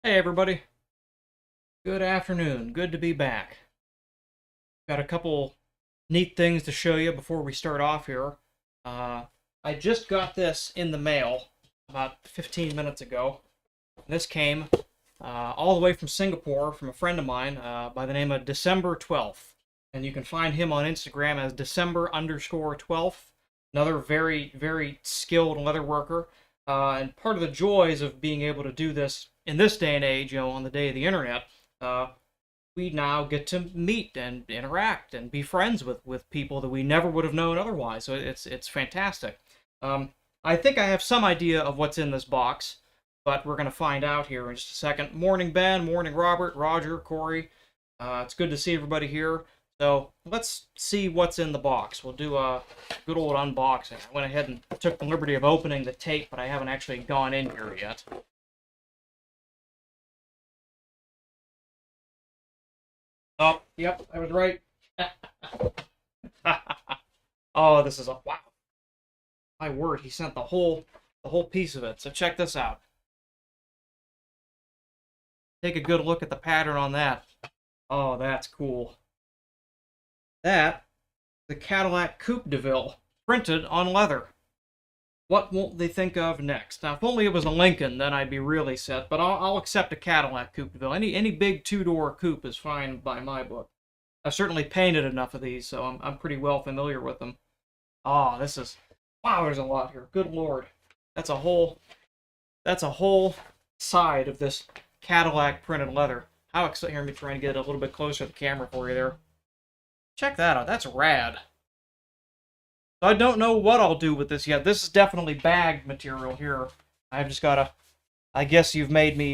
Hey everybody, good afternoon. Good to be back. Got a couple neat things to show you before we start off here. Uh, I just got this in the mail about 15 minutes ago. This came all the way from Singapore from a friend of mine by the name of December 12th. And you can find him on Instagram as December_12th. Another very, very skilled leather worker. And part of the joys of being able to do this in this day and age, on the day of the internet, we now get to meet and interact and be friends with people that we never would have known otherwise. So it's fantastic. I think I have some idea of what's in this box, but we're going to find out here in just a second. Morning, Ben. Morning, Robert, Roger, Corey. It's good to see everybody here. So let's see what's in the box. We'll do a good old unboxing. I went ahead and took the liberty of opening the tape, but I haven't actually gone in here yet. Oh, yep, I was right. Oh, this is a wow. My word, he sent the whole piece of it. So check this out. Take a good look at the pattern on that. Oh, that's cool. That, the Cadillac Coupe de Ville, printed on leather. What won't they think of next? Now, if only it was a Lincoln, then I'd be really set, but I'll accept a Cadillac Coupe de Ville. Any big two-door coupe is fine by my book. I've certainly painted enough of these, so I'm pretty well familiar with them. Oh, this is... Wow, there's a lot here. Good Lord. That's a whole side of this Cadillac printed leather. How exciting. Here, let me try and get it a little bit closer to the camera for you there. Check that out. That's rad. I don't know what I'll do with this yet. This is definitely bagged material here. I've just got to... I guess you've made me...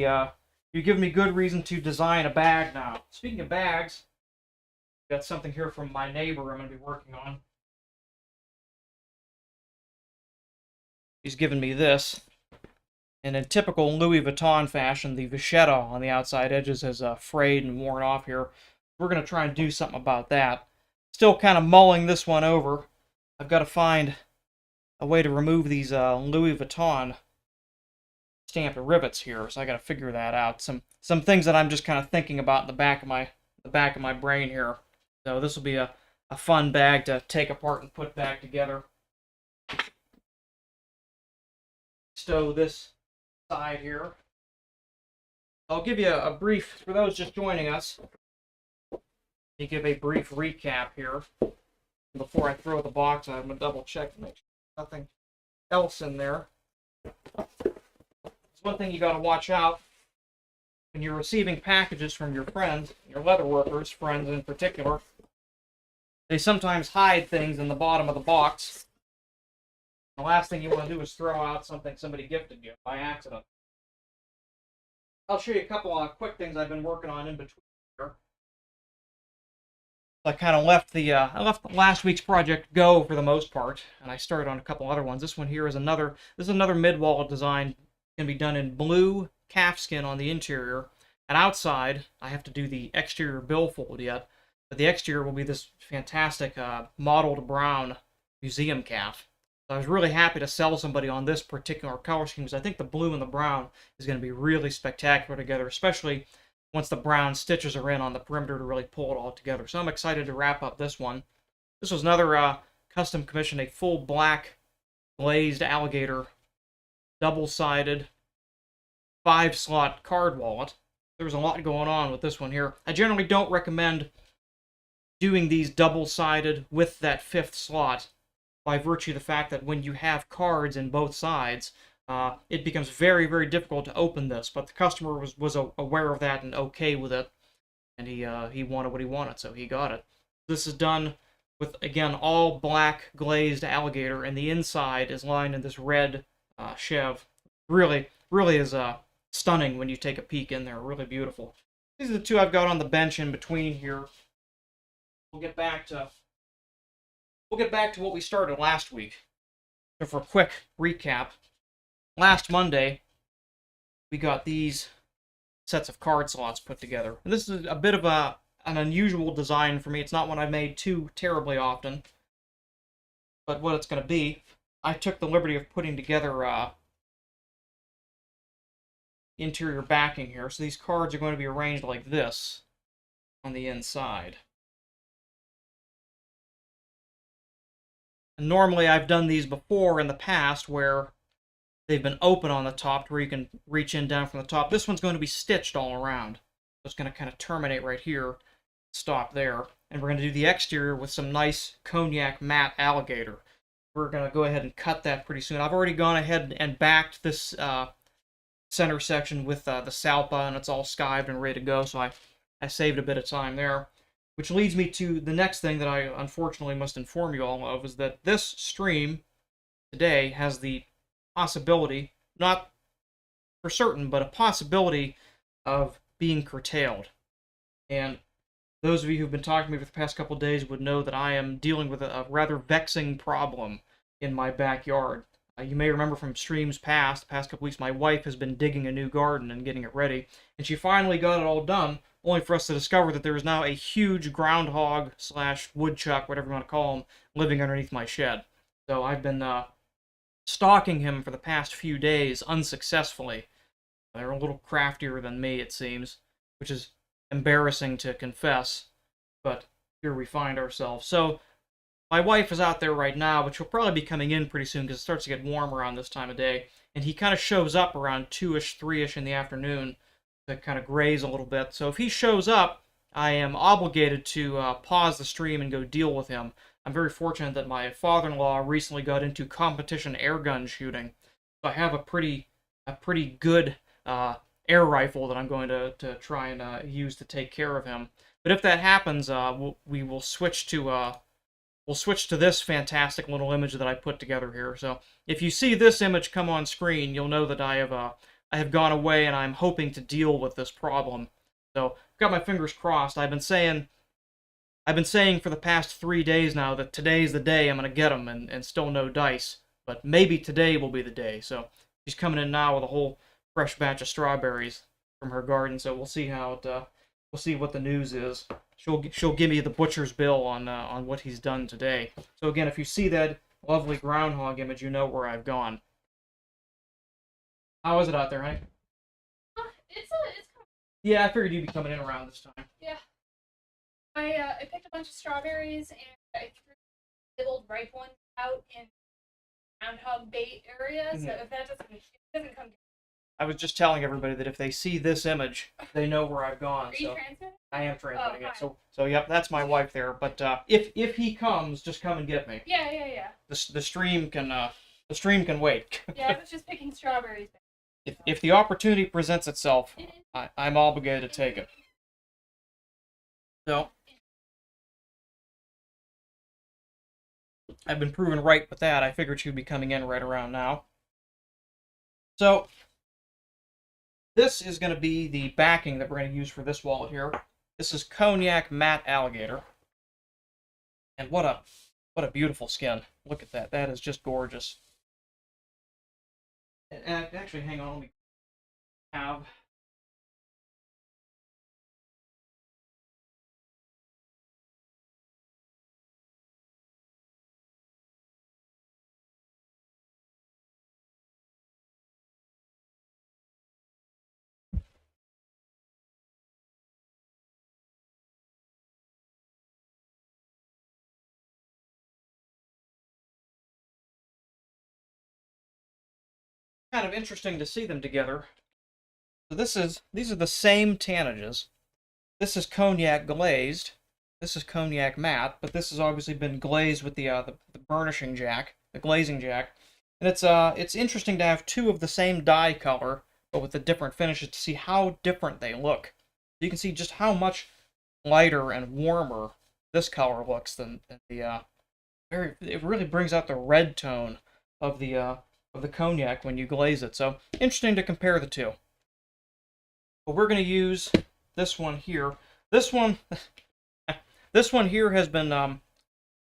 you've given me good reason to design a bag now. Speaking of bags, got something here from my neighbor I'm going to be working on. He's given me this. And in typical Louis Vuitton fashion, the vachetta on the outside edges has frayed and worn off here. We're going to try and do something about that. Still kind of mulling this one over. I've got to find a way to remove these Louis Vuitton stamped rivets here, so I got to figure that out. Some things that I'm just kind of thinking about in the back of my brain here. So this will be a fun bag to take apart and put back together. Stow this side here. I'll give you a brief, for those just joining us, to give a brief recap here. Before I throw the box, I'm going to double check to make sure there's nothing else in there. There's one thing you got to watch out when you're receiving packages from your friends, your leather workers, friends in particular. They sometimes hide things in the bottom of the box. The last thing you want to do is throw out something somebody gifted you by accident. I'll show you a couple of quick things I've been working on in between here. I kind of left last week's project go for the most part, and I started on a couple other ones. This one here is another mid-wall design. Can be done in blue calfskin on the interior, and outside I have to do the exterior billfold yet, but the exterior will be this fantastic mottled brown museum calf. So I was really happy to sell somebody on this particular color scheme because I think the blue and the brown is going to be really spectacular together, especially once the brown stitches are in on the perimeter to really pull it all together. So I'm excited to wrap up this one. This was another custom commission, a full black glazed alligator, double-sided, 5-slot card wallet. There was a lot going on with this one here. I generally don't recommend doing these double-sided with that 5th slot by virtue of the fact that when you have cards in both sides, it becomes very, very difficult to open this, but the customer was aware of that and okay with it, and he wanted what he wanted, so he got it. This is done with, again, all black glazed alligator, and the inside is lined in this red chev. Really, really is stunning when you take a peek in there. Really beautiful. These are the two I've got on the bench in between here. We'll get back to what we started last week. So for a quick recap, last Monday, we got these sets of card slots put together. And this is a bit of an unusual design for me. It's not one I've made too terribly often. But what it's going to be, I took the liberty of putting together, interior backing here. So these cards are going to be arranged like this on the inside. And normally I've done these before in the past where they've been open on the top to where you can reach in down from the top. This one's going to be stitched all around. So it's going to kind of terminate right here, stop there. And we're going to do the exterior with some nice cognac matte alligator. We're going to go ahead and cut that pretty soon. I've already gone ahead and backed this center section with the salpa, and it's all skived and ready to go, so I saved a bit of time there. Which leads me to the next thing that I unfortunately must inform you all of, is that this stream today has the possibility, not for certain, but a possibility of being curtailed. And those of you who've been talking to me for the past couple of days would know that I am dealing with a rather vexing problem in my backyard. You may remember from streams past, the past couple weeks, my wife has been digging a new garden and getting it ready, and she finally got it all done, only for us to discover that there is now a huge groundhog / woodchuck, whatever you want to call him, living underneath my shed. So I've been stalking him for the past few days unsuccessfully. They're a little craftier than me, it seems, which is embarrassing to confess, but here we find ourselves. So my wife is out there right now, but she'll probably be coming in pretty soon because it starts to get warm around this time of day. And he kind of shows up around 2-ish, 3-ish in the afternoon to kind of graze a little bit. So if he shows up, I am obligated to pause the stream and go deal with him. I'm very fortunate that my father-in-law recently got into competition air gun shooting. So I have a pretty good air rifle that I'm going to try and use to take care of him. But if that happens, we will switch to this fantastic little image that I put together here. So if you see this image come on screen, you'll know that I have gone away and I'm hoping to deal with this problem. So I've got my fingers crossed. I've been saying for the past 3 days now that today's the day I'm going to get them, and still no dice. But maybe today will be the day. So she's coming in now with a whole fresh batch of strawberries from her garden. So we'll see how it, we'll see what the news is. She'll give me the butcher's bill on what he's done today. So again, if you see that lovely groundhog image, you know where I've gone. How is it out there, honey? It's Yeah, I figured you'd be coming in around this time. Yeah. I picked a bunch of strawberries and I threw nibbled ripe ones out in groundhog bait area. So if that doesn't come. I was just telling everybody that if they see this image, they know where I've gone. Are you transmitting? I am transmitting it. So yep, that's my wife there. But if he comes, just come and get me. Yeah. The stream can wait. Yeah, I was just picking strawberries. If the opportunity presents itself, I'm obligated to take it. So I've been proven right with that. I figured she'd be coming in right around now. So this is going to be the backing that we're going to use for this wallet here. This is cognac matte alligator. And what a beautiful skin. Look at that. That is just gorgeous. And actually, hang on, let me have... kind of interesting to see them together. So these are the same tannages. This is cognac glazed. This is cognac matte, but this has obviously been glazed with the burnishing jack, the glazing jack. And it's interesting to have two of the same dye color, but with the different finishes to see how different they look. You can see just how much lighter and warmer this color looks than the it really brings out the red tone of the cognac when you glaze it. So interesting to compare the two. But we're going to use this one here. This one here has been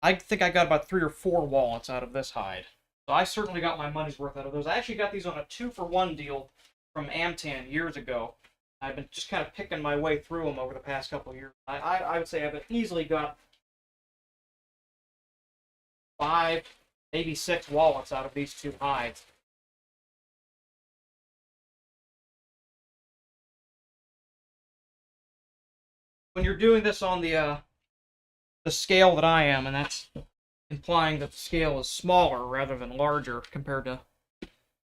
I think I got about 3 or 4 wallets out of this hide. So I certainly got my money's worth out of those. I actually got these on a 2-for-1 deal from Amtan years ago. I've been just kind of picking my way through them over the past couple of years. I would say I've easily got 5, maybe 6 wallets out of these 2 hides. when you're doing this on the scale that I am, and that's implying that the scale is smaller rather than larger compared to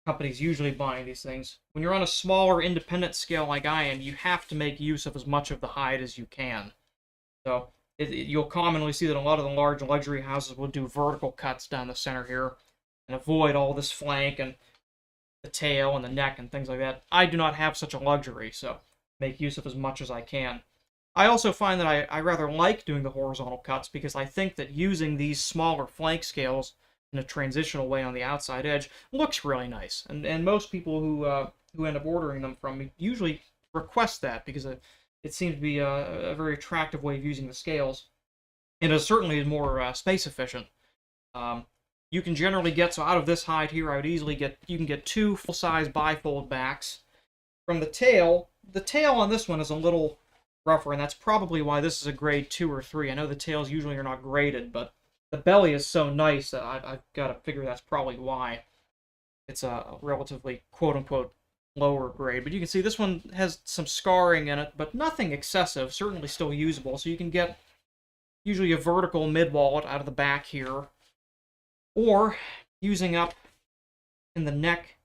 companies usually buying these things. When you're on a smaller independent scale like I am, you have to make use of as much of the hide as you can. So you'll commonly see that a lot of the large luxury houses will do vertical cuts down the center here and avoid all this flank and the tail and the neck and things like that. I do not have such a luxury, so make use of as much as I can. I also find that I rather like doing the horizontal cuts because I think that using these smaller flank scales in a transitional way on the outside edge looks really nice. And most people who end up ordering them from me usually request that because it seems to be a very attractive way of using the scales. And it certainly is more space efficient. You can generally get, so out of this hide here, I would easily get, you can get 2 full-size bifold backs. From the tail on this one is a little rougher, and that's probably why this is a grade 2 or 3. I know the tails usually are not graded, but the belly is so nice that I've got to figure that's probably why it's a relatively quote-unquote lower grade. But you can see this one has some scarring in it, but nothing excessive, certainly still usable. So you can get usually a vertical mid-wallet out of the back here, or using up in the neck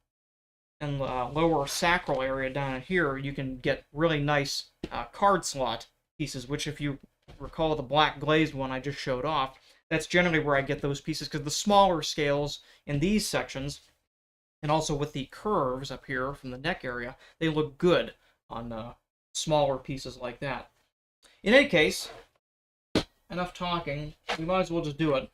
and lower sacral area down in here, you can get really nice card slot pieces, which if you recall the black glazed one I just showed off, that's generally where I get those pieces, because the smaller scales in these sections, and also with the curves up here from the neck area, they look good on smaller pieces like that. In any case, enough talking, we might as well just do it.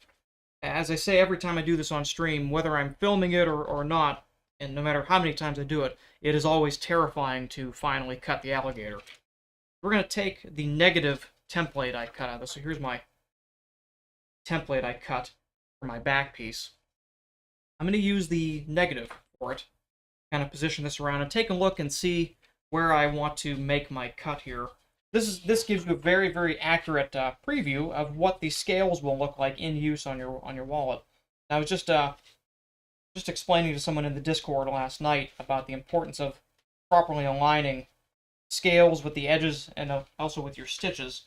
As I say every time I do this on stream, whether I'm filming it or not, and no matter how many times I do it, it is always terrifying to finally cut the alligator. We're going to take the negative template I cut out of this. So here's my template I cut for my back piece. I'm going to use the negative for it, kind of position this around and take a look and see where I want to make my cut here. This gives you a very, very accurate preview of what the scales will look like in use on your wallet. I was just explaining to someone in the Discord last night about the importance of properly aligning scales with the edges and also with your stitches.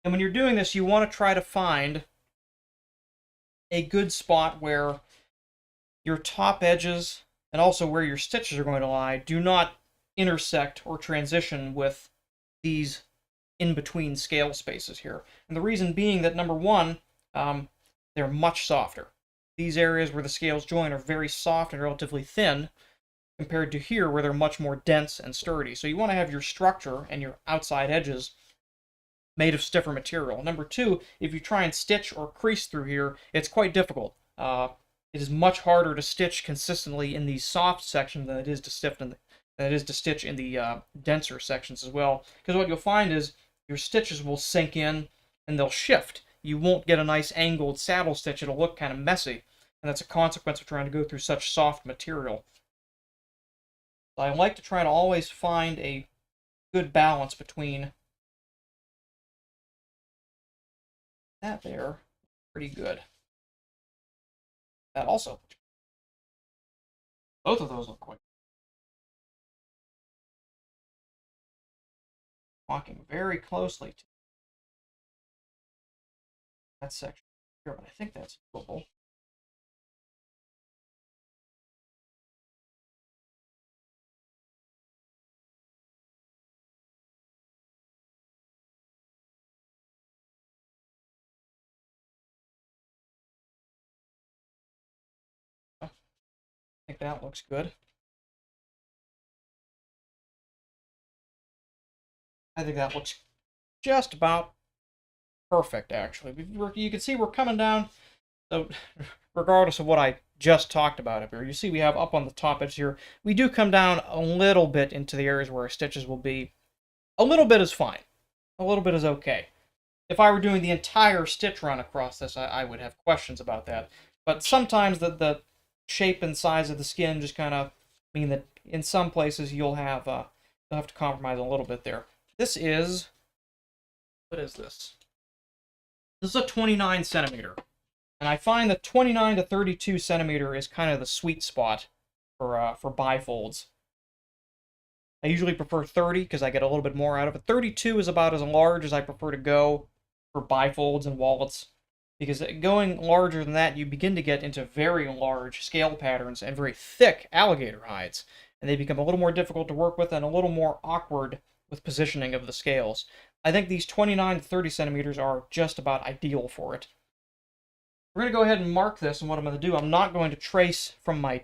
And when you're doing this, you want to try to find a good spot where your top edges and also where your stitches are going to lie do not intersect or transition with these in-between scale spaces here. And the reason being that, number one, they're much softer. These areas where the scales join are very soft and relatively thin compared to here where they're much more dense and sturdy. So you want to have your structure and your outside edges made of stiffer material. Number two, if you try and stitch or crease through here, it's quite difficult. It is much harder to stitch consistently in these soft sections than it is to stitch in the denser sections as well. Because what you'll find is your stitches will sink in and they'll shift. You won't get a nice angled saddle stitch. It'll look kind of messy. And that's a consequence of trying to go through such soft material. So I like to try to always find a good balance between that there. Pretty good. That also. Both of those look quite. Walking very closely to that section here, but I think that's doable. I think that looks good. I think that looks just about perfect, actually. You can see we're coming down, so regardless of what I just talked about up here, you see we have up on the top edge here, we do come down a little bit into the areas where our stitches will be. A little bit is fine. A little bit is okay. If I were doing the entire stitch run across this, I would have questions about that. But sometimes the shape and size of the skin just kind of mean that in some places you'll have to compromise a little bit there. This is, what is this? This is a 29 centimeter. And I find that 29 to 32 centimeter is kind of the sweet spot for bifolds. I usually prefer 30 because I get a little bit more out of it. 32 is about as large as I prefer to go for bifolds and wallets, because going larger than that, you begin to get into very large scale patterns and very thick alligator hides, and they become a little more difficult to work with and a little more awkward with positioning of the scales. I think these 29 to 30 centimeters are just about ideal for it. We're going to go ahead and mark this, and what I'm going to do, I'm not going to trace from my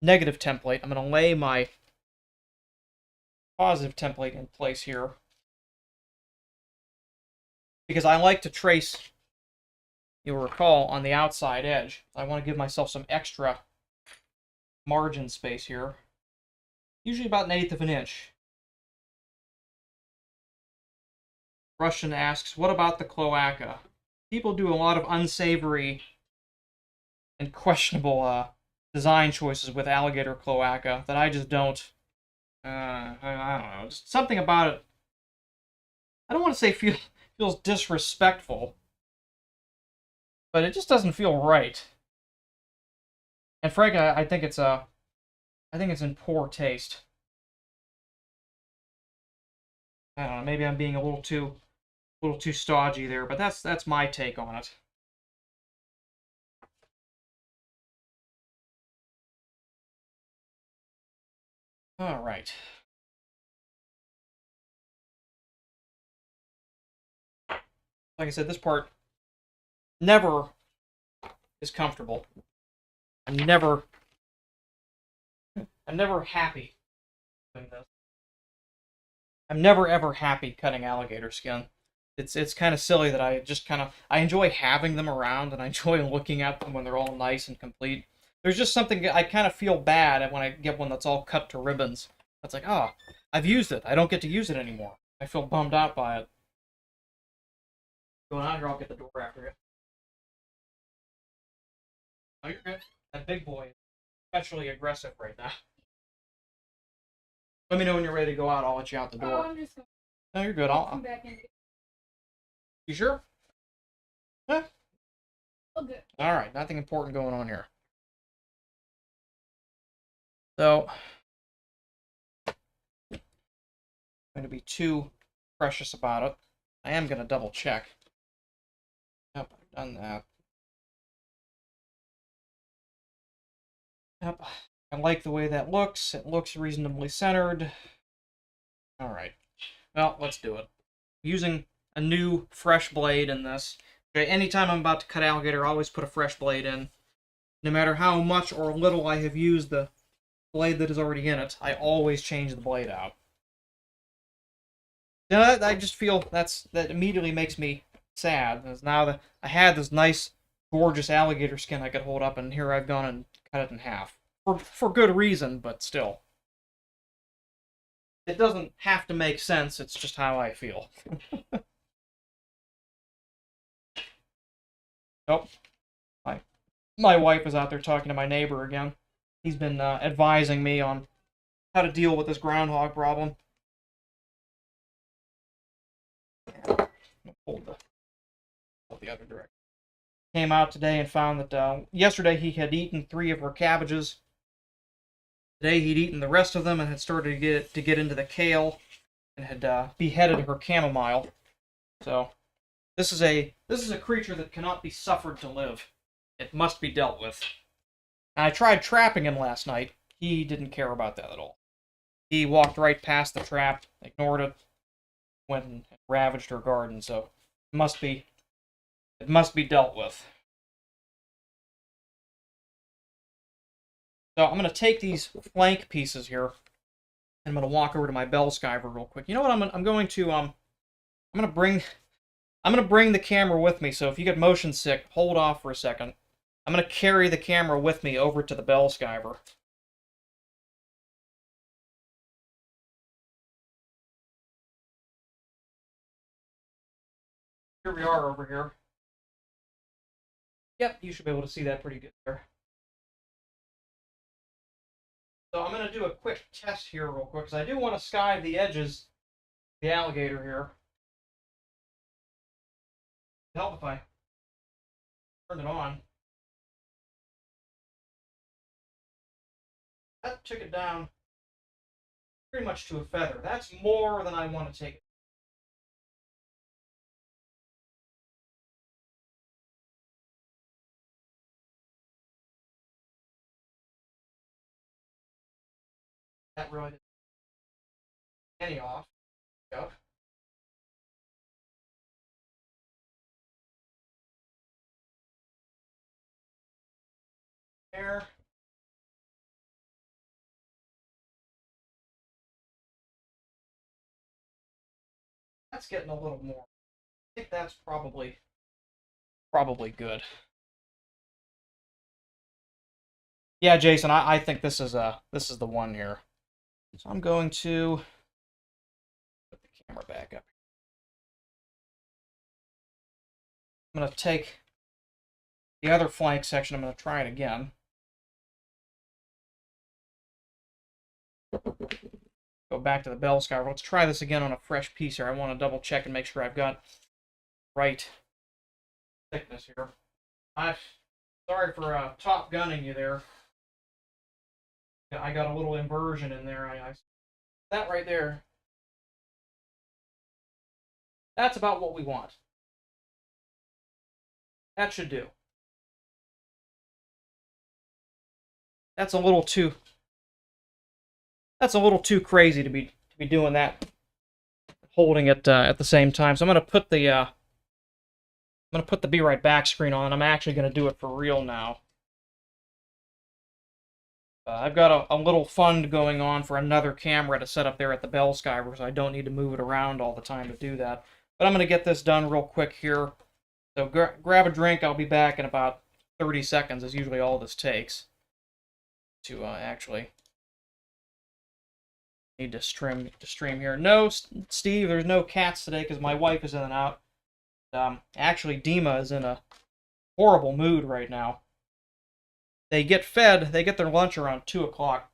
negative template. I'm going to lay my positive template in place here, because I like to trace, you'll recall, on the outside edge. I want to give myself some extra margin space here, usually about 1/8 of an inch. Russian asks, what about the cloaca? People do a lot of unsavory and questionable design choices with alligator cloaca that I just don't. I don't know. Just something about it. I don't want to say feels disrespectful, but it just doesn't feel right. And frankly, I think it's in poor taste. I don't know. Maybe I'm being a little too stodgy there, but that's my take on it. All right. Like I said, this part never is comfortable. I'm never happy doing this. I'm never ever happy cutting alligator skin. It's kind of silly that I enjoy having them around, and I enjoy looking at them when they're all nice and complete. There's just something I kind of feel bad when I get one that's all cut to ribbons. It's like, oh, I've used it. I don't get to use it anymore. I feel bummed out by it. Going on here, I'll get the door after you. Oh, you're good. That big boy is especially aggressive right now. Let me know when you're ready to go out. I'll let you out the door. I'm just going No, you're good. to come back in. You sure? Huh? Oh, good. All right. Nothing important going on here. So, I'm going to be too precious about it. I am going to double check. Yep, I've done that. Yep, I like the way that looks. It looks reasonably centered. All right. Well, let's do it. Using a new fresh blade in this. Okay, anytime I'm about to cut alligator, I always put a fresh blade in. No matter how much or little I have used the blade that is already in it, I always change the blade out. Now, I just feel that immediately makes me sad. As now that I had this nice, gorgeous alligator skin I could hold up, and here I've gone and cut it in half. For good reason, but still. It doesn't have to make sense, it's just how I feel. Nope. My wife is out there talking to my neighbor again. He's been advising me on how to deal with this groundhog problem. Hold the other direction. Came out today and found that yesterday he had eaten 3 of her cabbages. Today he'd eaten the rest of them and had started to get into the kale and had beheaded her chamomile. So this is a creature that cannot be suffered to live. It must be dealt with. And I tried trapping him last night. He didn't care about that at all. He walked right past the trap, ignored it, went and ravaged her garden. So it must be dealt with. So I'm going to take these flank pieces here, and I'm going to walk over to my bell skiver real quick. You know what? I'm going to bring the camera with me. So if you get motion sick, hold off for a second. I'm going to carry the camera with me over to the bell skiver. Here we are over here. Yep, you should be able to see that pretty good there. So I'm going to do a quick test here real quick, because I do want to skive the edges of the alligator here. It'd help if I turn it on. That took it down pretty much to a feather. That's more than I want to take. That really didn't any off. Yep. There. That's getting a little more. I think that's probably good. Yeah, Jason, I think this is the one here. So I'm going to put the camera back up. I'm going to take the other flank section. I'm going to try it again. Go back to the bell scour. Let's try this again on a fresh piece here. I want to double check and make sure I've got right thickness here. I'm sorry for top gunning you there. I got a little inversion in there. That right there. That's about what we want. That should do. That's a little too crazy to be doing that, holding it at the same time. So I'm gonna put the Be Right Back screen on. I'm actually gonna do it for real now. I've got a little fund going on for another camera to set up there at the bell skyver, so I don't need to move it around all the time to do that. But I'm gonna get this done real quick here. So grab a drink. I'll be back in about 30 seconds. Is usually all this takes to actually. Need to stream here. No, Steve, there's no cats today because my wife is in and out. Actually, Dima is in a horrible mood right now. They get fed. They get their lunch around 2 o'clock,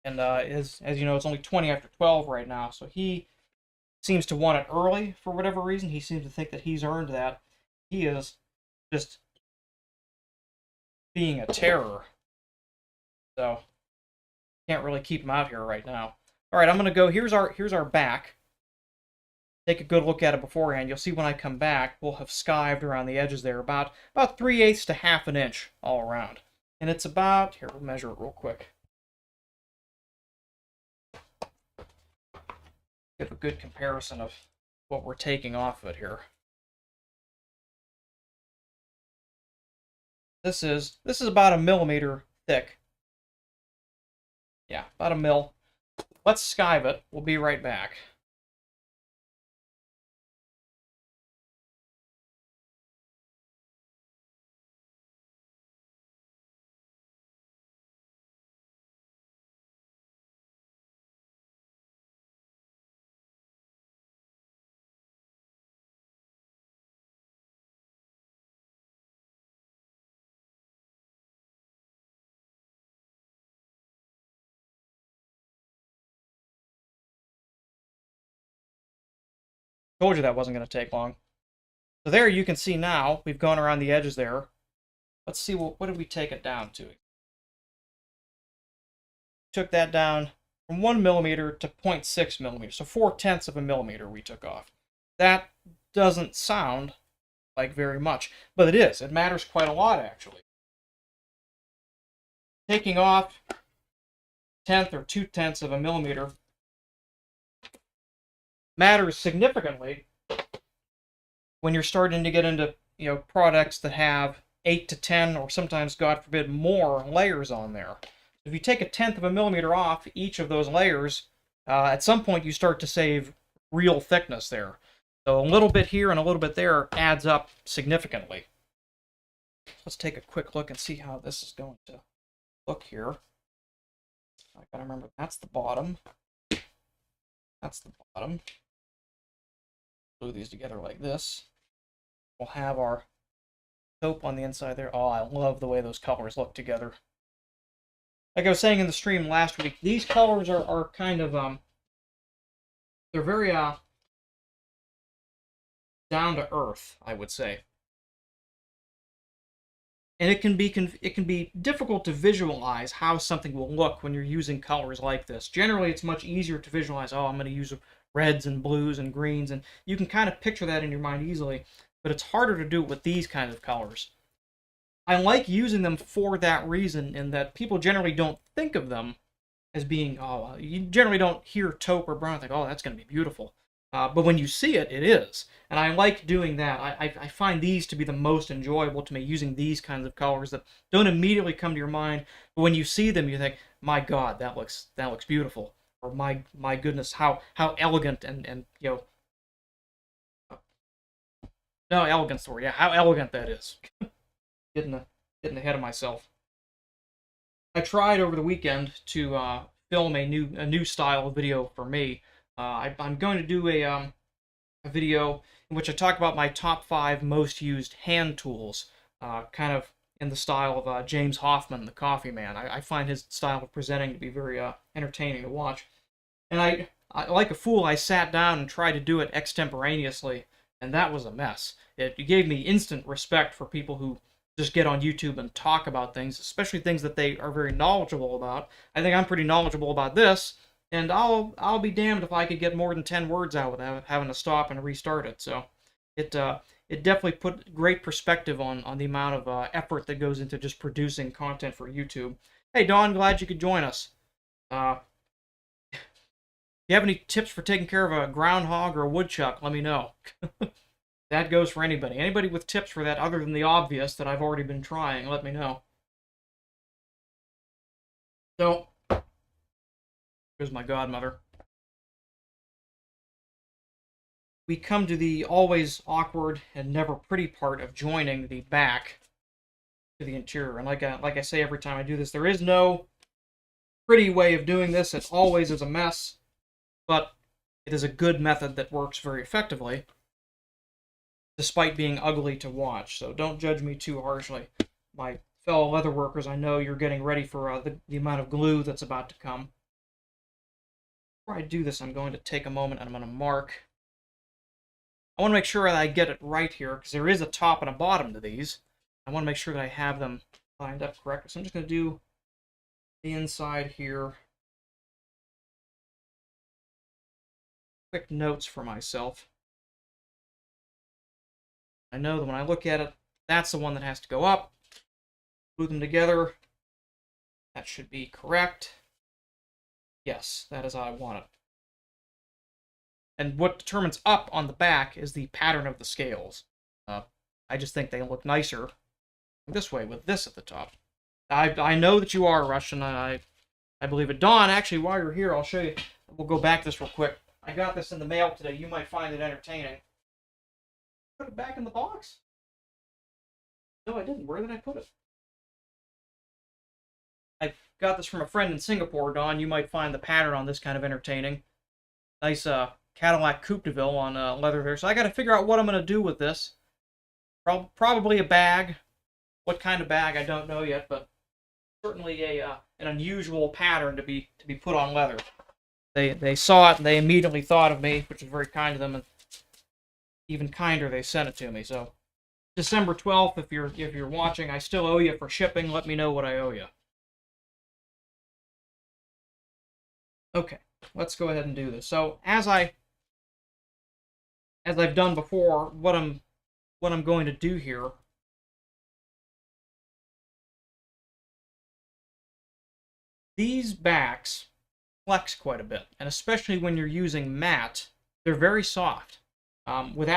and as you know, it's only 20 after 12 right now. So he seems to want it early for whatever reason. He seems to think that he's earned that. He is just being a terror. So can't really keep him out here right now. All right, I'm gonna go. Here's our back. Take a good look at it beforehand. You'll see when I come back, we'll have skived around the edges there about 3/8 to half an inch all around, and it's about here. We'll measure it real quick. Get a good comparison of what we're taking off of it here. This is about 1 millimeter thick. Yeah, about 1 mil. Let's skive it. We'll be right back. Told you that wasn't going to take long. So there you can see now, we've gone around the edges there. Let's see, what did we take it down to? Took that down from 1 millimeter to 0.6 millimeters. So 4/10 of a millimeter we took off. That doesn't sound like very much, but it is. It matters quite a lot, actually. Taking off 1/10 or 2/10 of a millimeter matters significantly when you're starting to get into products that have 8 to 10 or sometimes, God forbid, more layers on there. If you take 1/10 of a millimeter off each of those layers, at some point you start to save real thickness there. So a little bit here and a little bit there adds up significantly. Let's take a quick look and see how this is going to look here. I gotta remember that's the bottom. That's the bottom. Glue these together like this. We'll have our soap on the inside there. Oh, I love the way those colors look together. Like I was saying in the stream last week, these colors are kind of they're very down to earth, I would say. And it can be difficult to visualize how something will look when you're using colors like this. Generally, it's much easier to visualize, oh, I'm going to use reds and blues and greens, and you can kind of picture that in your mind easily, but it's harder to do it with these kinds of colors. I like using them for that reason, in that people generally don't think of them as being, oh, you generally don't hear taupe or brown and think, oh, that's going to be beautiful. But when you see it, it is. And I like doing that. I find these to be the most enjoyable to me, using these kinds of colors that don't immediately come to your mind, but when you see them, you think, my God, that looks beautiful. Or my goodness, how elegant and no, elegant's the word. Yeah, how elegant that is. getting ahead of myself. I tried over the weekend to film a new style of video for me. I'm going to do a video in which I talk about my top 5 most used hand tools, kind of in the style of James Hoffman, the Coffee Man. I find his style of presenting to be very entertaining to watch. And I like a fool, I sat down and tried to do it extemporaneously, and that was a mess. It gave me instant respect for people who just get on YouTube and talk about things, especially things that they are very knowledgeable about. I think I'm pretty knowledgeable about this, and I'll be damned if I could get more than 10 words out without having to stop and restart it. So it definitely put great perspective on the amount of effort that goes into just producing content for YouTube. Hey, Dawn, glad you could join us. If you have any tips for taking care of a groundhog or a woodchuck, let me know. That goes for anybody. Anybody with tips for that other than the obvious that I've already been trying, let me know. So, here's my godmother. We come to the always awkward and never pretty part of joining the back to the interior. And like I say every time I do this, there is no pretty way of doing this. It always is a mess, but it is a good method that works very effectively, despite being ugly to watch. So don't judge me too harshly. My fellow leather workers, I know you're getting ready for the amount of glue that's about to come. Before I do this, I'm going to take a moment and I'm going to mark. I want to make sure that I get it right here, because there is a top and a bottom to these. I want to make sure that I have them lined up correctly. So I'm just going to do the inside here. Quick notes for myself. I know that when I look at it, that's the one that has to go up. Glue them together. That should be correct. Yes, that is how I want it. And what determines up on the back is the pattern of the scales. I just think they look nicer this way, with this at the top. I know that you are Russian. I believe it. Dawn, actually, while you're here, I'll show you. We'll go back to this real quick. I got this in the mail today. You might find it entertaining. Put it back in the box? No, I didn't. Where did I put it? I got this from a friend in Singapore, Dawn. You might find the pattern on this kind of entertaining. Nice Cadillac Coupe de Ville on leather there. So I got to figure out what I'm going to do with this. Probably a bag. What kind of bag, I don't know yet, but certainly an unusual pattern to be put on leather. They saw it and they immediately thought of me, which was very kind of them, and even kinder, they sent it to me. So December 12th, if you're watching, I still owe you for shipping. Let me know what I owe you. Okay, let's go ahead and do this. So as I've done before, what I'm going to do here these backs flex quite a bit, and especially when you're using matte, they're very soft. With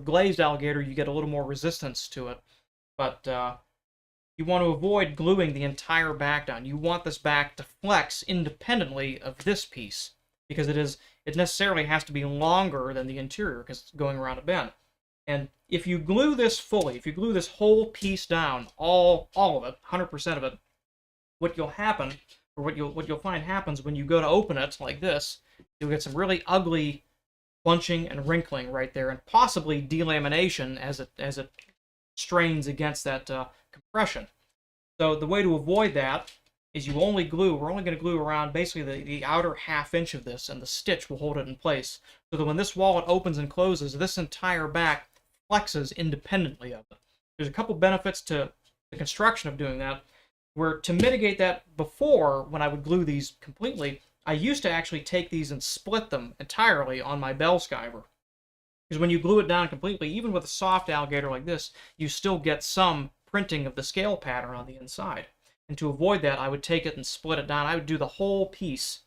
glazed alligator, you get a little more resistance to it, but you want to avoid gluing the entire back down. You want this back to flex independently of this piece, because it necessarily has to be longer than the interior, because it's going around a bend. And if you glue this fully, if you glue this whole piece down, all of it, 100% of it, what you'll find happens when you go to open it like this, you'll get some really ugly bunching and wrinkling right there, and possibly delamination as it strains against that compression. So the way to avoid that is we're only going to glue around basically the outer ½ inch of this, and the stitch will hold it in place, so that when this wallet opens and closes, this entire back flexes independently of it. There's a couple benefits to the construction of doing that, where to mitigate that before, when I would glue these completely, I used to actually take these and split them entirely on my bell skiver. Because when you glue it down completely, even with a soft alligator like this, you still get some printing of the scale pattern on the inside. And to avoid that, I would take it and split it down. I would do the whole piece,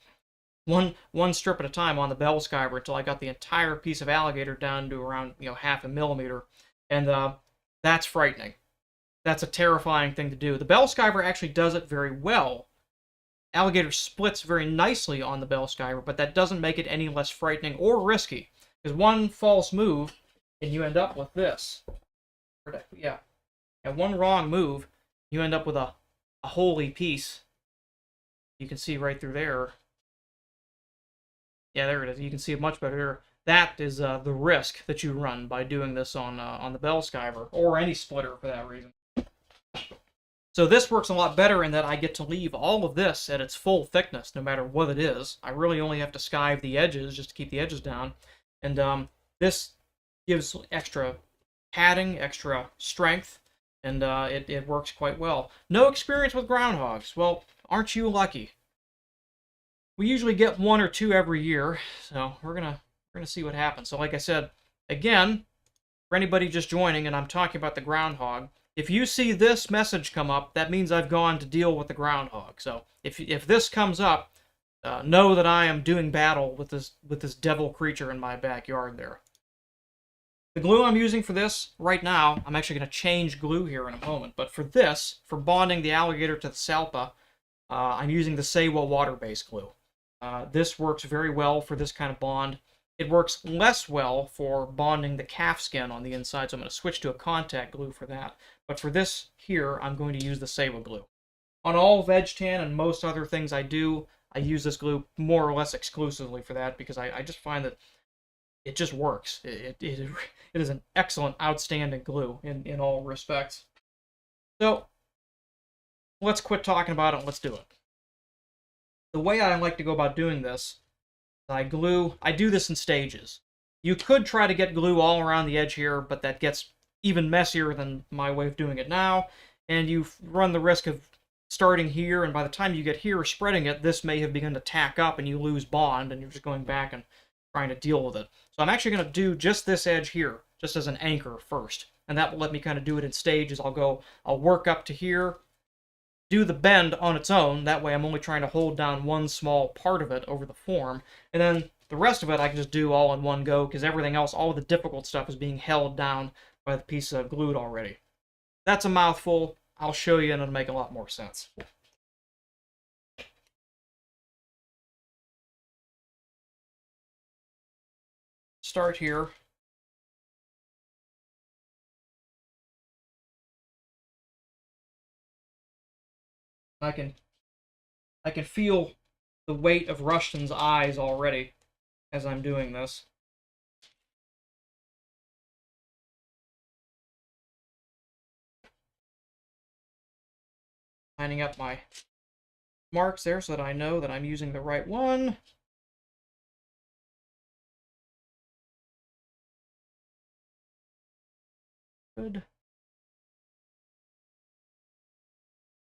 one strip at a time on the bell skiver until I got the entire piece of alligator down to around, half a millimeter. And that's frightening. That's a terrifying thing to do. The bell skiver actually does it very well. Alligator splits very nicely on the bell skiver, but that doesn't make it any less frightening or risky. Because one false move, and you end up with this. Yeah. And one wrong move, you end up with a holy piece. You can see right through there. Yeah, there it is. You can see it much better here. That is the risk that you run by doing this on the bell skiver, or any splitter for that reason. So this works a lot better in that I get to leave all of this at its full thickness, no matter what it is. I really only have to skive the edges just to keep the edges down. And this gives extra padding, extra strength, and it works quite well. No experience with groundhogs. Well, aren't you lucky? We usually get 1 or 2 every year, so we're gonna see what happens. So like I said, again, for anybody just joining, and I'm talking about the groundhog, if you see this message come up, that means I've gone to deal with the groundhog. So if this comes up, know that I am doing battle with this devil creature in my backyard there. The glue I'm using for this right now, I'm actually going to change glue here in a moment, but for this, for bonding the alligator to the salpa, I'm using the Sewa water-based glue. This works very well for this kind of bond. It works less well for bonding the calf skin on the inside, so I'm going to switch to a contact glue for that. But for this here, I'm going to use the Sewa glue. On all veg tan and most other things I do, I use this glue more or less exclusively for that, because I just find that it just works. It is an excellent, outstanding glue in all respects. So, let's quit talking about it, let's do it. The way I like to go about doing this, I do this in stages. You could try to get glue all around the edge here, but that gets even messier than my way of doing it now, and you run the risk of starting here, and by the time you get here spreading it, this may have begun to tack up and you lose bond, and you're just going back and trying to deal with it. So I'm actually going to do just this edge here, just as an anchor first, and that will let me kind of do it in stages. I'll work up to here, do the bend on its own, that way I'm only trying to hold down one small part of it over the form, and then the rest of it I can just do all in one go, because everything else, all the difficult stuff, is being held down by the piece glued already. That's a mouthful. I'll show you and it'll make a lot more sense. Start here. I can feel the weight of Rushton's eyes already as I'm doing this. Lining up my marks there so that I know that I'm using the right one. Good.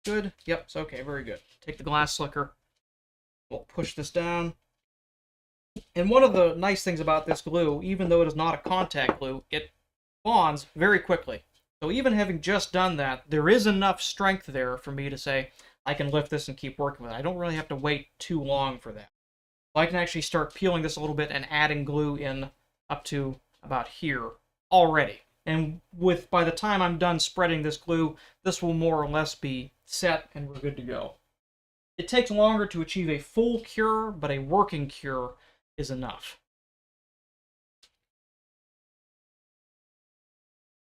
Good. Yep, it's okay, very good. Take the glass slicker. We'll push this down. And one of the nice things about this glue, even though it is not a contact glue, it bonds very quickly. So even having just done that, there is enough strength there for me to say, I can lift this and keep working with it. I don't really have to wait too long for that. So I can actually start peeling this a little bit and adding glue in up to about here already. And by the time I'm done spreading this glue, this will more or less be set and we're good to go. It takes longer to achieve a full cure, but a working cure is enough.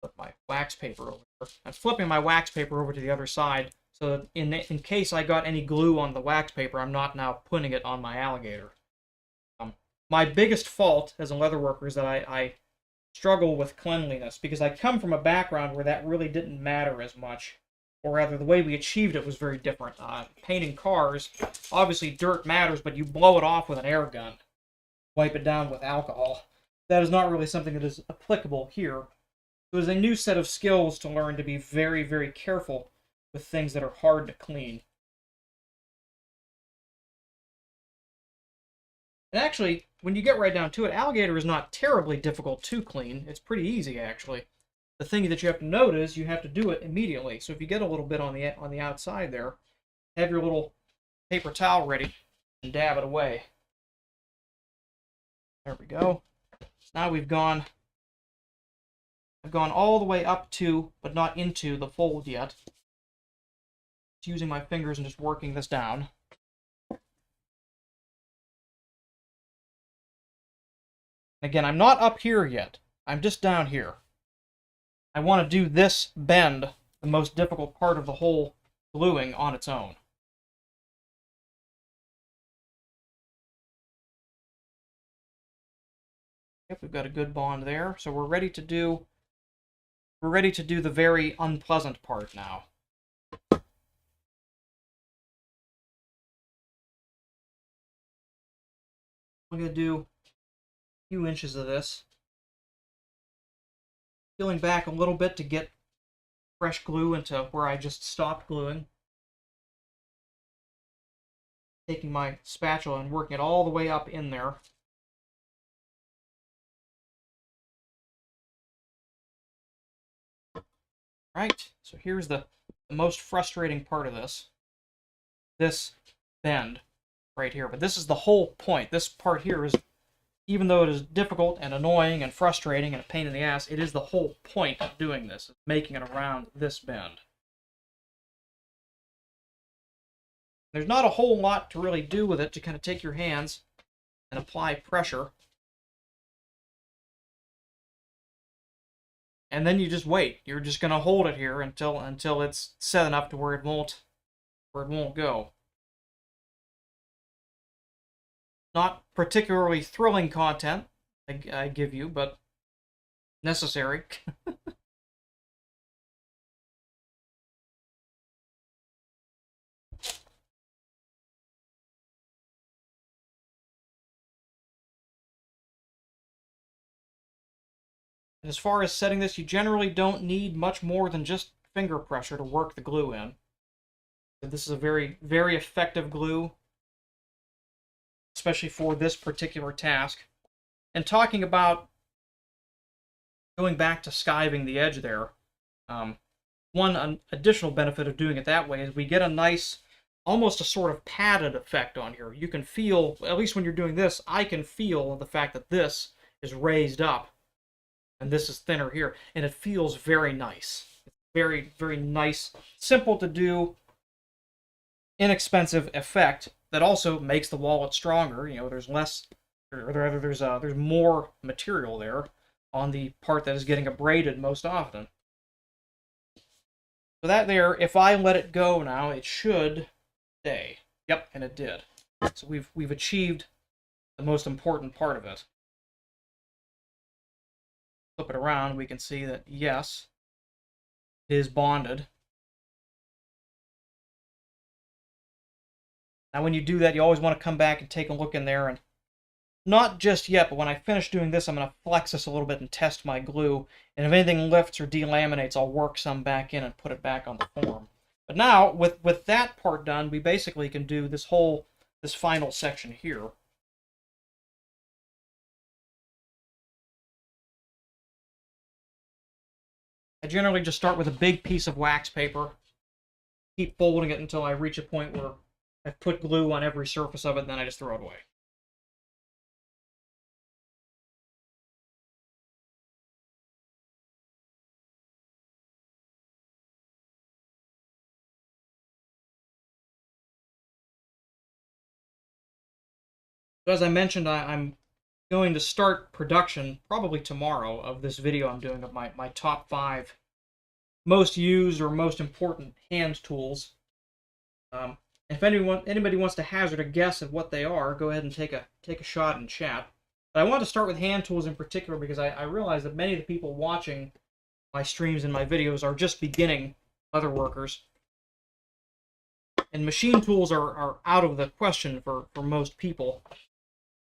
Flip my wax paper over. I'm flipping my wax paper over to the other side, so that in case I got any glue on the wax paper, I'm not now putting it on my alligator. My biggest fault as a leatherworker is that I struggle with cleanliness, because I come from a background where that really didn't matter as much. Or rather, the way we achieved it was very different. Painting cars, obviously dirt matters, but you blow it off with an air gun. Wipe it down with alcohol. That is not really something that is applicable here. It was a new set of skills to learn to be very, very careful with things that are hard to clean. And actually, when you get right down to it, alligator is not terribly difficult to clean. It's pretty easy, actually. The thing that you have to note is you have to do it immediately. So if you get a little bit on the outside there, have your little paper towel ready and dab it away. There we go. So now I've gone all the way up to, but not into, the fold yet. Just using my fingers and just working this down. Again, I'm not up here yet. I'm just down here. I want to do this bend, the most difficult part of the whole gluing, on its own. Yep, we've got a good bond there. So we're ready to do the very unpleasant part now. I'm going to do a few inches of this. Peeling back a little bit to get fresh glue into where I just stopped gluing. Taking my spatula and working it all the way up in there. Right, so here's the most frustrating part of this bend right here. But this is the whole point. This part here is, even though it is difficult and annoying and frustrating and a pain in the ass, it is the whole point of doing this, making it around this bend. There's not a whole lot to really do with it, to kind of take your hands and apply pressure. And then you just wait. You're just going to hold it here until it's set enough to where it won't go. Not particularly thrilling content, I give you, but necessary. As far as setting this, you generally don't need much more than just finger pressure to work the glue in. This is a very, very effective glue, especially for this particular task. And talking about going back to skiving the edge there, one additional benefit of doing it that way is we get a nice, almost a sort of padded effect on here. You can feel, at least when you're doing this, I can feel the fact that this is raised up and this is thinner here, and it feels very nice. It's very, very nice, simple to do, inexpensive effect that also makes the wallet stronger. You know, there's less, or rather, there's more material there on the part that is getting abraded most often. So that there, if I let it go now, it should stay. Yep, and it did. So we've achieved the most important part of it. Flip it around, we can see that, yes, it is bonded. Now when you do that, you always want to come back and take a look in there, and not just yet, but when I finish doing this, I'm going to flex this a little bit and test my glue, and if anything lifts or delaminates, I'll work some back in and put it back on the form. But now, with that part done, we basically can do this final section here. I generally just start with a big piece of wax paper, keep folding it until I reach a point where I've put glue on every surface of it, and then I just throw it away. So as I mentioned, I'm going to start production probably tomorrow of this video I'm doing of my top 5 most used or most important hand tools. If anybody wants to hazard a guess at what they are, go ahead and take a shot in chat. But I want to start with hand tools in particular because I realize that many of the people watching my streams and my videos are just beginning leatherworkers. And machine tools are out of the question for most people,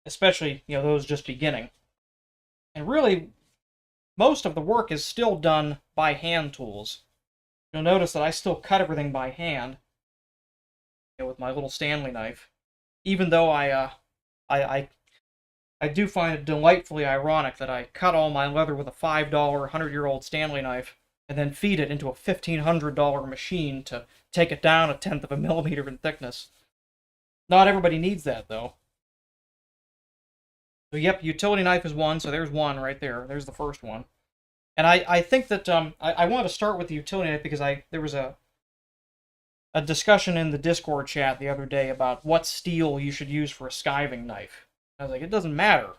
especially those just beginning. And really, most of the work is still done by hand tools. You'll notice that I still cut everything by hand, with my little Stanley knife, even though I do find it delightfully ironic that I cut all my leather with a $5 100-year-old Stanley knife and then feed it into a $1,500 machine to take it down 1/10 of a millimeter in thickness. Not everybody needs that, though. So yep, utility knife is one, so there's one right there. There's the first one. And I think that I wanted to start with the utility knife because there was a discussion in the Discord chat the other day about what steel you should use for a skiving knife. I was like, it doesn't matter.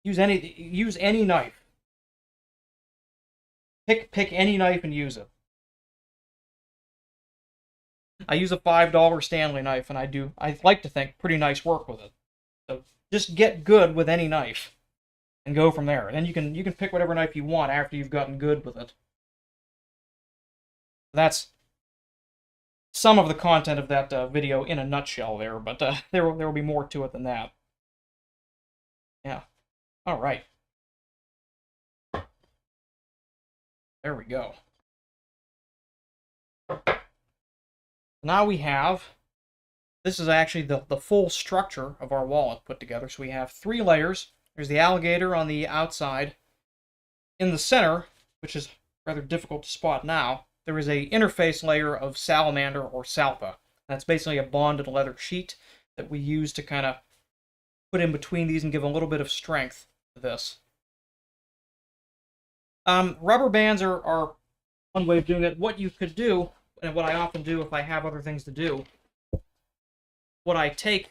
Use any knife. Pick any knife and use it. I use a $5 Stanley knife, and I like to think, pretty nice work with it. So just get good with any knife and go from there. And then you can pick whatever knife you want after you've gotten good with it. That's some of the content of that video in a nutshell there, but there will be more to it than that. Yeah. All right. There we go. Now we have, this is actually the full structure of our wallet put together. So we have 3 layers. There's the alligator on the outside. In the center, which is rather difficult to spot now, there is a interface layer of salamander or salpa. That's basically a bonded leather sheet that we use to kind of put in between these and give a little bit of strength to this. Rubber bands are one way of doing it. What you could do, and what I often do if I have other things to do, what I take,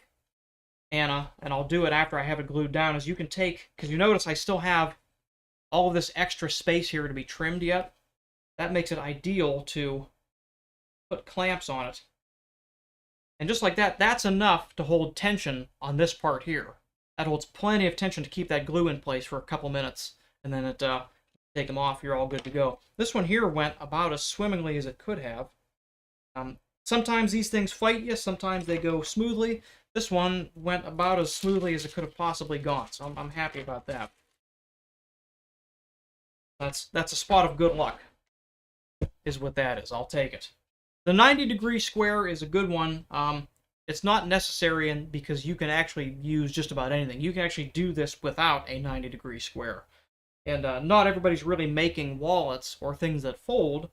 Anna, and I'll do it after I have it glued down, is you can take, because you notice I still have all of this extra space here to be trimmed yet. That makes it ideal to put clamps on it. And just like that, that's enough to hold tension on this part here. That holds plenty of tension to keep that glue in place for a couple minutes, and then take them off, you're all good to go. This one here went about as swimmingly as it could have. Sometimes these things fight you, sometimes they go smoothly. This one went about as smoothly as it could have possibly gone, so I'm happy about that. That's a spot of good luck, is what that is. I'll take it. The 90-degree square is a good one. It's not necessary because you can actually use just about anything. You can actually do this without a 90-degree square. And not everybody's really making wallets or things that fold.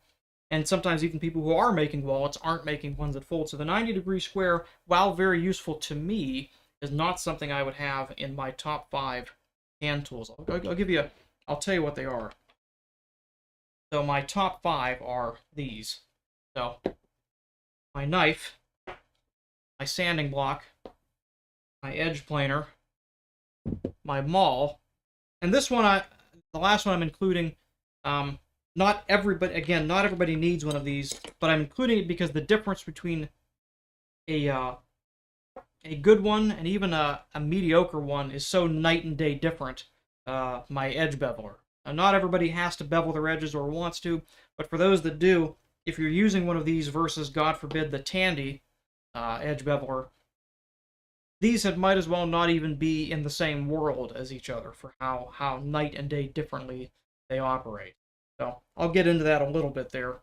And sometimes even people who are making wallets aren't making ones that fold. So the 90-degree square, while very useful to me, is not something I would have in my top 5 hand tools. I'll tell you what they are. So my top 5 are these. So my knife, my sanding block, my edge planer, my maul, and this one, the last one I'm including, not everybody needs one of these, but I'm including it because the difference between a good one and even a mediocre one is so night and day different. My edge beveler. Now, not everybody has to bevel their edges or wants to, but for those that do, if you're using one of these versus, God forbid, the Tandy edge beveler, these might as well not even be in the same world as each other for how night and day differently they operate. So I'll get into that a little bit there.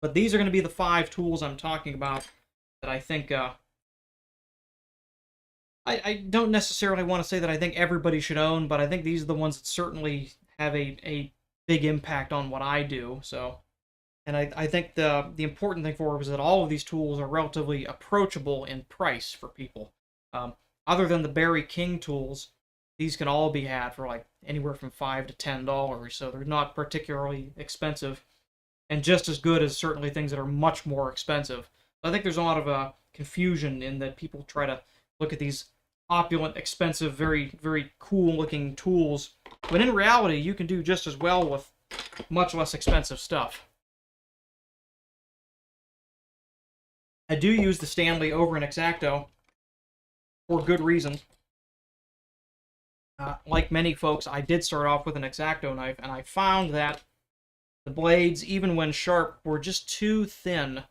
But these are going to be the 5 tools I'm talking about that I think... I don't necessarily want to say that I think everybody should own, but I think these are the ones that certainly have a big impact on what I do. So, and I think the important thing for it is that all of these tools are relatively approachable in price for people. Other than the Barry King tools, these can all be had for like anywhere from $5 to $10, so they're not particularly expensive, and just as good as certainly things that are much more expensive. So I think there's a lot of confusion in that people try to look at these opulent, expensive, very, very cool-looking tools, when in reality, you can do just as well with much less expensive stuff. I do use the Stanley over an X-Acto for good reason. Like many folks, I did start off with an X-Acto knife, and I found that the blades, even when sharp, were just too thin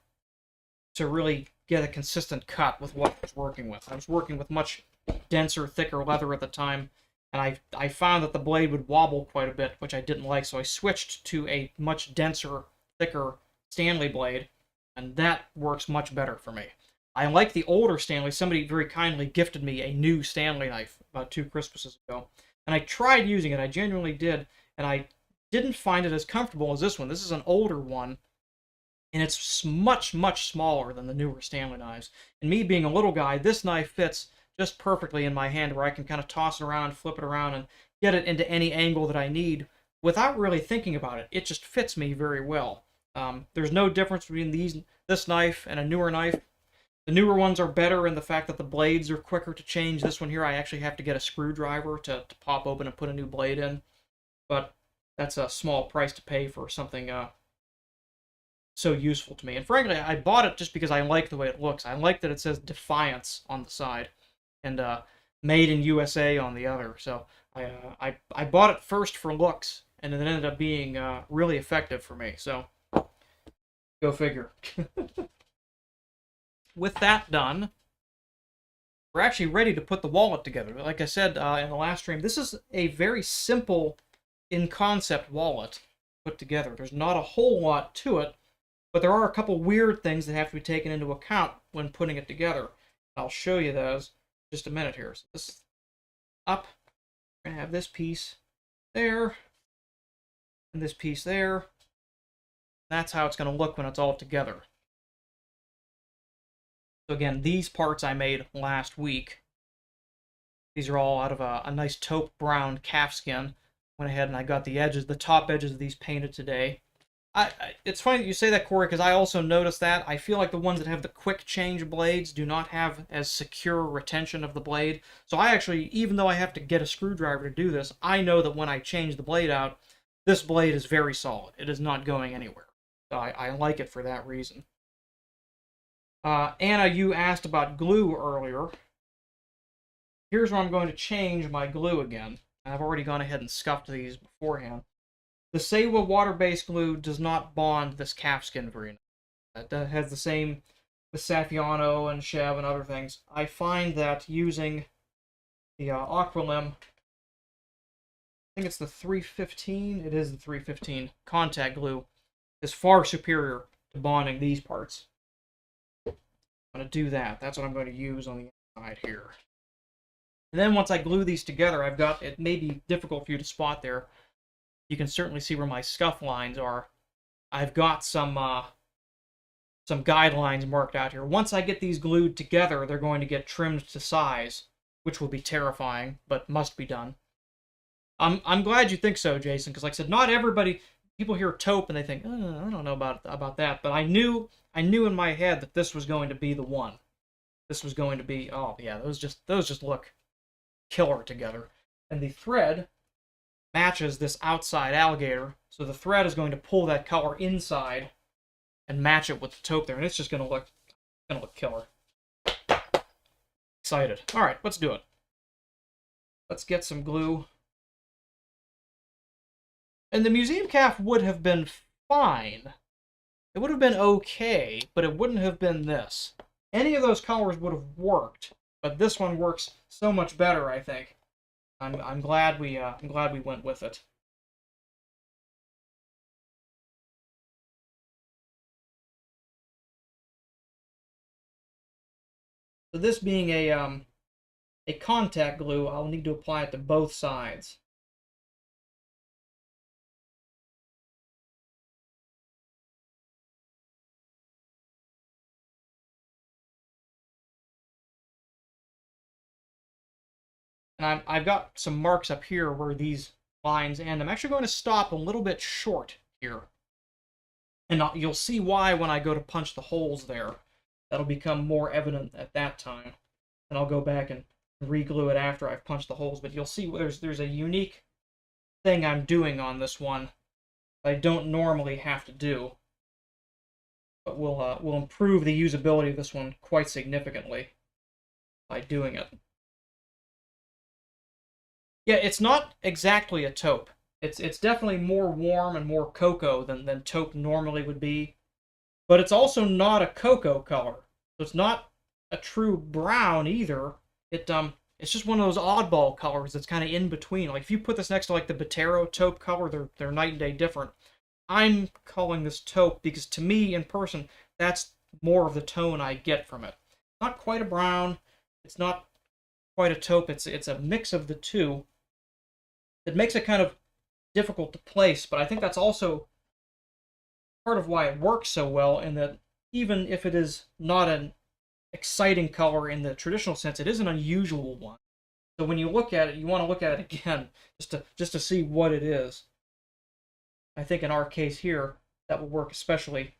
to really get a consistent cut with what I was working with. I was working with much denser, thicker leather at the time, and I found that the blade would wobble quite a bit, which I didn't like, so I switched to a much denser, thicker Stanley blade, and that works much better for me. I like the older Stanley. Somebody very kindly gifted me a new Stanley knife about 2 Christmases ago, and I tried using it. I genuinely did, and I didn't find it as comfortable as this one. This is an older one, and it's much, much smaller than the newer Stanley knives. And me being a little guy, this knife fits just perfectly in my hand, where I can kind of toss it around, flip it around, and get it into any angle that I need without really thinking about it. It just fits me very well. There's no difference between this knife and a newer knife. The newer ones are better in the fact that the blades are quicker to change. This one here, I actually have to get a screwdriver to pop open and put a new blade in. But that's a small price to pay for something so useful to me. And frankly, I bought it just because I like the way it looks. I like that it says Defiance on the side and Made in USA on the other. So I bought it first for looks, and it ended up being really effective for me. So go figure. With that done, we're actually ready to put the wallet together. Like I said in the last stream, this is a very simple in-concept wallet put together. There's not a whole lot to it, but there are a couple weird things that have to be taken into account when putting it together. I'll show you those in just a minute here. So this up, we're going to have this piece there, and this piece there. That's how it's going to look when it's all together. So again, these parts I made last week. These are all out of a nice taupe brown calfskin. Went ahead and I got the edges, the top edges of these painted today. It's funny that you say that, Corey, because I also noticed that. I feel like the ones that have the quick change blades do not have as secure retention of the blade. So I actually, even though I have to get a screwdriver to do this, I know that when I change the blade out, this blade is very solid. It is not going anywhere. So I like it for that reason. Anna, you asked about glue earlier. Here's where I'm going to change my glue again. I've already gone ahead and scuffed these beforehand. The Sewa water-based glue does not bond this calfskin very nice. That has the same with Saffiano and Chev and other things. I find that using the Aqualim, I think it's the 315, it is the 315 contact glue, is far superior to bonding these parts. I'm going to do that. That's what I'm going to use on the inside here. And then once I glue these together, I've got, it may be difficult for you to spot there. You can certainly see where my scuff lines are. I've got some guidelines marked out here. Once I get these glued together, they're going to get trimmed to size, which will be terrifying, but must be done. I'm glad you think so, Jason, because like I said, not everybody, people hear taupe and they think, oh, I don't know about that, but I knew in my head that this was going to be the one. This was going to be, oh yeah, those just look killer together. And the thread matches this outside alligator, so the thread is going to pull that color inside and match it with the taupe there, and it's just going to look killer. Excited. All right, let's do it. Let's get some glue. And the museum calf would have been fine. It would have been okay, but it wouldn't have been this. Any of those colors would have worked, but this one works so much better, I think. I'm glad we went with it. So this being a contact glue, I'll need to apply it to both sides. And I've got some marks up here where these lines end. I'm actually going to stop a little bit short here. And you'll see why when I go to punch the holes there. That'll become more evident at that time. And I'll go back and re-glue it after I've punched the holes. But you'll see there's a unique thing I'm doing on this one that I don't normally have to do. But will improve the usability of this one quite significantly by doing it. Yeah, it's not exactly a taupe. It's definitely more warm and more cocoa than taupe normally would be. But it's also not a cocoa color. So it's not a true brown either. It's it's just one of those oddball colors that's kind of in between. Like if you put this next to like the Botero taupe color, they're night and day different. I'm calling this taupe because to me in person, that's more of the tone I get from it. Not quite a brown, it's not quite a taupe, it's a mix of the two. It makes it kind of difficult to place, but I think that's also part of why it works so well in that even if it is not an exciting color in the traditional sense, it is an unusual one. So when you look at it, you want to look at it again just to see what it is. I think in our case here, that will work especially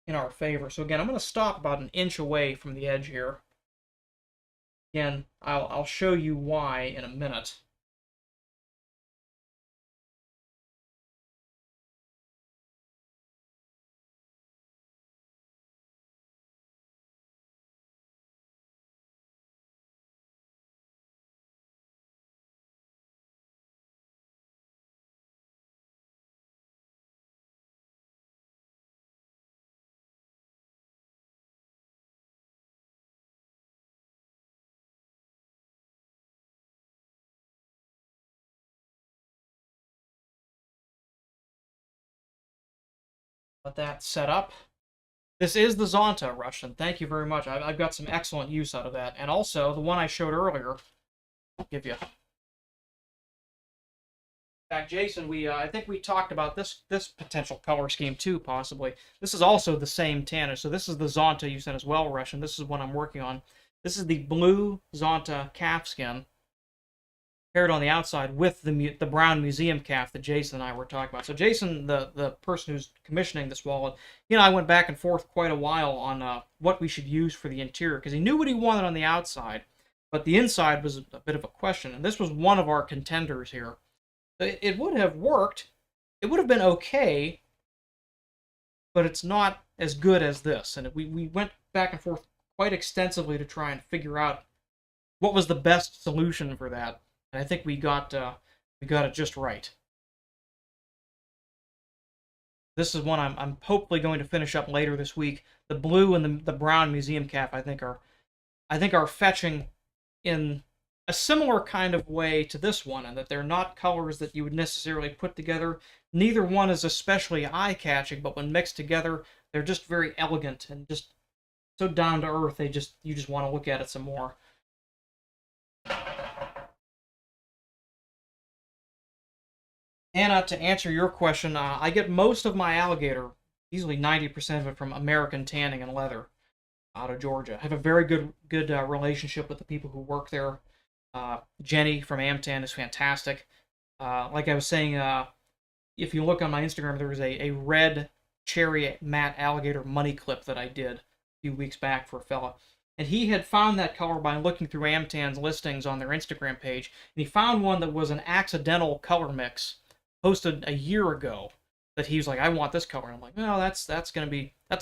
in our favor. So again, I'm going to stop about an inch away from the edge here. Again, I'll show you why in a minute. Let that set up. This is the Zonta, Russian. Thank you very much. I've got some excellent use out of that. And also, the one I showed earlier, I'll give you. In fact, Jason, I think we talked about this potential color scheme too, possibly. This is also the same tanner. So this is the Zonta you said as well, Russian. This is what I'm working on. This is the blue Zonta calfskin paired on the outside with the brown museum calf that Jason and I were talking about. So Jason, the person who's commissioning this wallet, he and I went back and forth quite a while on what we should use for the interior, because he knew what he wanted on the outside, but the inside was a bit of a question, and this was one of our contenders here. It would have worked. It would have been okay, but it's not as good as this. And we went back and forth quite extensively to try and figure out what was the best solution for that. And I think we got it just right. This is one I'm hopefully going to finish up later this week. The blue and the brown museum calf I think are fetching in a similar kind of way to this one, and that they're not colors that you would necessarily put together. Neither one is especially eye-catching, but when mixed together, they're just very elegant and just so down to earth. You just want to look at it some more. Anna, to answer your question, I get most of my alligator, easily 90% of it, from American Tanning and Leather out of Georgia. I have a very good relationship with the people who work there. Jenny from Amtan is fantastic. Like I was saying, if you look on my Instagram, there was a red cherry matte alligator money clip that I did a few weeks back for a fella. And he had found that color by looking through Amtan's listings on their Instagram page. And he found one that was an accidental color mix posted a year ago that he was like, I want this color. And I'm like, well, that's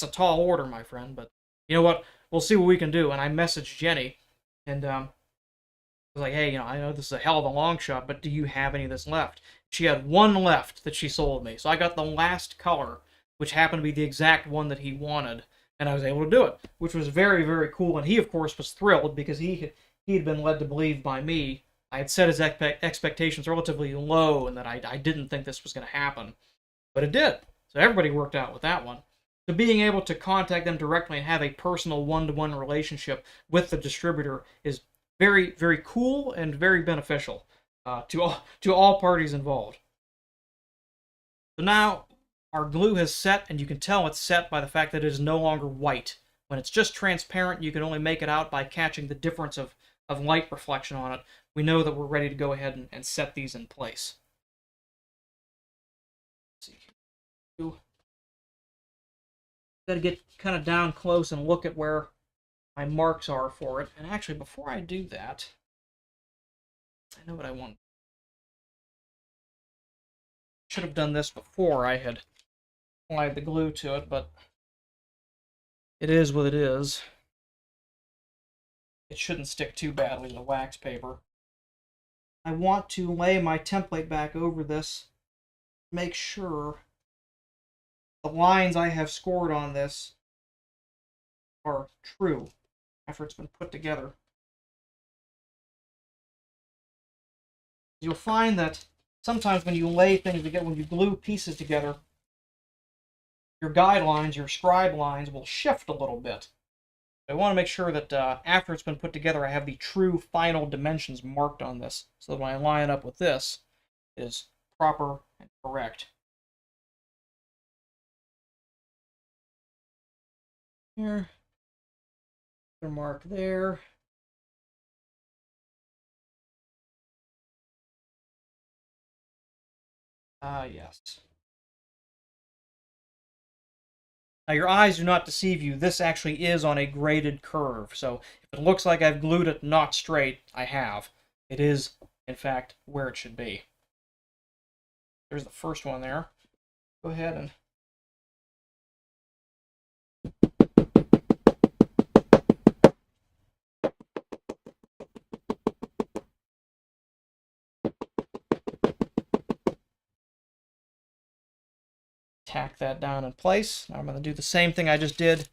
a tall order, my friend. But you know what? We'll see what we can do. And I messaged Jenny, and I was like, hey, I know this is a hell of a long shot, but do you have any of this left? She had one left that she sold me. So I got the last color, which happened to be the exact one that he wanted, and I was able to do it, which was very, very cool. And he, of course, was thrilled because he had been led to believe by me. I had set his expectations relatively low, and that I didn't think this was going to happen. But it did. So everybody worked out with that one. So being able to contact them directly and have a personal one-to-one relationship with the distributor is very, very cool and very beneficial to all parties involved. So now our glue has set, and you can tell it's set by the fact that it is no longer white. When it's just transparent, you can only make it out by catching the difference of light reflection on it. We know that we're ready to go ahead and set these in place. Let's see. Got to get kind of down close and look at where my marks are for it. And actually, before I do that, I know what I want. Should have done this before I had applied the glue to it, but it is what it is. It shouldn't stick too badly to the wax paper. I want to lay my template back over this, make sure the lines I have scored on this are true after it's been put together. you'll find that sometimes when you lay things together, when you glue pieces together, your guidelines, your scribe lines will shift a little bit. I want to make sure that after it's been put together, I have the true final dimensions marked on this, so that when I line it up with this, it is proper and correct. Here, another mark there. Ah, yes. Now your eyes do not deceive you. This actually is on a graded curve. So if it looks like I've glued it not straight, I have. It is, in fact, where it should be. There's the first one there. Go ahead and tack that down in place. Now I'm going to do the same thing I just did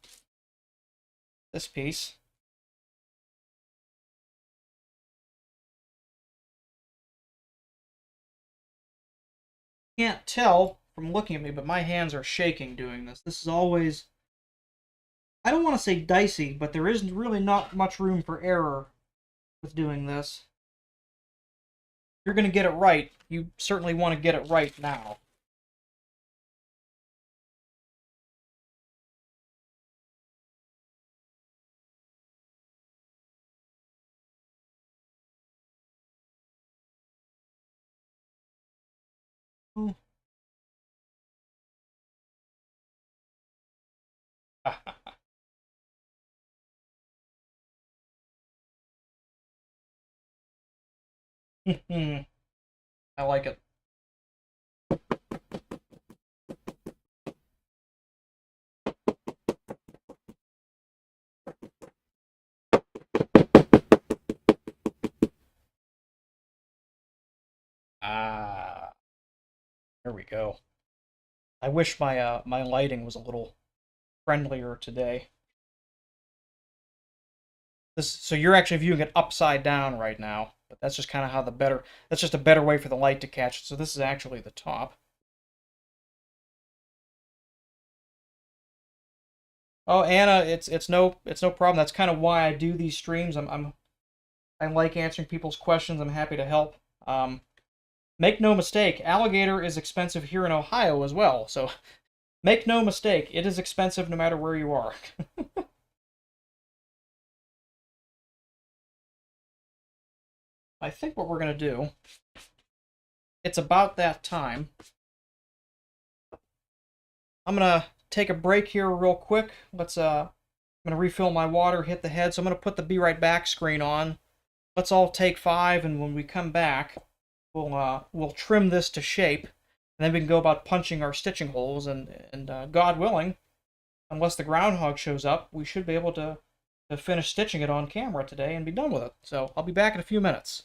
this piece. Can't tell from looking at me, but my hands are shaking doing this. This is always, I don't want to say dicey, but there isn't really not much room for error with doing this. If you're going to get it right, you certainly want to get it right now. Oh. I like it. Ah, there we go. I wish my my lighting was a little friendlier today. This, so you're actually viewing it upside down right now, but that's just kind of how that's just a better way for the light to catch it. So this is actually the top. Oh, Anna, it's no problem. That's kind of why I do these streams. I like answering people's questions. I'm happy to help. Make no mistake, alligator is expensive here in Ohio as well. So make no mistake, it is expensive no matter where you are. I think what we're going to do, it's about that time. I'm going to take a break here real quick. I'm going to refill my water, hit the head. So I'm going to put the Be Right Back screen on. Let's all take 5, and when we come back, we'll trim this to shape, and then we can go about punching our stitching holes, and God willing, unless the groundhog shows up, we should be able to finish stitching it on camera today and be done with it. So I'll be back in a few minutes.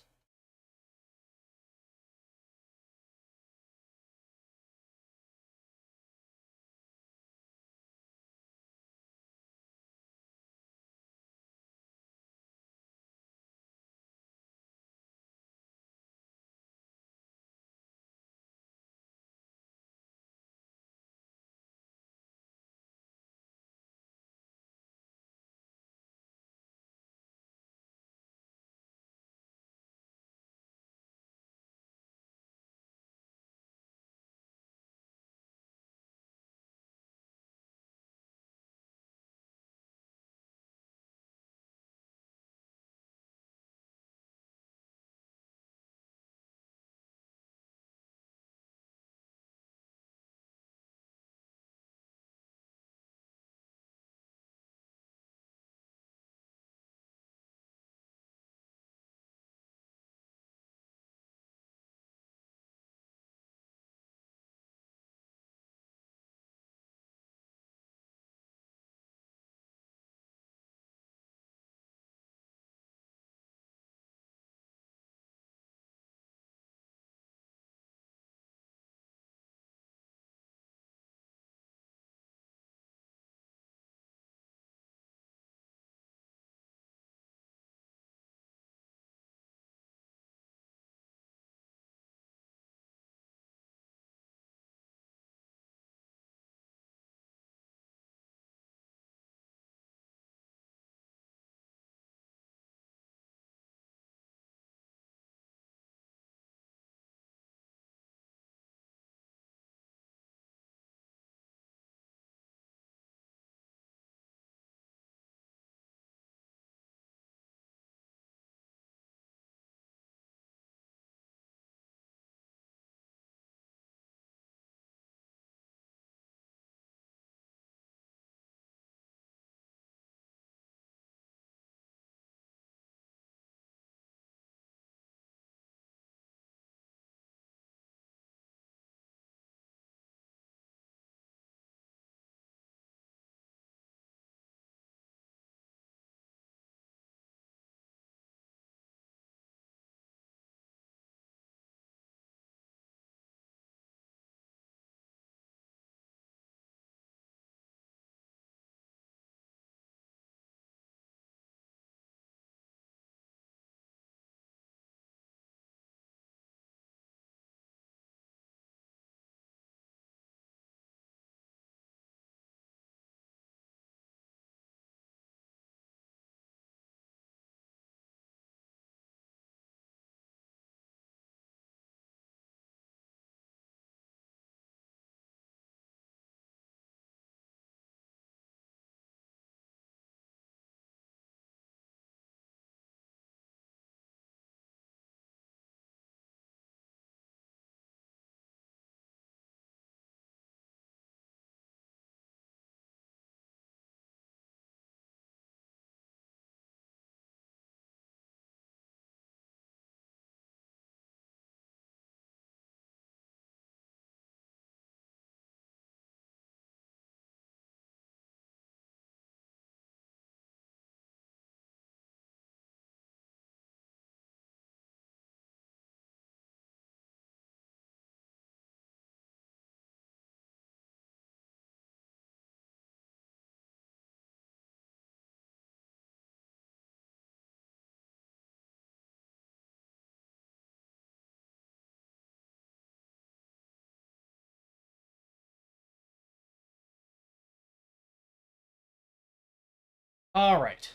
All right.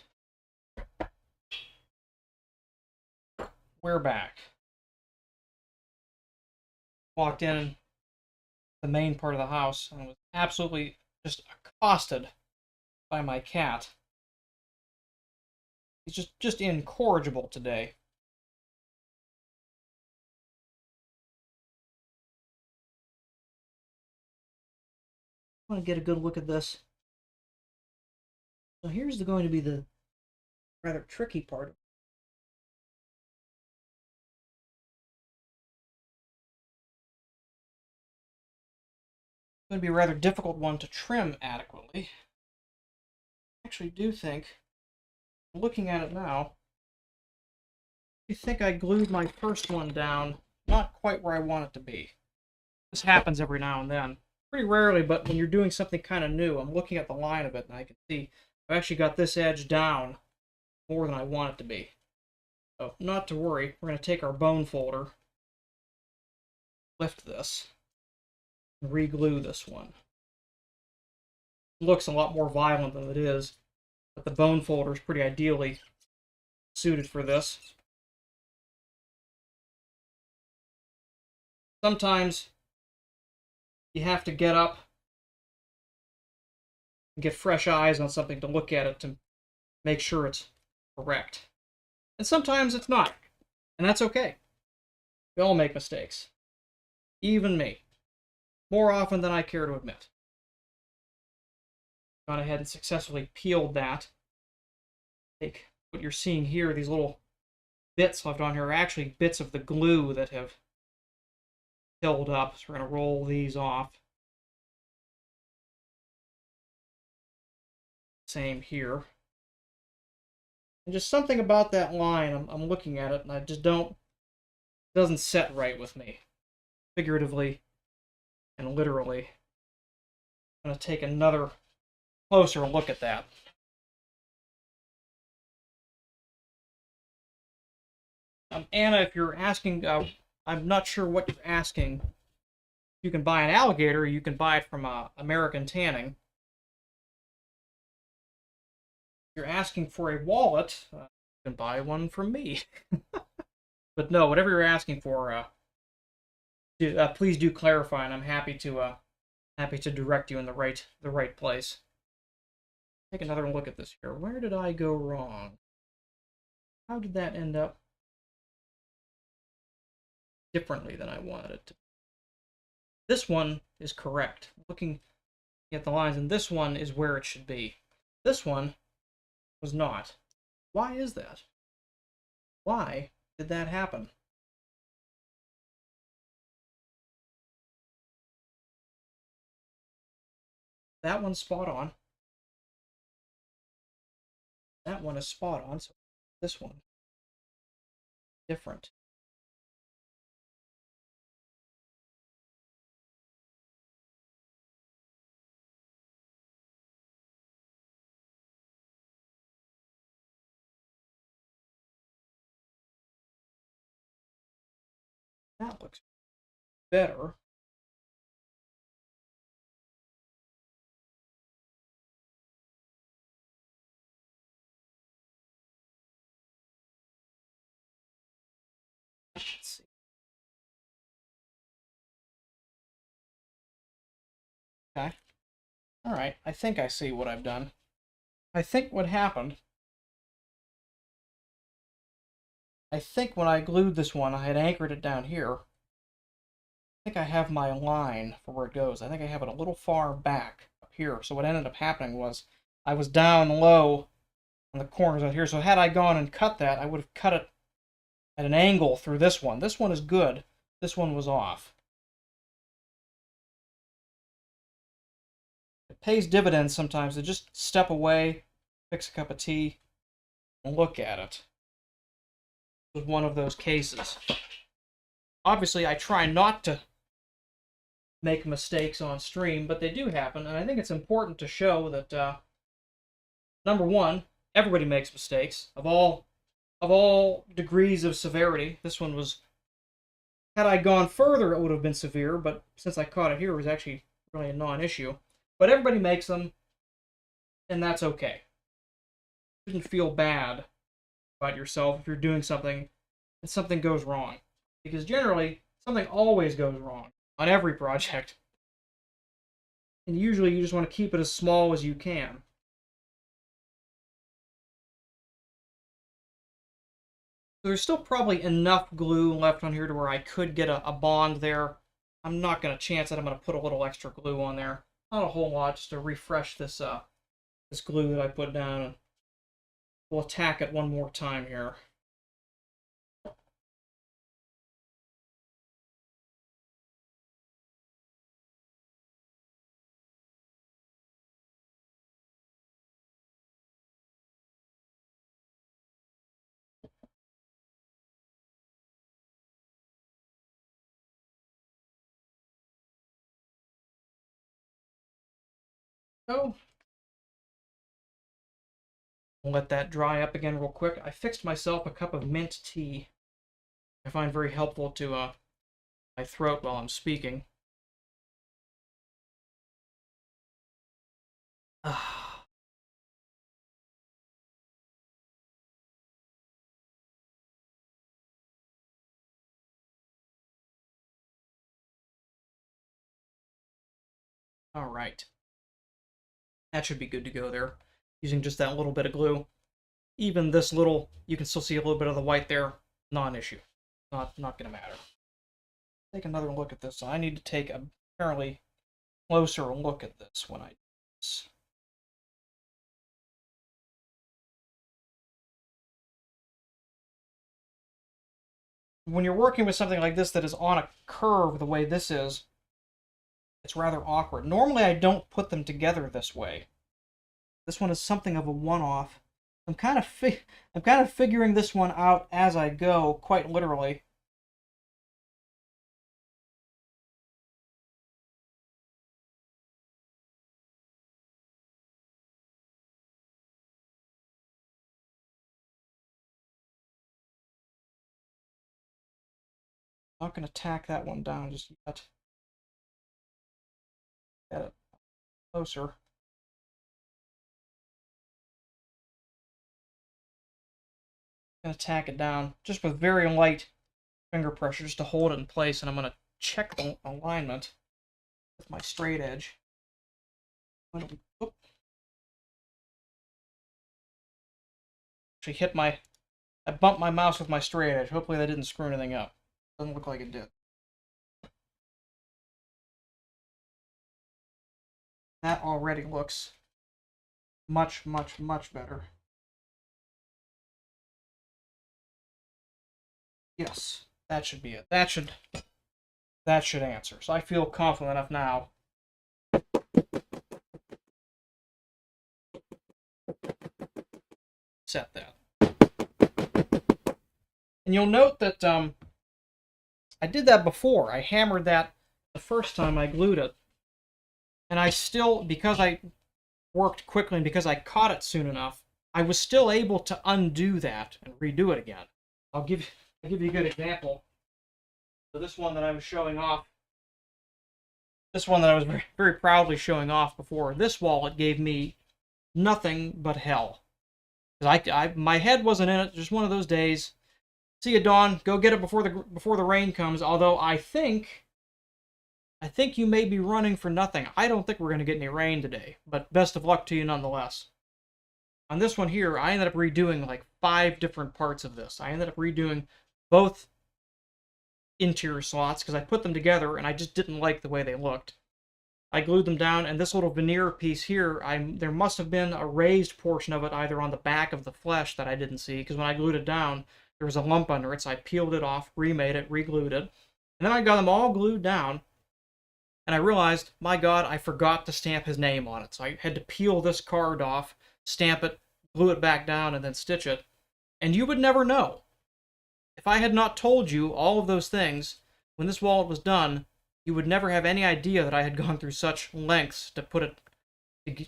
We're back. Walked in the main part of the house and was absolutely just accosted by my cat. He's just incorrigible today. I want to get a good look at this. So here's going to be the rather tricky part. It's going to be a rather difficult one to trim adequately. I actually do think, looking at it now, I think I glued my first one down not quite where I want it to be. This happens every now and then. Pretty rarely, but when you're doing something kind of new, I'm looking at the line of it and I can see I've actually got this edge down more than I want it to be. So, not to worry, we're going to take our bone folder, lift this, and re-glue this one. It looks a lot more violent than it is, but the bone folder is pretty ideally suited for this. Sometimes you have to get up and get fresh eyes on something to look at it to make sure it's correct. And sometimes it's not. And that's okay. We all make mistakes. Even me. More often than I care to admit. Gone ahead and successfully peeled that. Take what you're seeing here, these little bits left on here are actually bits of the glue that have filled up. So we're going to roll these off. Same here. And just something about that line, I'm looking at it and I just it doesn't set right with me. Figuratively and literally. I'm going to take another closer look at that. Anna, if you're asking, I'm not sure what you're asking. You can buy an alligator, or you can buy it from American Tanning. If you're asking for a wallet, you can buy one from me. But no, whatever you're asking for, please do clarify, and I'm happy to direct you in the right place. Take another look at this here. Where did I go wrong? How did that end up differently than I wanted it to? This one is correct. Looking at the lines, and this one is where it should be. This one was not. Why is that? Why did that happen? That one's spot on. That one is spot on, so this one different. That looks better. Let's see. Okay. All right. I think I see what I've done. I think what happened, I think when I glued this one, I had anchored it down here. I think I have my line for where it goes. I think I have it a little far back up here. So what ended up happening was I was down low on the corners out here. So had I gone and cut that, I would have cut it at an angle through this one. This one is good. This one was off. It pays dividends sometimes to just step away, fix a cup of tea, and look at it. It was one of those cases. Obviously, I try not to make mistakes on stream, but they do happen, and I think it's important to show that, number one, everybody makes mistakes of all degrees of severity. This one was, had I gone further, it would have been severe, but since I caught it here, it was actually really a non-issue. But everybody makes them, and that's okay. shouldn't feel bad about yourself if you're doing something and something goes wrong. Because generally, something always goes wrong on every project. And usually you just want to keep it as small as you can. So there's still probably enough glue left on here to where I could get a bond there. I'm not going to chance it. I'm going to put a little extra glue on there. Not a whole lot, just to refresh this this glue that I put down. And we'll attack it one more time here. So, we'll let that dry up again real quick. I fixed myself a cup of mint tea. I find very helpful to my throat while I'm speaking. All right. That should be good to go there. Using just that little bit of glue. Even this little, you can still see a little bit of the white there. Non-issue. Not going to matter. Take another look at this. I need to take a fairly closer look at this when I do this. When you're working with something like this that is on a curve the way this is, it's rather awkward. Normally I don't put them together this way. This one is something of a one-off. I'm kind of figuring this one out as I go, quite literally. Not going to tack that one down just yet. Get it closer. Going to tack it down just with very light finger pressure just to hold it in place, and I'm going to check the alignment with my straight edge. Actually I bumped my mouse with my straight edge. Hopefully that didn't screw anything up. Doesn't look like it did. That already looks much, much, much better. Yes, that should be it. That should answer. So I feel confident enough now. Set that. And you'll note that I did that before. I hammered that the first time I glued it. And I still, because I worked quickly and because I caught it soon enough, I was still able to undo that and redo it again. I'll give you a good example. So this one that I was showing off, this one that I was very, very proudly showing off before, this wall, it gave me nothing but hell. My head wasn't in it, just one of those days. See you, Dawn. Go get it before the rain comes. Although I think you may be running for nothing. I don't think we're going to get any rain today, but best of luck to you nonetheless. On this one here, I ended up redoing like 5 different parts of this. I ended up redoing both interior slots because I put them together and I just didn't like the way they looked. I glued them down, and this little veneer piece here, there must have been a raised portion of it either on the back of the flesh that I didn't see, because when I glued it down, there was a lump under it, so I peeled it off, remade it, re-glued it, and then I got them all glued down, and I realized, my God, I forgot to stamp his name on it, so I had to peel this card off, stamp it, glue it back down, and then stitch it, and you would never know. If I had not told you all of those things, when this wallet was done, you would never have any idea that I had gone through such lengths to put it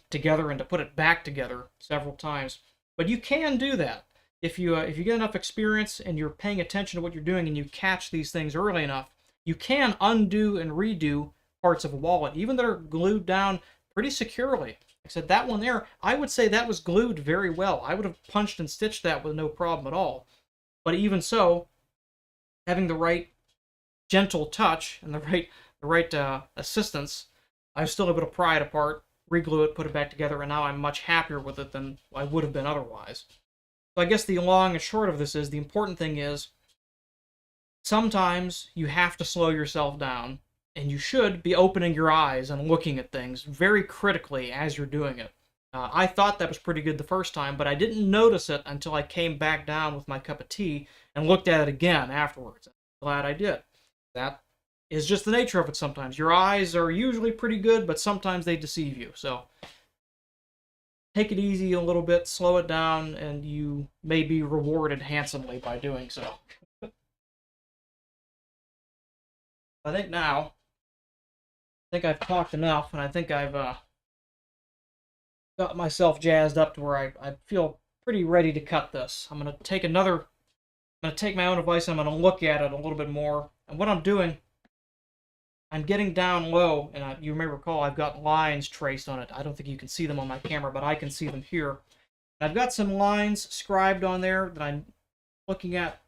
together and to put it back together several times. But you can do that. If you get enough experience and you're paying attention to what you're doing and you catch these things early enough, you can undo and redo parts of a wallet, even that are glued down pretty securely. I said, that one there, I would say that was glued very well. I would have punched and stitched that with no problem at all. But even so, having the right gentle touch and the right assistance, I was still able to pry it apart, reglue it, put it back together, and now I'm much happier with it than I would have been otherwise. So I guess the long and short of this is, the important thing is, sometimes you have to slow yourself down, and you should be opening your eyes and looking at things very critically as you're doing it. I thought that was pretty good the first time, but I didn't notice it until I came back down with my cup of tea and looked at it again afterwards. I'm glad I did. That is just the nature of it sometimes. Your eyes are usually pretty good, but sometimes they deceive you. So take it easy a little bit, slow it down, and you may be rewarded handsomely by doing so. I think I've talked enough, and I think I've got myself jazzed up to where I feel pretty ready to cut this. I'm going to take my own advice, and I'm going to look at it a little bit more. And what I'm doing, I'm getting down low, and you may recall I've got lines traced on it. I don't think you can see them on my camera, but I can see them here. And I've got some lines scribed on there that I'm looking at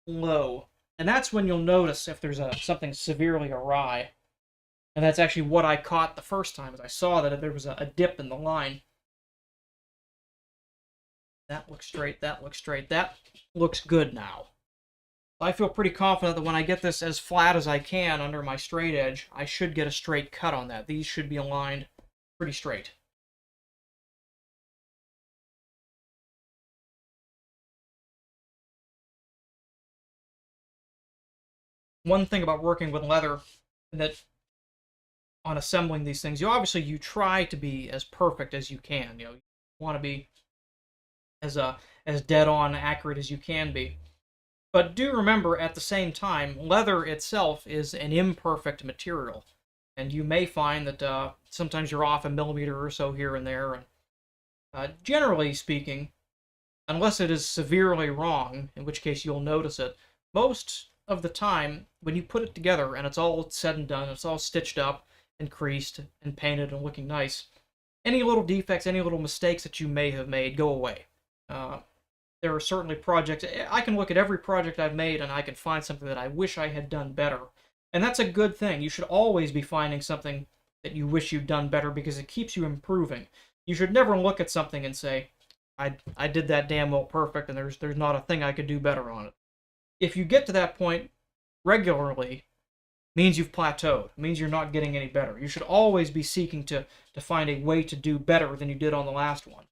low. And that's when you'll notice if there's something severely awry. And that's actually what I caught the first time, as I saw that there was a dip in the line. That looks straight, that looks straight, that looks good now. I feel pretty confident that when I get this as flat as I can under my straight edge, I should get a straight cut on that. These should be aligned pretty straight. One thing about working with leather, that on assembling these things, you try to be as perfect as you can. You want to be as dead on accurate as you can be. But do remember, at the same time, leather itself is an imperfect material, and you may find that sometimes you're off a millimeter or so here and there. And generally speaking, unless it is severely wrong, in which case you'll notice it, most of the time when you put it together and it's all said and done, it's all stitched up and creased and painted and looking nice, any little defects, any little mistakes that you may have made go away. There are certainly projects, I can look at every project I've made and I can find something that I wish I had done better. And that's a good thing. You should always be finding something that you wish you'd done better, because it keeps you improving. You should never look at something and say, I did that damn well perfect and there's not a thing I could do better on it. If you get to that point regularly, means you've plateaued. It means you're not getting any better. You should always be seeking to find a way to do better than you did on the last one.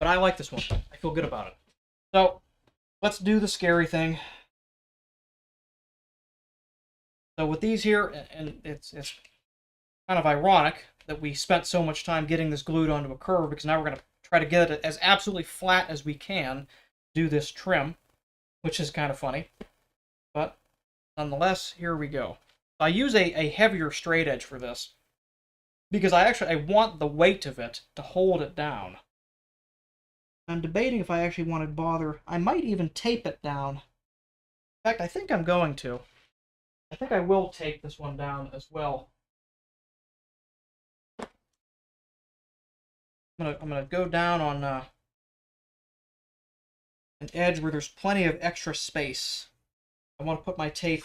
But I like this one. I feel good about it. So, let's do the scary thing. So with these here, and it's kind of ironic that we spent so much time getting this glued onto a curve, because now we're going to try to get it as absolutely flat as we can, do this trim, which is kind of funny. But nonetheless, here we go. I use a heavier straight edge for this, because I want the weight of it to hold it down. I'm debating if I actually want to bother. I might even tape it down. In fact, I think I'm going to. I think I will tape this one down as well. I'm gonna go down on an edge where there's plenty of extra space. I want to put my tape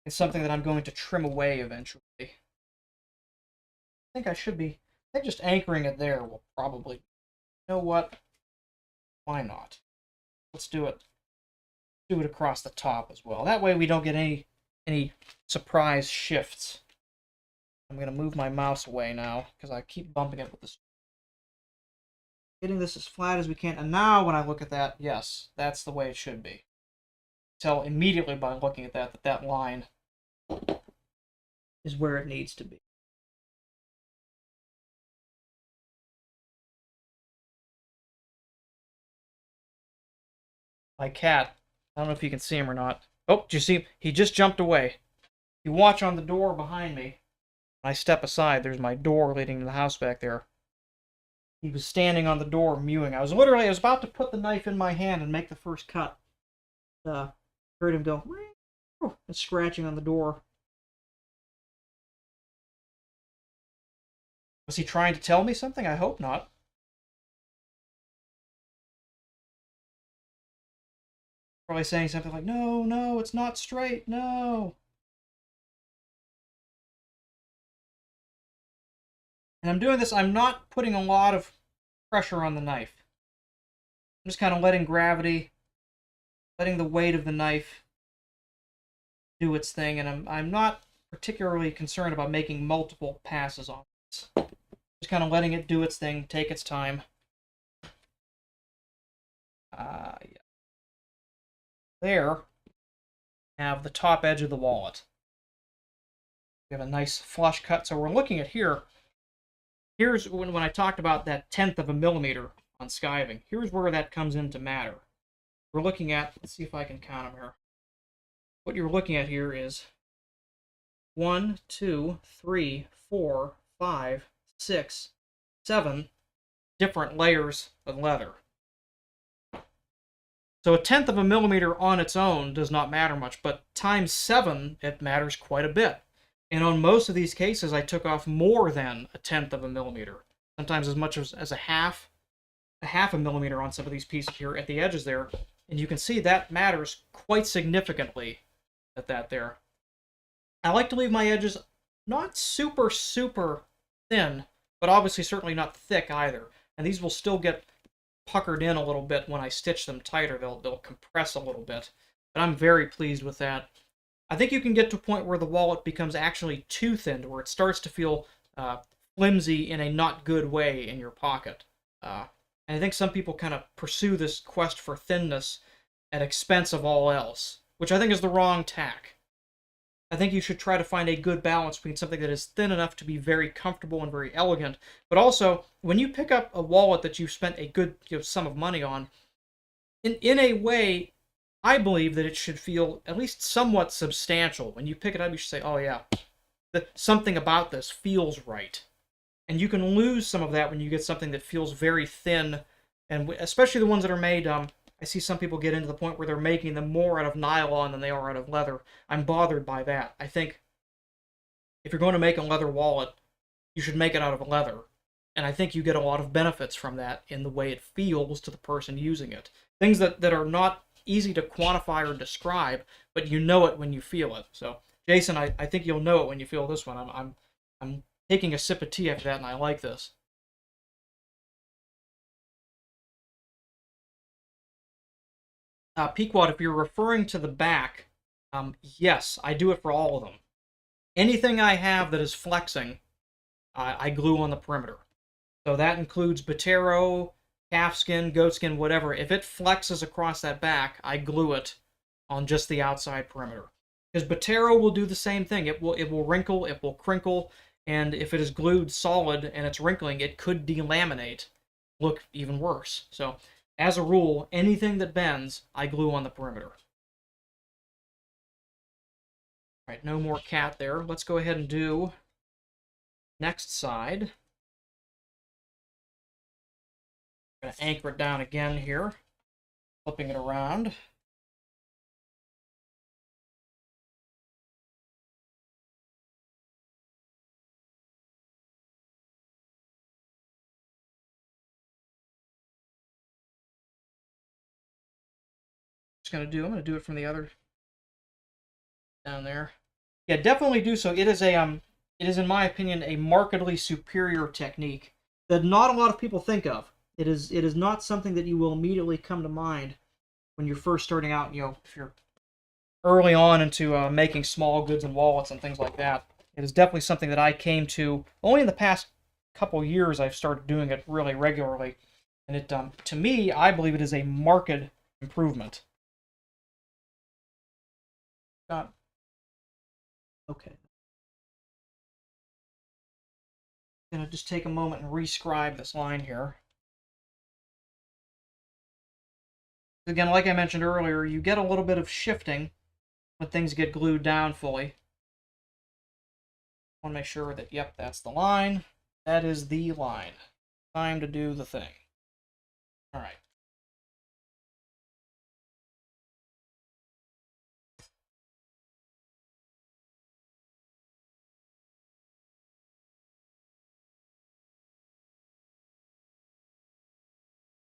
in something that I'm going to trim away eventually. I think just anchoring it there will probably. You know what? Why not? Let's do it. Do it across the top as well. That way we don't get any surprise shifts. I'm going to move my mouse away now, because I keep bumping it with this. Getting this as flat as we can. And now when I look at that, yes, that's the way it should be. Tell immediately by looking at that line is where it needs to be. My cat, I don't know if you can see him or not. Oh, do you see him? He just jumped away. You watch on the door behind me. When I step aside, there's my door leading to the house back there. He was standing on the door mewing. I was about to put the knife in my hand and make the first cut. Heard him go, and scratching on the door. Was he trying to tell me something? I hope not. Probably saying something like, no, no, it's not straight, no. And I'm doing this, I'm not putting a lot of pressure on the knife. I'm just kind of letting gravity, letting the weight of the knife do its thing, and I'm not particularly concerned about making multiple passes on this. Just kind of letting it do its thing, take its time. Yeah. There, have the top edge of the wallet. We have a nice flush cut, so we're looking at here. Here's when I talked about that 1/10 of a millimeter on skiving. Here's where that comes into matter. We're looking at, let's see if I can count them here. What you're looking at here is 1, 2, 3, 4, 5, 6, 7 different layers of leather. So 1/10 of a millimeter on its own does not matter much, but times 7, it matters quite a bit. And on most of these cases, I took off more than 1/10 of a millimeter. Sometimes as much as a half a millimeter on some of these pieces here at the edges there. And you can see that matters quite significantly at that there. I like to leave my edges not super, super thin, but obviously certainly not thick either. And these will still get puckered in a little bit when I stitch them tighter. They'll compress a little bit. But I'm very pleased with that. I think you can get to a point where the wallet becomes actually too thin, to where it starts to feel flimsy in a not good way in your pocket. And I think some people kind of pursue this quest for thinness at expense of all else, which I think is the wrong tack. I think you should try to find a good balance between something that is thin enough to be very comfortable and very elegant, but also, when you pick up a wallet that you've spent a good sum of money on, in a way, I believe that it should feel at least somewhat substantial. When you pick it up, you should say, oh yeah, something about this feels right. And you can lose some of that when you get something that feels very thin, and especially the ones that are made, I see some people get into the point where they're making them more out of nylon than they are out of leather. I'm bothered by that. I think if you're going to make a leather wallet, you should make it out of leather. And I think you get a lot of benefits from that in the way it feels to the person using it. Things that are not easy to quantify or describe, but you know it when you feel it. So, Jason, I think you'll know it when you feel this one. I'm taking a sip of tea after that, and I like this. Pequod, if you're referring to the back, yes, I do it for all of them. Anything I have that is flexing, I glue on the perimeter. So that includes Botero, calfskin, goatskin, whatever. If it flexes across that back, I glue it on just the outside perimeter. Because Botero will do the same thing. It will wrinkle, it will crinkle, and if it is glued solid and it's wrinkling, it could delaminate, look even worse. So, as a rule, anything that bends, I glue on the perimeter. All right, no more cat there. Let's go ahead and do next side. I'm going to anchor it down again here, flipping it around. I'm going to do it from the other down there. Yeah, definitely do so. It is in my opinion a markedly superior technique that not a lot of people think of. It is not something that you will immediately come to mind when you're first starting out. If you're early on into making small goods and wallets and things like that. It is definitely something that I came to only in the past couple years. I've started doing it really regularly, and it to me, I believe it is a marked improvement. Okay. I'm gonna just take a moment and rescribe this line here. Again, like I mentioned earlier, you get a little bit of shifting when things get glued down fully. I want to make sure that, yep, that's the line. That is the line. Time to do the thing. All right.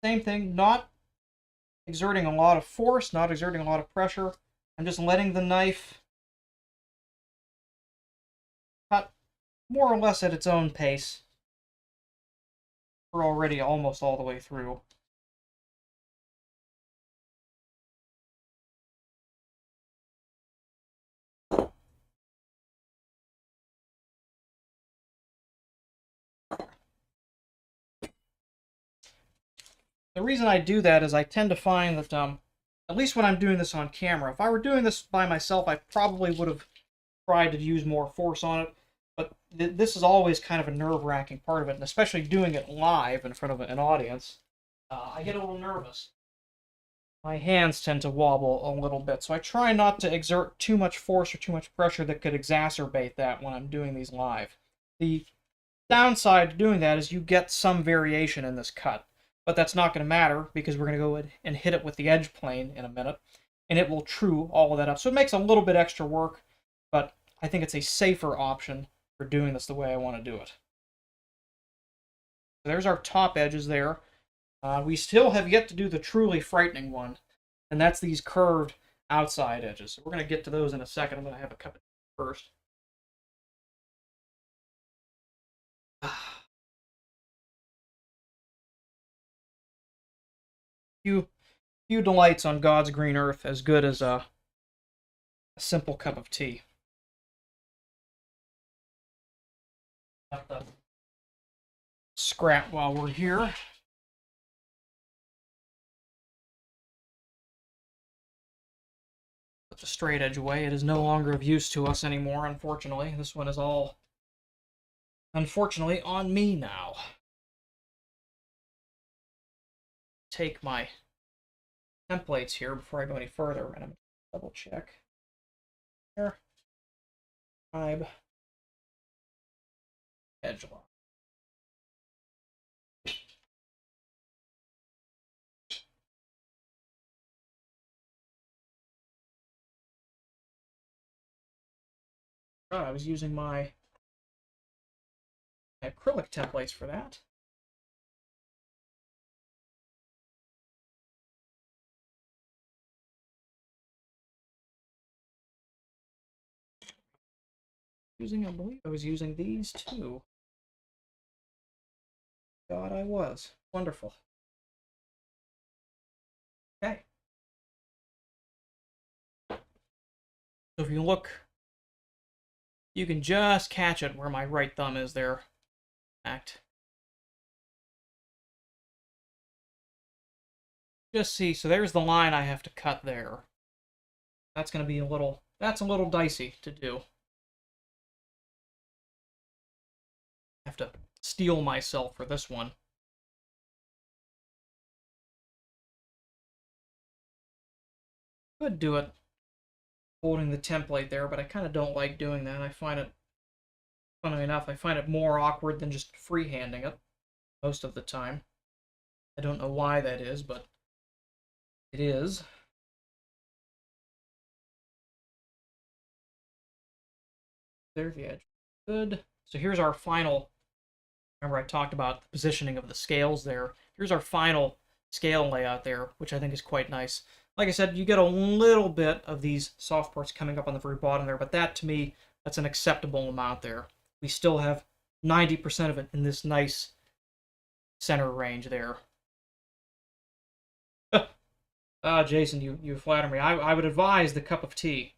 Same thing, not exerting a lot of force, not exerting a lot of pressure. I'm just letting the knife cut more or less at its own pace. We're already almost all the way through. The reason I do that is I tend to find that, at least when I'm doing this on camera, if I were doing this by myself, I probably would have tried to use more force on it. But this is always kind of a nerve-wracking part of it, and especially doing it live in front of an audience, I get a little nervous. My hands tend to wobble a little bit, so I try not to exert too much force or too much pressure that could exacerbate that when I'm doing these live. The downside to doing that is you get some variation in this cut, but that's not going to matter because we're going to go and hit it with the edge plane in a minute, and it will true all of that up. So it makes a little bit extra work, but I think it's a safer option for doing this the way I want to do it. So there's our top edges there. We still have yet to do the truly frightening one, and that's these curved outside edges. So we're going to get to those in a second. I'm going to have a cup of tea first. Few delights on God's green earth as good as a simple cup of tea. Have to scrap while we're here. Put the straight edge away. It is no longer of use to us anymore, unfortunately. This one is all, unfortunately, on me now. Take my templates here before I go any further, and I'm going to double check. Here. Tribe. Edge lock. Oh, I was using my acrylic templates for that. I believe I was using these too. God, I was. Wonderful. Okay. So if you look, you can just catch it where my right thumb is there. Act. Just see, so there's the line I have to cut there. That's going to be that's a little dicey to do. I have to steel myself for this one. Could do it holding the template there, but I kind of don't like doing that. I find it, funnily enough, I find it more awkward than just freehanding it most of the time. I don't know why that is, but it is. There's the edge. Good. So here's our final, remember I talked about the positioning of the scales there. Here's our final scale layout there, which I think is quite nice. Like I said, you get a little bit of these soft parts coming up on the very bottom there, but that, to me, that's an acceptable amount there. We still have 90% of it in this nice center range there. Jason, you flatter me. I would advise the cup of tea.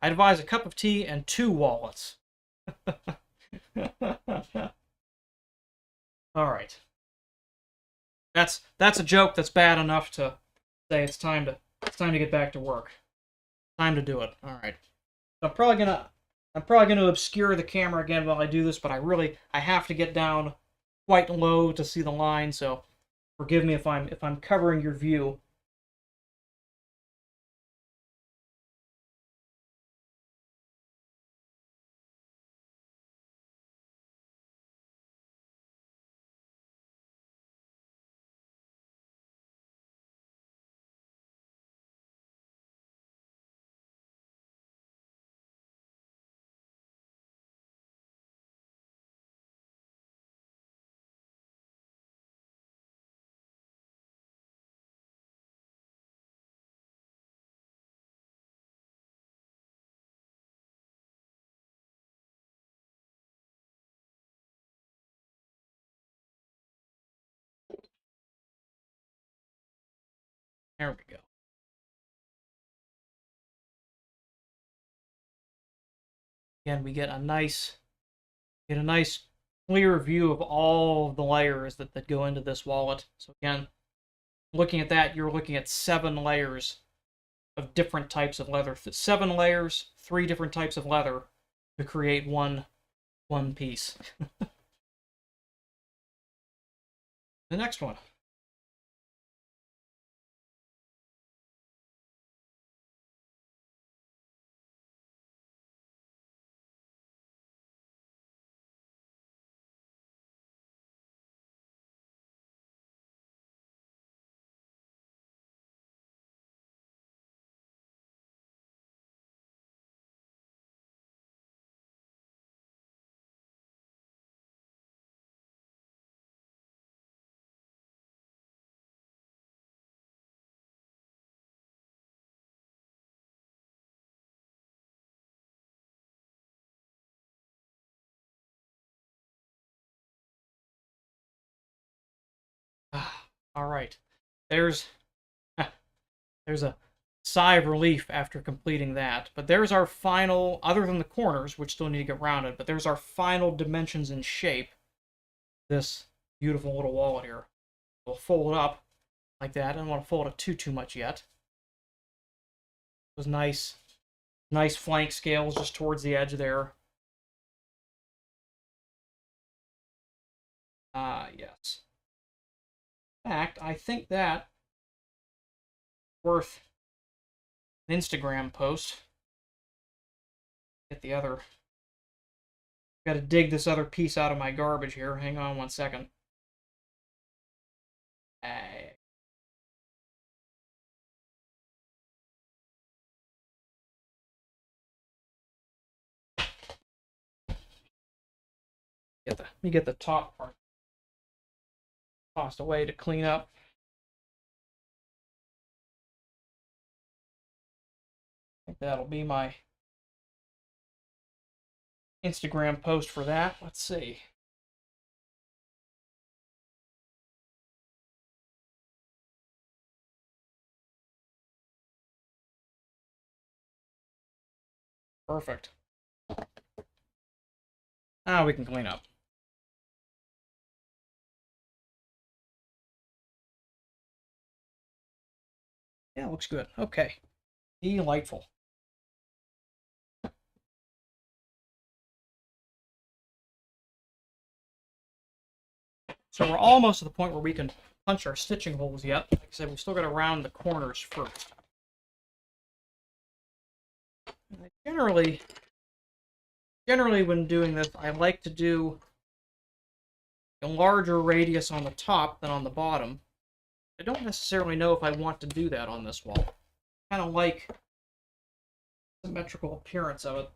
I'd advise a cup of tea and 2 wallets. All right. That's a joke that's bad enough to say it's time to get back to work. Time to do it. All right. I'm probably gonna obscure the camera again while I do this, but I have to get down quite low to see the line, so forgive me if I'm covering your view. There we go. Again, we get a nice clear view of all of the layers that go into this wallet. So again, looking at that, you're looking at 7 layers of different types of leather. 7 layers, 3 different types of leather to create one piece. The next one. All right. There's there's a sigh of relief after completing that. But there's our final, other than the corners, which still need to get rounded, but there's our final dimensions and shape. This beautiful little wallet here. We'll fold it up like that. I don't want to fold it too much yet. Those nice flank scales just towards the edge there. Yes. In fact, I think that worth an Instagram post. Get the other. Got to dig this other piece out of my garbage here. Hang on 1 second. Let me get the top part tossed away to clean up. I think that'll be my Instagram post for that. Let's see. Perfect. Now we can clean up. Yeah, looks good. Okay. Delightful. So we're almost to the point where we can punch our stitching holes yet. Like I said, we still got to round the corners first. Generally when doing this, I like to do a larger radius on the top than on the bottom. I don't necessarily know if I want to do that on this wall. I kind of like the symmetrical appearance of it.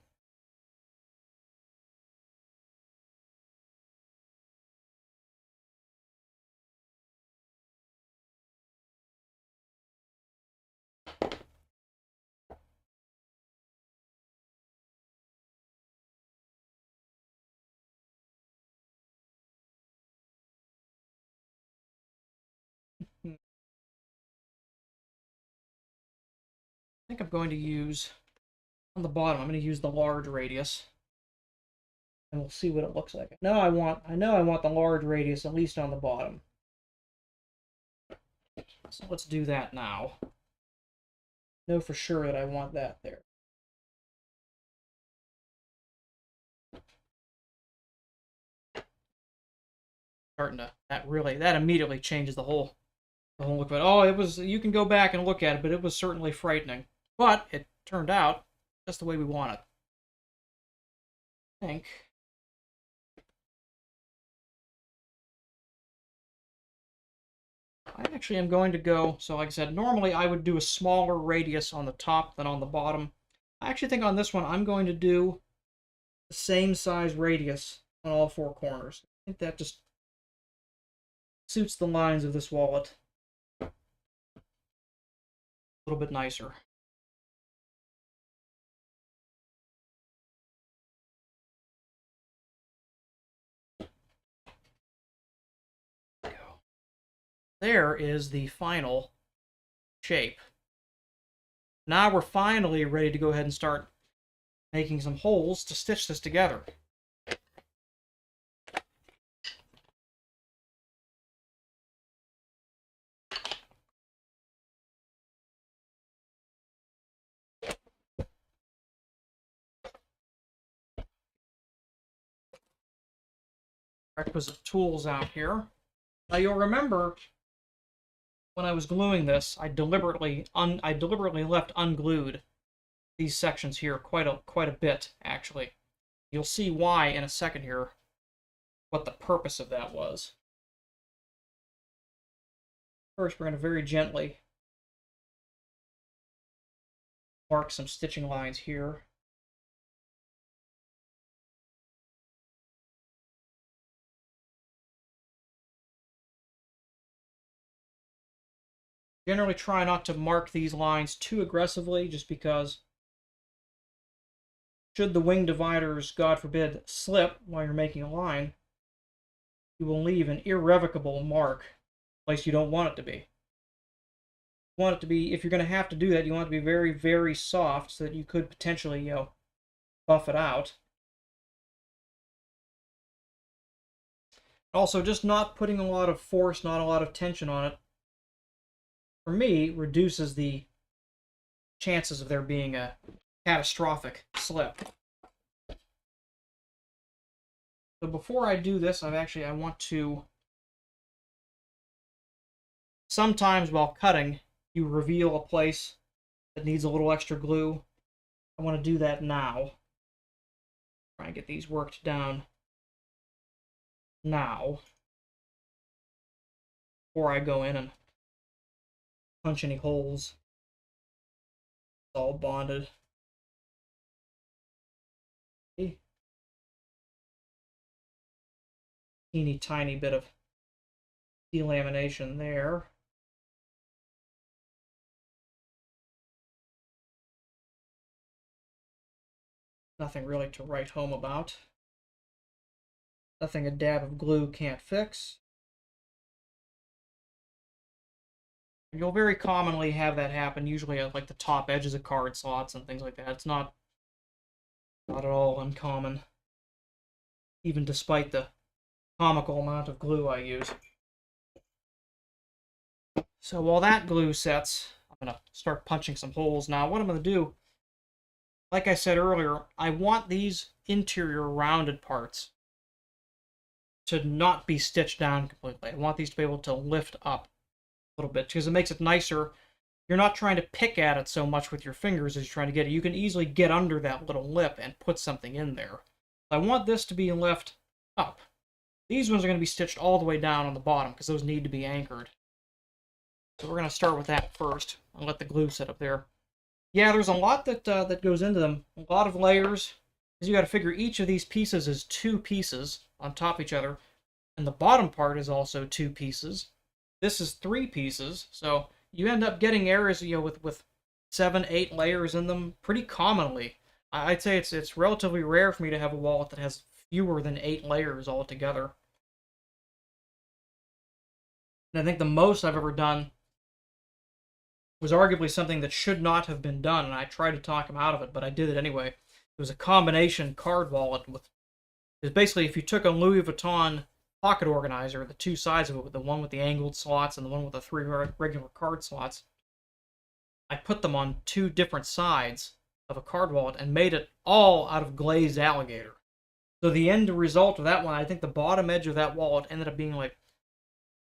I think I'm going to use, on the bottom, I'm going to use the large radius. And we'll see what it looks like. I know I want the large radius, at least on the bottom. So let's do that now. Know for sure that I want that there. Starting to, that immediately changes the whole look of it. Oh, it was, you can go back and look at it, but it was certainly frightening. But it turned out just the way we want it. I think. I actually am going to go, so like I said, normally I would do a smaller radius on the top than on the bottom. I actually think on this one I'm going to do the same size radius on all 4 corners. I think that just suits the lines of this wallet a little bit nicer. There is the final shape. Now we're finally ready to go ahead and start making some holes to stitch this together. Requisite tools out here. Now you'll remember when I was gluing this, I deliberately left unglued these sections here quite a bit, actually. You'll see why in a second here, what the purpose of that was. First, we're going to very gently mark some stitching lines here. Generally try not to mark these lines too aggressively, just because should the wing dividers, God forbid, slip while you're making a line, you will leave an irrevocable mark, a place you don't want it to be. You want it to be, if you're going to have to do that, you want it to be very, very soft so that you could potentially, buff it out. Also, just not putting a lot of force, not a lot of tension on it, for me, reduces the chances of there being a catastrophic slip. So before I do this, I want to, sometimes while cutting, you reveal a place that needs a little extra glue. I want to do that now. Try and get these worked down now before I go in and punch any holes. It's all bonded. See? Teeny tiny bit of delamination there. Nothing really to write home about. Nothing a dab of glue can't fix. You'll very commonly have that happen, usually at like the top edges of card slots and things like that. It's not at all uncommon, even despite the comical amount of glue I use. So while that glue sets, I'm going to start punching some holes. Now what I'm going to do, like I said earlier, I want these interior rounded parts to not be stitched down completely. I want these to be able to lift up a little bit because it makes it nicer. You're not trying to pick at it so much with your fingers as you're trying to get it. You can easily get under that little lip and put something in there. I want this to be left up. These ones are going to be stitched all the way down on the bottom because those need to be anchored. So we're going to start with that first. I'll let the glue set up there. Yeah, there's a lot that goes into them. A lot of layers. Because you got to figure each of these pieces is 2 pieces on top of each other. And the bottom part is also 2 pieces. This is 3 pieces. So you end up getting areas, with 7, 8 layers in them pretty commonly. I'd say it's relatively rare for me to have a wallet that has fewer than 8 layers altogether. And I think the most I've ever done was arguably something that should not have been done, and I tried to talk him out of it, but I did it anyway. It was a combination card wallet with... It's basically, if you took a Louis Vuitton pocket organizer, the 2 sides of it, the one with the angled slots and the one with the 3 regular card slots, I put them on 2 different sides of a card wallet and made it all out of glazed alligator. So the end result of that one, I think the bottom edge of that wallet ended up being like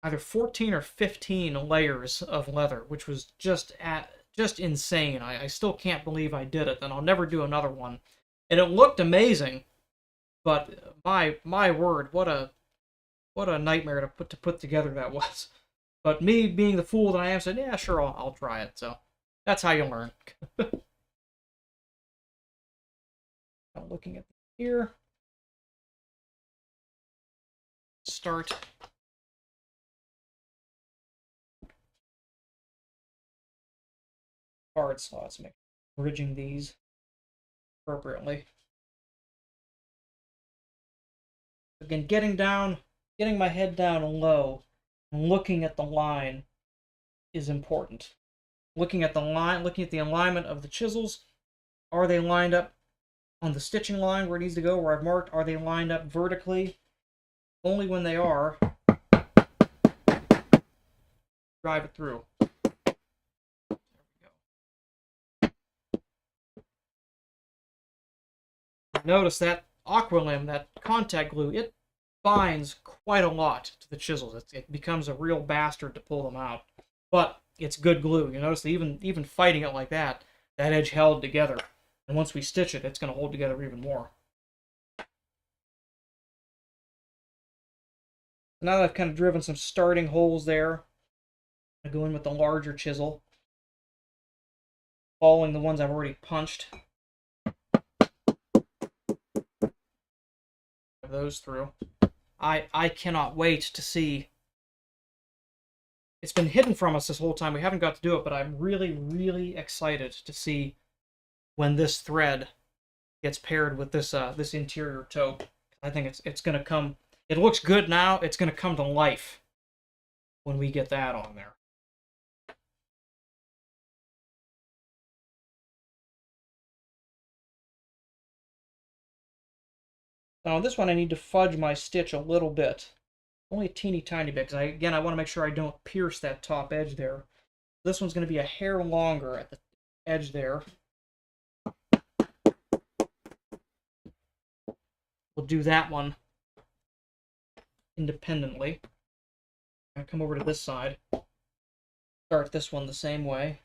either 14 or 15 layers of leather, which was just insane. I still can't believe I did it, and I'll never do another one. And it looked amazing, but my word, what a nightmare to put together that was. But me being the fool that I am said, yeah, sure, I'll try it. So that's how you learn. I'm looking at here. Start. Card slots, bridging these appropriately. Again, getting my head down low and looking at the line is important. looking at the line, looking at the alignment of the chisels. Are they lined up on the stitching line where it needs to go, where I've marked? Are they lined up vertically? Only when they are, drive it through. There we go. Notice that Aqualim, that contact glue, it binds quite a lot to the chisels. It becomes a real bastard to pull them out. But it's good glue. You notice that even fighting it like that, that edge held together. And once we stitch it, it's going to hold together even more. Now that I've kind of driven some starting holes there, I go in with the larger chisel, following the ones I've already punched. Those through. I cannot wait to see. It's been hidden from us this whole time. We haven't got to do it, but I'm really, really excited to see when this thread gets paired with this this interior taupe. I think it's going to come. It looks good now. It's going to come to life when we get that on there. Now on this one I need to fudge my stitch a little bit. Only a teeny tiny bit, because again I want to make sure I don't pierce that top edge there. This one's going to be a hair longer at the edge there. We'll do that one independently. I'll come over to this side. Start this one the same way.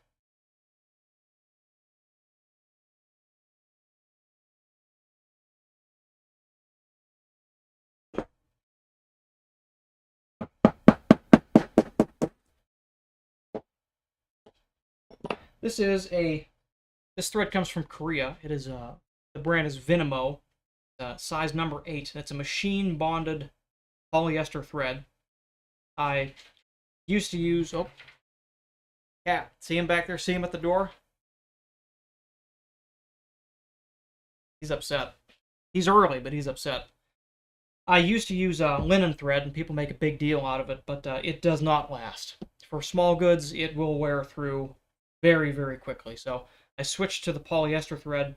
This thread comes from Korea. It is the brand is Vinimo, size number 8. It's a machine bonded polyester thread. I used to use, oh, yeah, see him back there? See him at the door? He's upset. He's early, but he's upset. I used to use linen thread, and people make a big deal out of it, but it does not last. For small goods, it will wear through very, very quickly. So I switched to the polyester thread.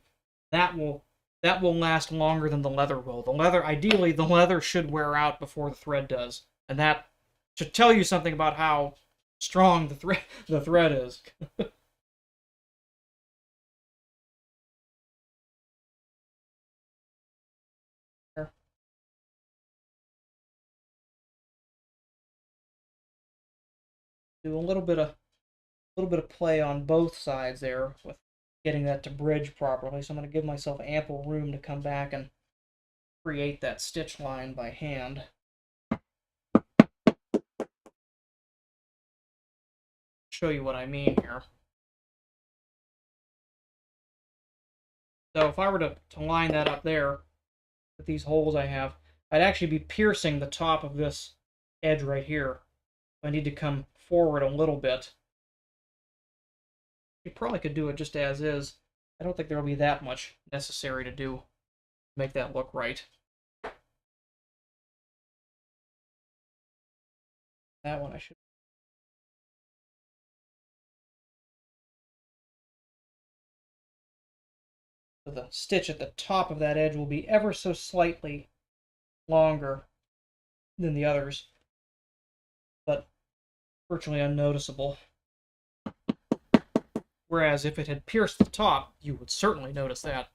That will last longer than the leather will. Ideally, the leather should wear out before the thread does, and that should tell you something about how strong the thread is. Do a little bit of play on both sides there with getting that to bridge properly. So I'm going to give myself ample room to come back and create that stitch line by hand. Show you what I mean here. So if I were to line that up there with these holes I have, I'd actually be piercing the top of this edge right here. I need to come forward a little bit. You probably could do it just as is. I don't think there will be that much necessary to do to make that look right. That one I should. So the stitch at the top of that edge will be ever so slightly longer than the others, but virtually unnoticeable. Whereas if it had pierced the top, you would certainly notice that.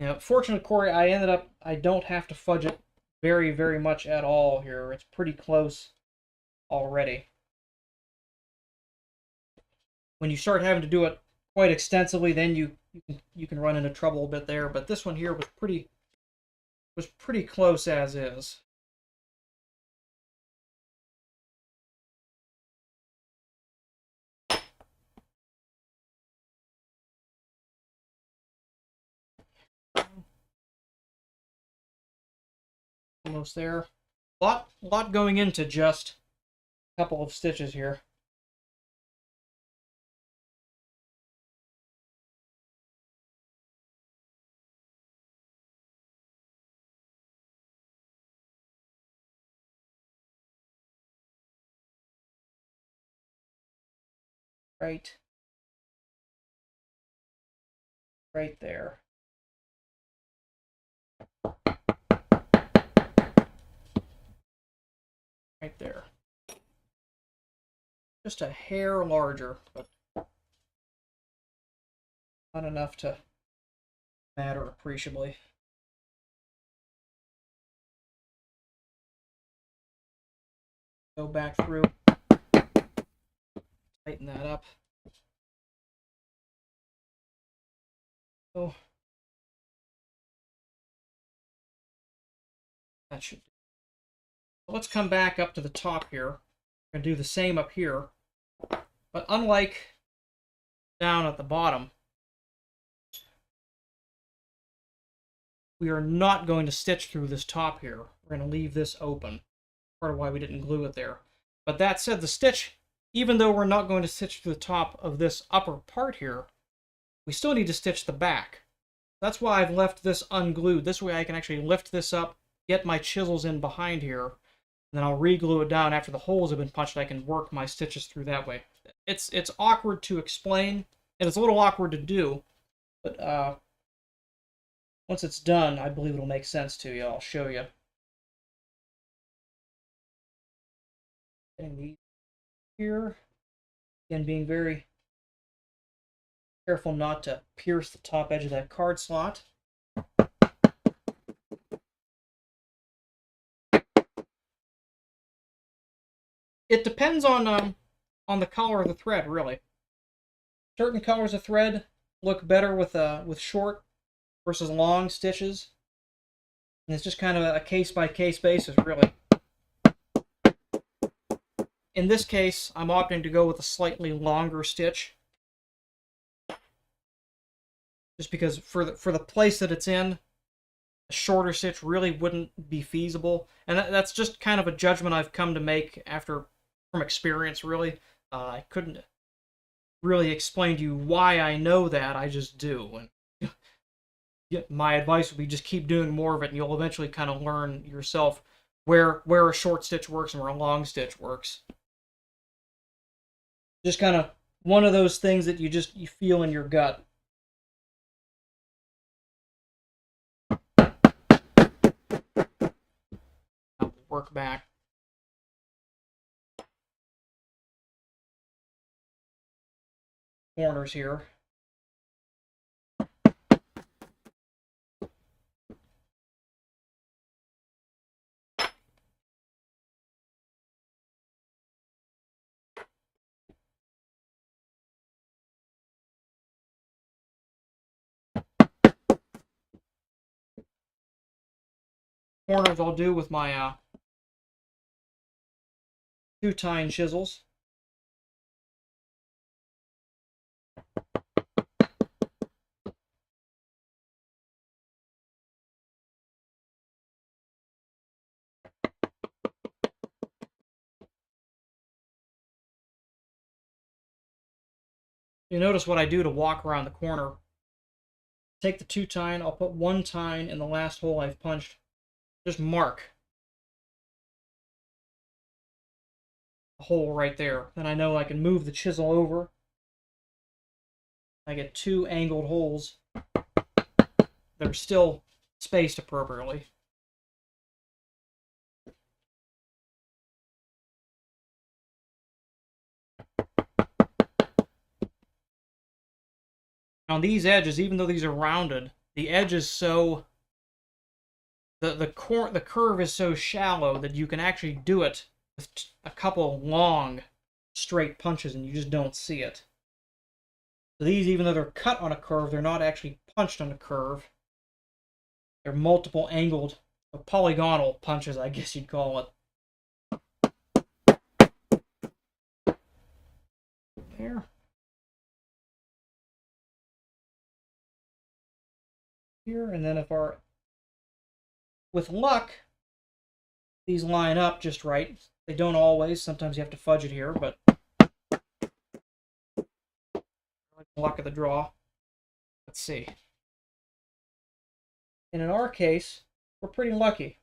Now, fortunately, Corey, I don't have to fudge it very, very much at all here. It's pretty close already. When you start having to do it quite extensively, then you can run into trouble a bit there. But this one here was pretty close as is. Almost there. Lot going into just a couple of stitches here. right there. Right there. Just a hair larger, but not enough to matter appreciably. Go back through, tighten that up. So that should do. So let's come back up to the top here. We're going to do the same up here, but unlike down at the bottom, we are not going to stitch through this top here. We're going to leave this open. Part of why we didn't glue it there. But that said, the stitch, even though we're not going to stitch through the top of this upper part here, we still need to stitch the back. That's why I've left this unglued. This way I can actually lift this up, get my chisels in behind here, and then I'll re-glue it down after the holes have been punched. I can work my stitches through that way. It's awkward to explain, and it's a little awkward to do, but once it's done, I believe it'll make sense to you. I'll show you. Getting these here. Again, being very careful not to pierce the top edge of that card slot. It depends on the color of the thread, really. Certain colors of thread look better with short versus long stitches, and it's just kind of a case-by-case basis, really. In this case, I'm opting to go with a slightly longer stitch, just because for the place that it's in, a shorter stitch really wouldn't be feasible, and that's just kind of a judgment I've come to make from experience, really. I couldn't really explain to you why I know that, I just do. And my advice would be just keep doing more of it, and you'll eventually kind of learn yourself where a short stitch works and where a long stitch works. Just kind of one of those things that you feel in your gut. I'll work back. Corners here. Corners I'll do with my 2-tine chisels. You notice what I do to walk around the corner. Take the 2-tine, I'll put 1 tine in the last hole I've punched. Just mark a hole right there. Then I know I can move the chisel over. I get 2 angled holes that are still spaced appropriately. On these edges, even though these are rounded, the edge is so... The curve is so shallow that you can actually do it with a couple long, straight punches and you just don't see it. So these, even though they're cut on a curve, they're not actually punched on a curve. They're multiple angled, polygonal punches, I guess you'd call it. There. Here, and then if with luck, these line up just right. They don't always. Sometimes you have to fudge it here, but luck of the draw. Let's see. And in our case, we're pretty lucky.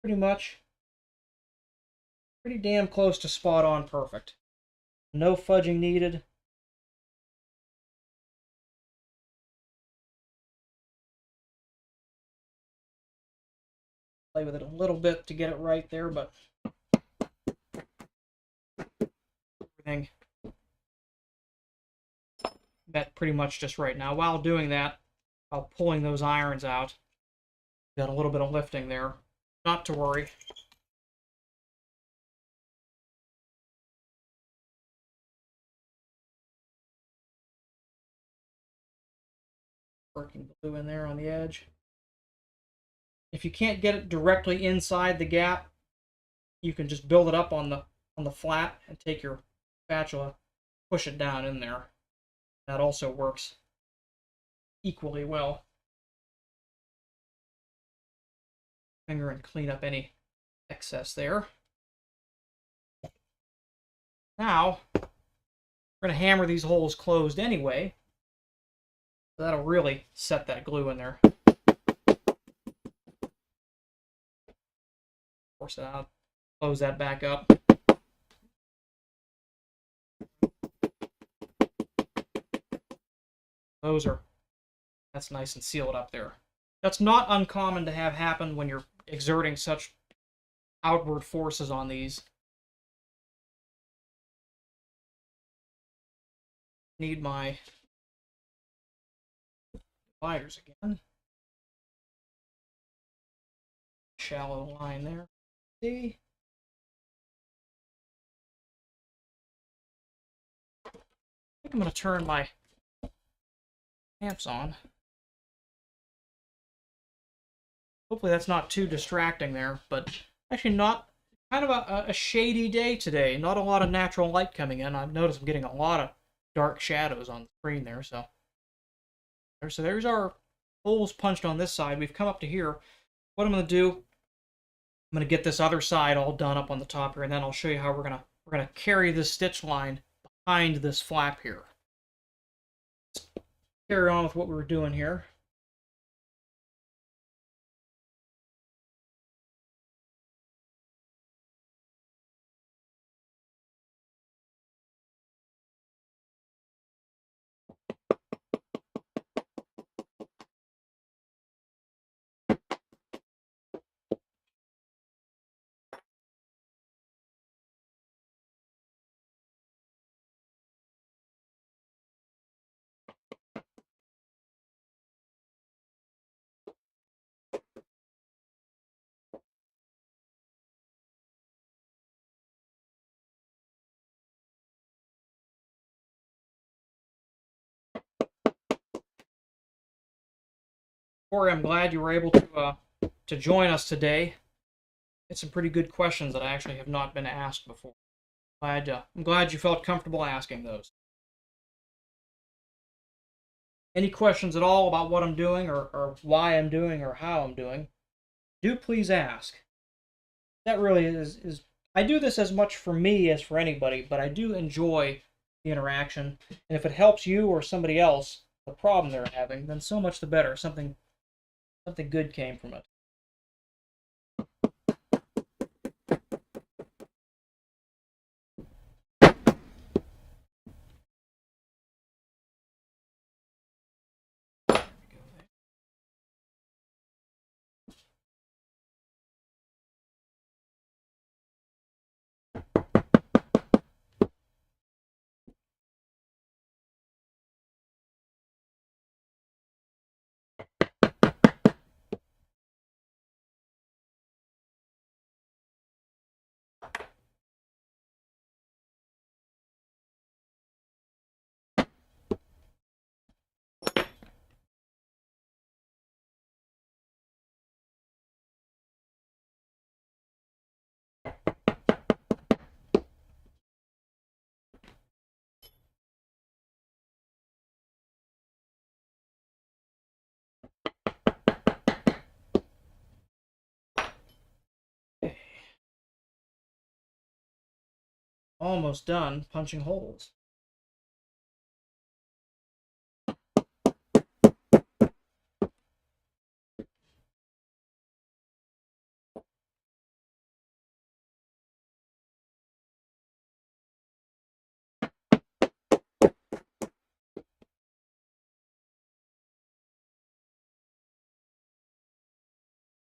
Pretty damn close to spot on perfect. No fudging needed. Play with it a little bit to get it right there, but everything that pretty much just right. Now, while doing that, while pulling those irons out, got a little bit of lifting there. Not to worry. Working glue in there on the edge. If you can't get it directly inside the gap, you can just build it up on the flat and take your spatula, push it down in there. That also works equally well. Finger and clean up any excess there. Now, we're going to hammer these holes closed anyway. So that'll really set that glue in there. Force it out. Close that back up. That's nice and sealed up there. That's not uncommon to have happen when you're exerting such outward forces on these. Need my dividers again. Shallow line there. See? I think I'm going to turn my lamps on. Hopefully that's not too distracting there, but actually not. Kind of a shady day today. Not a lot of natural light coming in. I've noticed I'm getting a lot of dark shadows on the screen there. So there's our holes punched on this side. We've come up to here. What I'm going to do, I'm going to get this other side all done up on the top here, and then I'll show you how we're gonna carry this stitch line behind this flap here. Let's carry on with what we were doing here. Corey, I'm glad you were able to join us today. It's some pretty good questions that I actually have not been asked before. I'm glad you felt comfortable asking those. Any questions at all about what I'm doing or why I'm doing or how I'm doing, do please ask. That really is I do this as much for me as for anybody, but I do enjoy the interaction. And if it helps you or somebody else, the problem they're having, then so much the better. Something good came from it. Almost done punching holes.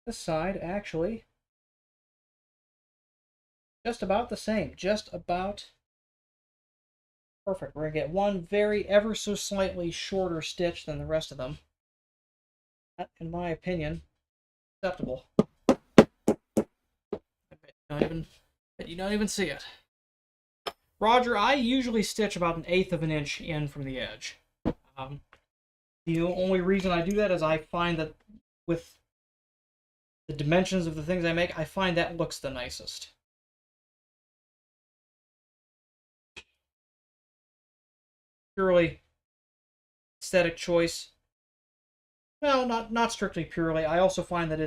This side, actually, just about the same. Just about perfect. We're going to get one very ever so slightly shorter stitch than the rest of them. That, in my opinion, acceptable. I bet you don't even see it. Roger, I usually stitch about 1/8 of an inch in from the edge. The only reason I do that is I find that with the dimensions of the things I make, I find that looks the nicest. Purely aesthetic choice. Well, not strictly purely. I also find that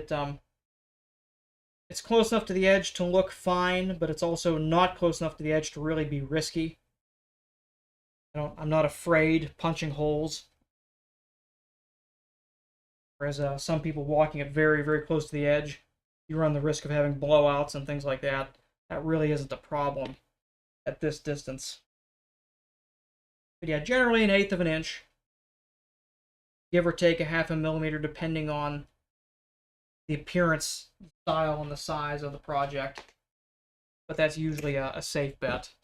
it's close enough to the edge to look fine, but it's also not close enough to the edge to really be risky. I'm not afraid punching holes. Whereas some people walking it very, very close to the edge, you run the risk of having blowouts and things like that. That really isn't a problem at this distance. But yeah, generally 1/8 of an inch, give or take 1/2 millimeter, depending on the appearance, style, and the size of the project. But that's usually a safe bet.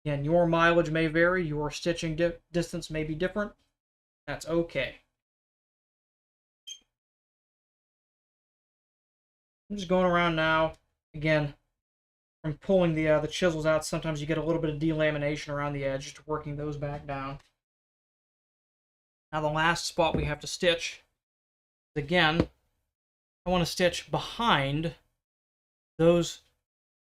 Again, your mileage may vary, your stitching distance may be different. That's okay. I'm just going around now. Again, from pulling the chisels out, sometimes you get a little bit of delamination around the edge, just working those back down. Now the last spot we have to stitch, again, I want to stitch behind those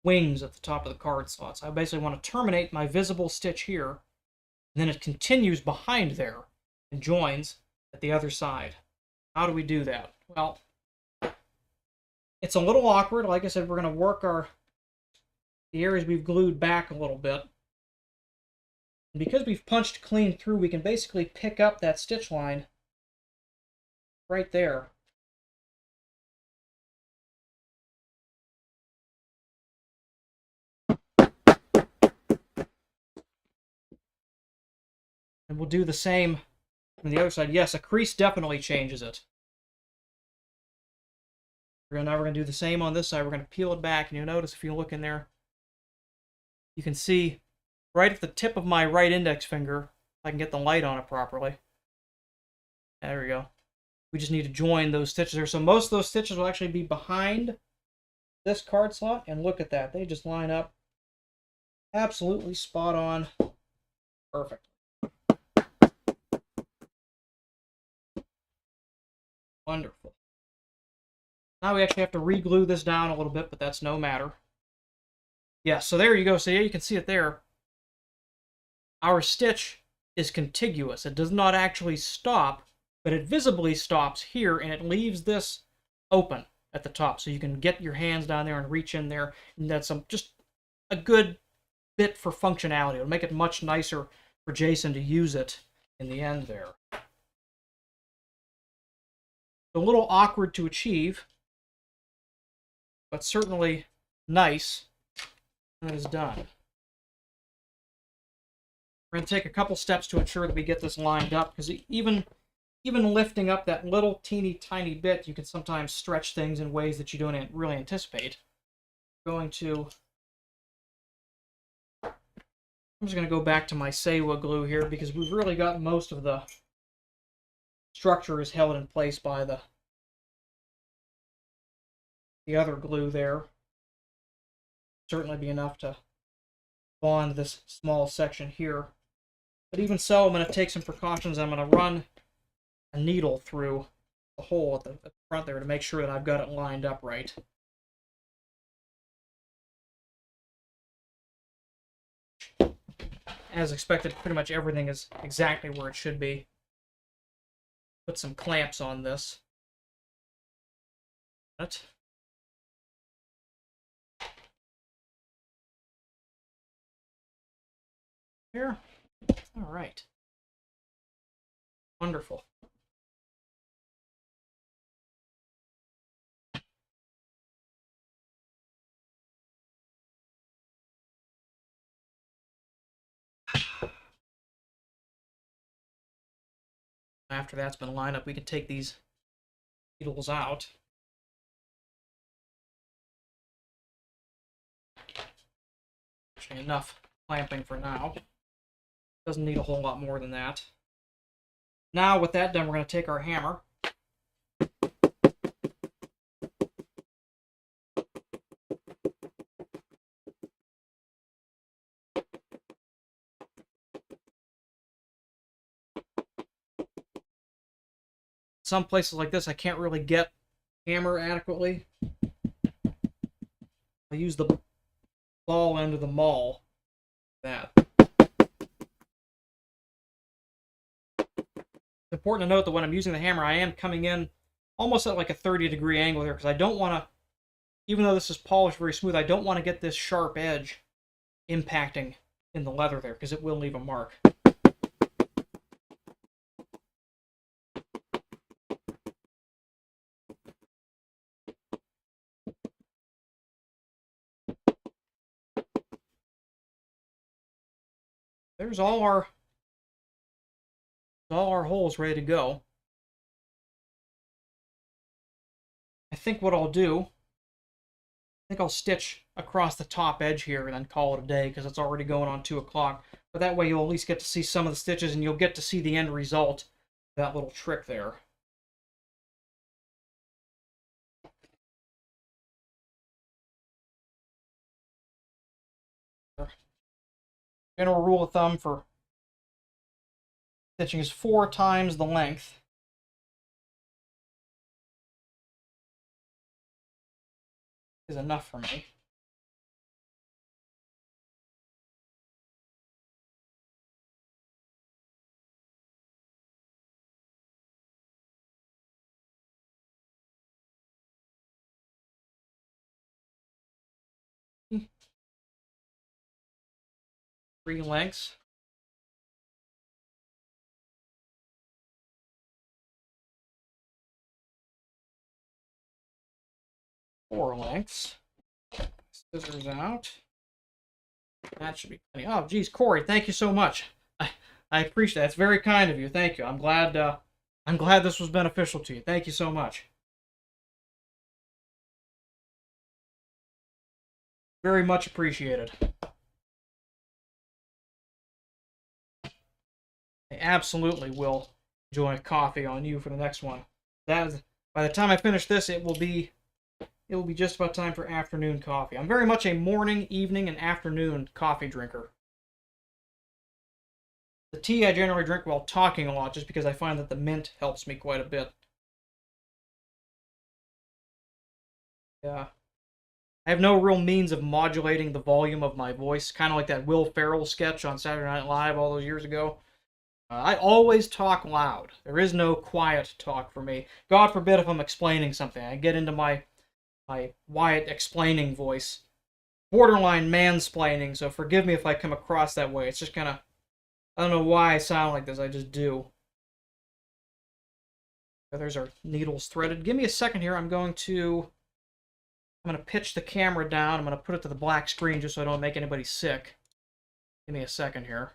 wings at the top of the card slots. I basically want to terminate my visible stitch here, and then it continues behind there and joins at the other side. How do we do that? Well, it's a little awkward. Like I said, we're going to work the areas we've glued back a little bit. And because we've punched clean through, we can basically pick up that stitch line right there. And we'll do the same on the other side. Yes, a crease definitely changes it. Now we're going to do the same on this side. We're going to peel it back, and you'll notice if you look in there, you can see right at the tip of my right index finger, I can get the light on it properly. There we go. We just need to join those stitches there. So most of those stitches will actually be behind this card slot, and look at that. They just line up absolutely spot on. Perfect. Wonderful. Now we actually have to re-glue this down a little bit, but that's no matter. Yeah, so there you go. So yeah, you can see it there. Our stitch is contiguous. It does not actually stop, but it visibly stops here, and it leaves this open at the top. So you can get your hands down there and reach in there, and that's just a good bit for functionality. It'll make it much nicer for Jason to use it in the end there. A little awkward to achieve, but certainly nice when it is done. We're going to take a couple steps to ensure that we get this lined up, because even lifting up that little teeny tiny bit, you can sometimes stretch things in ways that you don't really anticipate. I'm just going to go back to my Seiwa glue here, because we've really got most of the structure is held in place by the other glue there. Certainly be enough to bond this small section here. But even so, I'm going to take some precautions. I'm going to run a needle through the hole at the front there to make sure that I've got it lined up right. As expected, pretty much everything is exactly where it should be. Put some clamps on this. Here. All right. Wonderful. After that's been lined up, we can take these needles out. Actually, enough clamping for now. Doesn't need a whole lot more than that. Now, with that done, we're going to take our hammer. Some places like this, I can't really get hammer adequately. I use the ball end of the maul. That. It's important to note that when I'm using the hammer, I am coming in almost at like a 30-degree angle here, because I don't want to, even though this is polished very smooth, I don't want to get this sharp edge impacting in the leather there, because it will leave a mark. There's all our holes ready to go. I think what I'll do, I'll stitch across the top edge here and then call it a day, because it's already going on 2 o'clock. But that way you'll at least get to see some of the stitches, and you'll get to see the end result of that little trick there. General rule of thumb for stitching is 4 times the length. Is enough for me. Three lengths. Four lengths. Scissors out. That should be plenty. Oh, geez, Corey, thank you so much. I appreciate that. It's very kind of you. Thank you. I'm glad this was beneficial to you. Thank you so much. Very much appreciated. I absolutely will enjoy coffee on you for the next one. That is, by the time I finish this, it will be just about time for afternoon coffee. I'm very much a morning, evening, and afternoon coffee drinker. The tea I generally drink while talking a lot, just because I find that the mint helps me quite a bit. Yeah. I have no real means of modulating the volume of my voice, kind of like that Will Ferrell sketch on Saturday Night Live all those years ago. I always talk loud. There is no quiet talk for me. God forbid if I'm explaining something. I get into my Wyatt explaining voice. Borderline mansplaining, so forgive me if I come across that way. It's just kind of, I don't know why I sound like this, I just do. There's our needles threaded. Give me a second here. I'm going to pitch the camera down. I'm going to put it to the black screen just so I don't make anybody sick. Give me a second here.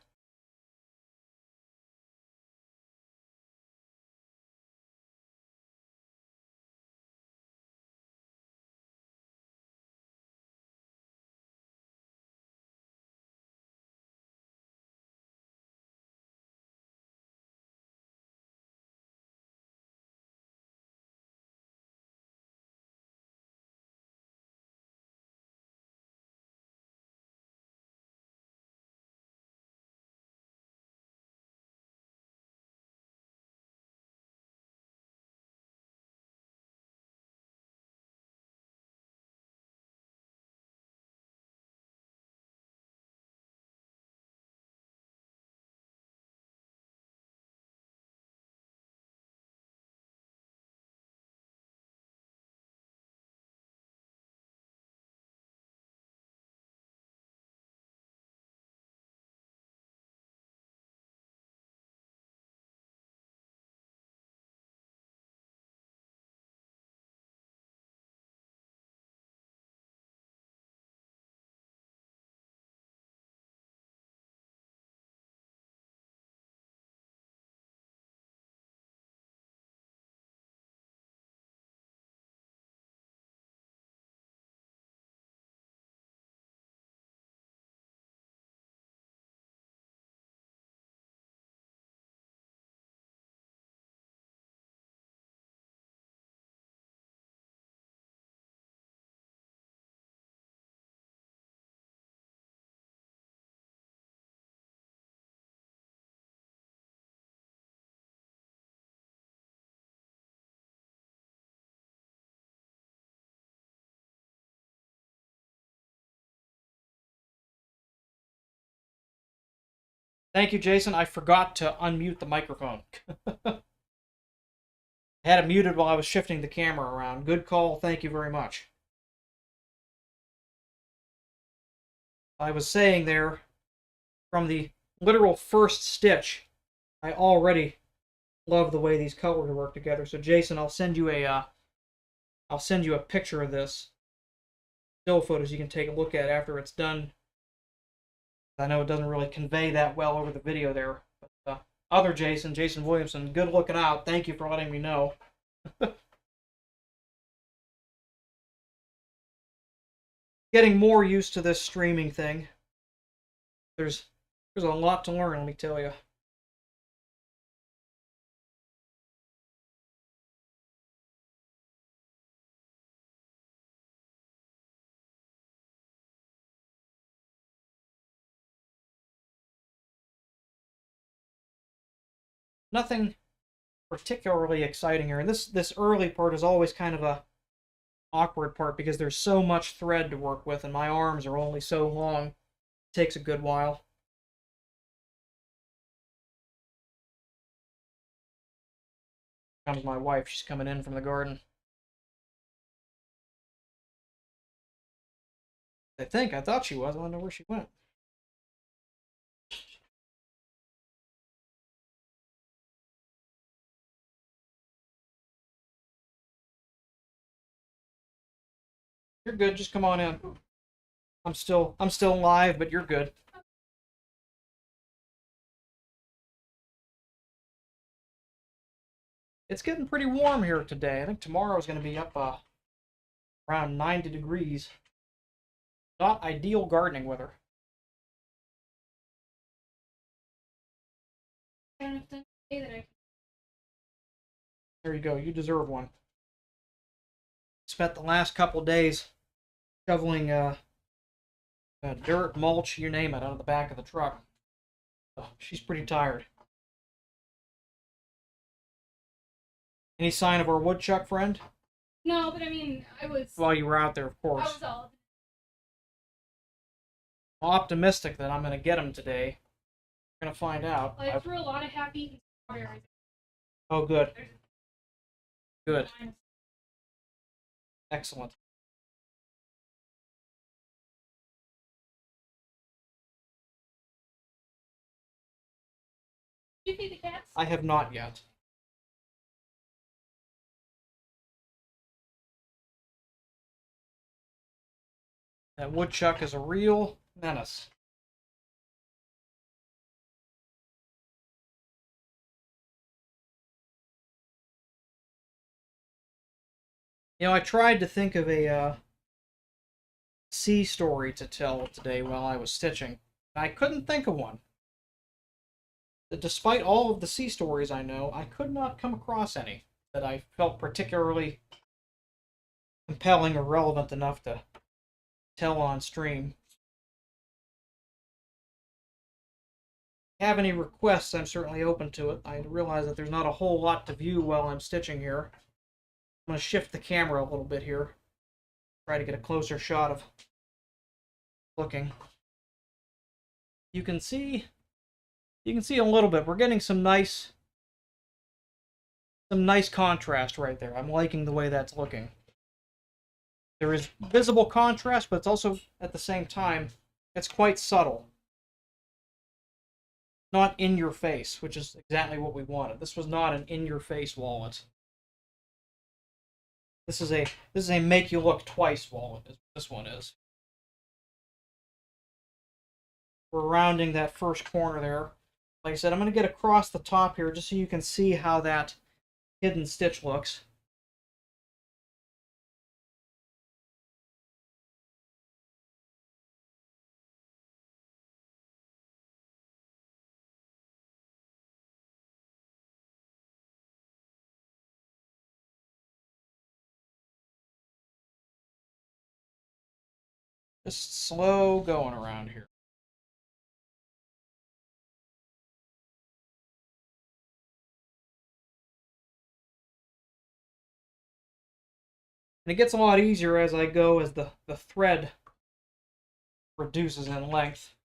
Thank you, Jason. I forgot to unmute the microphone. I had it muted while I was shifting the camera around. Good call. Thank you very much. I was saying there, from the literal first stitch, I already love the way these colors work together. So Jason, I'll send you a picture of this still photos you can take a look at after it's done. I know it doesn't really convey that well over the video there. But other Jason Williamson, good looking out. Thank you for letting me know. Getting more used to this streaming thing. There's a lot to learn, let me tell you. Nothing particularly exciting here. And this early part is always kind of a awkward part because there's so much thread to work with and my arms are only so long. It takes a good while. Comes my wife. She's coming in from the garden. I thought she was. I don't know where she went. You're good. Just come on in. I'm still live, but you're good. It's getting pretty warm here today. I think tomorrow is going to be up around 90 degrees. Not ideal gardening weather. There you go. You deserve one. Spent the last couple days shoveling dirt, mulch, you name it, out of the back of the truck. So she's pretty tired. Any sign of our woodchuck friend? No, but I mean, I was... While you were out there, of course. I was all... Optimistic that I'm going to get him today. We're going to find out. I threw a lot of half-eaten strawberries. Oh, good. Good. Excellent. Did you feed the cats? I have not yet. That woodchuck is a real menace. You know, I tried to think of a sea story to tell today while I was stitching. I couldn't think of one. Despite all of the sea stories I know, I could not come across any that I felt particularly compelling or relevant enough to tell on stream. If you have any requests, I'm certainly open to it. I realize that there's not a whole lot to view while I'm stitching here. I'm going to shift the camera a little bit here. Try to get a closer shot of looking. You can see a little bit. We're getting some nice contrast right there. I'm liking the way that's looking. There is visible contrast, but it's also, at the same time, it's quite subtle. Not in your face, which is exactly what we wanted. This was not an in-your-face wallet. This is a make you look twice wallet. This one is. We're rounding that first corner there. Like I said, I'm going to get across the top here just so you can see how that hidden stitch looks. Just slow going around here. And it gets a lot easier as I go, as the thread reduces in length.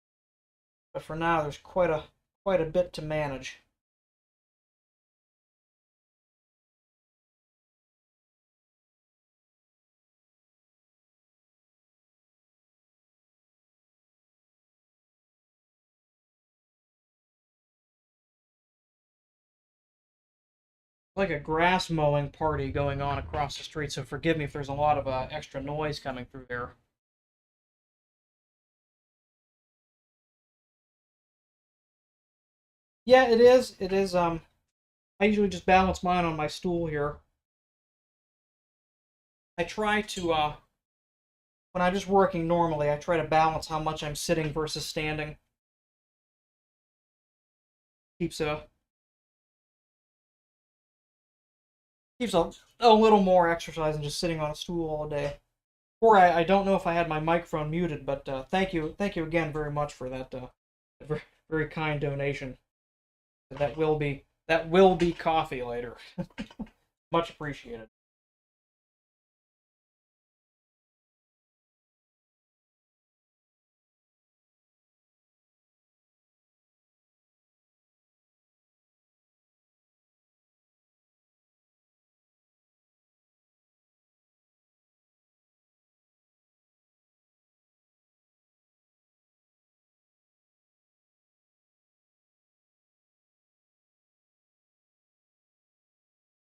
But for now, there's quite quite a bit to manage. Like a grass mowing party going on across the street, so forgive me if there's a lot of extra noise coming through there. Yeah, it is. It is. I usually just balance mine on my stool here. I try to, when I'm just working normally, I try to balance how much I'm sitting versus standing. Keeps a keeps a little more exercise than just sitting on a stool all day. Or I don't know if I had my microphone muted, but thank you again very much for that very, very kind donation. That will be coffee later. Much appreciated.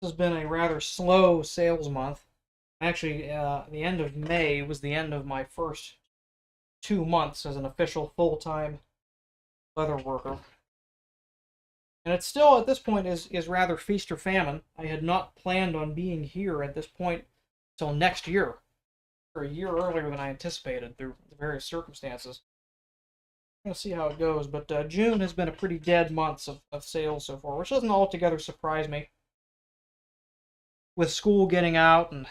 This has been a rather slow sales month. Actually, the end of May was the end of my first 2 months as an official full-time leather worker. And it still, at this point, is rather feast or famine. I had not planned on being here at this point until next year, or a year earlier than I anticipated through various circumstances. I'm going to see how it goes, but June has been a pretty dead month of sales so far, which doesn't altogether surprise me. With school getting out and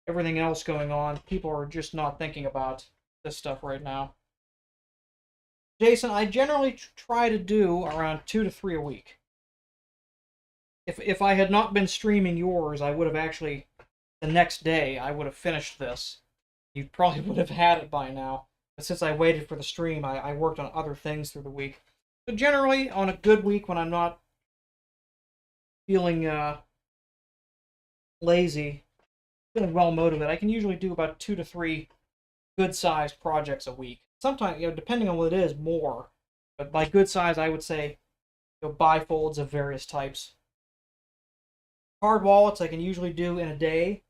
everything else going on, people are just not thinking about this stuff right now. Jason, I generally try to do around 2 to 3 a week. If I had not been streaming yours, I would have actually, the next day, I would have finished this. You probably would have had it by now. But since I waited for the stream, I worked on other things through the week. But generally, on a good week when I'm not feeling lazy, feeling well motivated, I can usually do about 2 to 3 good-sized projects a week. Sometimes, depending on what it is, more. But by good size, I would say, bifolds of various types. Hard wallets I can usually do in a day,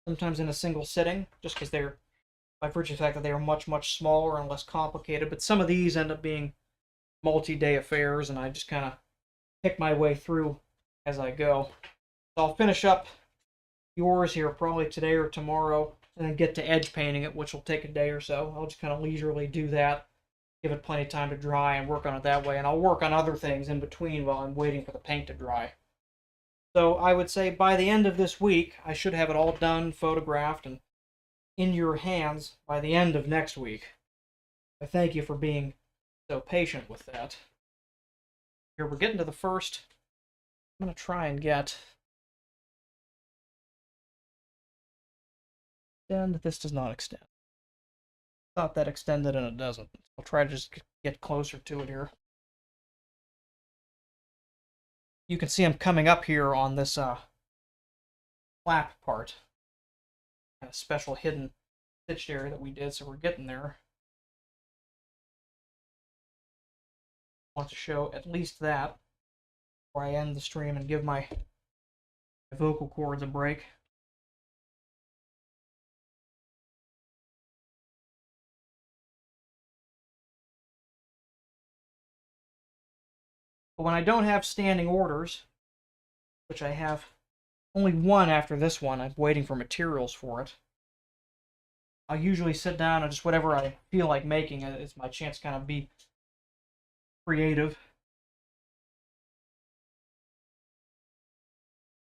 sometimes in a single sitting, just because they're, by virtue of the fact that they are much, much smaller and less complicated. But some of these end up being multi-day affairs, and I just kind of pick my way through as I go. So I'll finish up yours here probably today or tomorrow, and then get to edge painting it, which will take a day or so. I'll just kind of leisurely do that, give it plenty of time to dry, and work on it that way. And I'll work on other things in between while I'm waiting for the paint to dry. So I would say by the end of this week, I should have it all done, photographed, and in your hands by the end of next week. I thank you for being so patient with that. Here, we're getting to the first. I'm going to try and get... And this does not extend. Thought that extended and it doesn't. I'll try to just get closer to it here. You can see I'm coming up here on this flap part. A special hidden stitched area that we did, so we're getting there. I want to show at least that before I end the stream and give my vocal cords a break. But when I don't have standing orders, which I have only one after this one, I'm waiting for materials for it. I'll usually sit down and just whatever I feel like making, it's my chance to kind of be creative.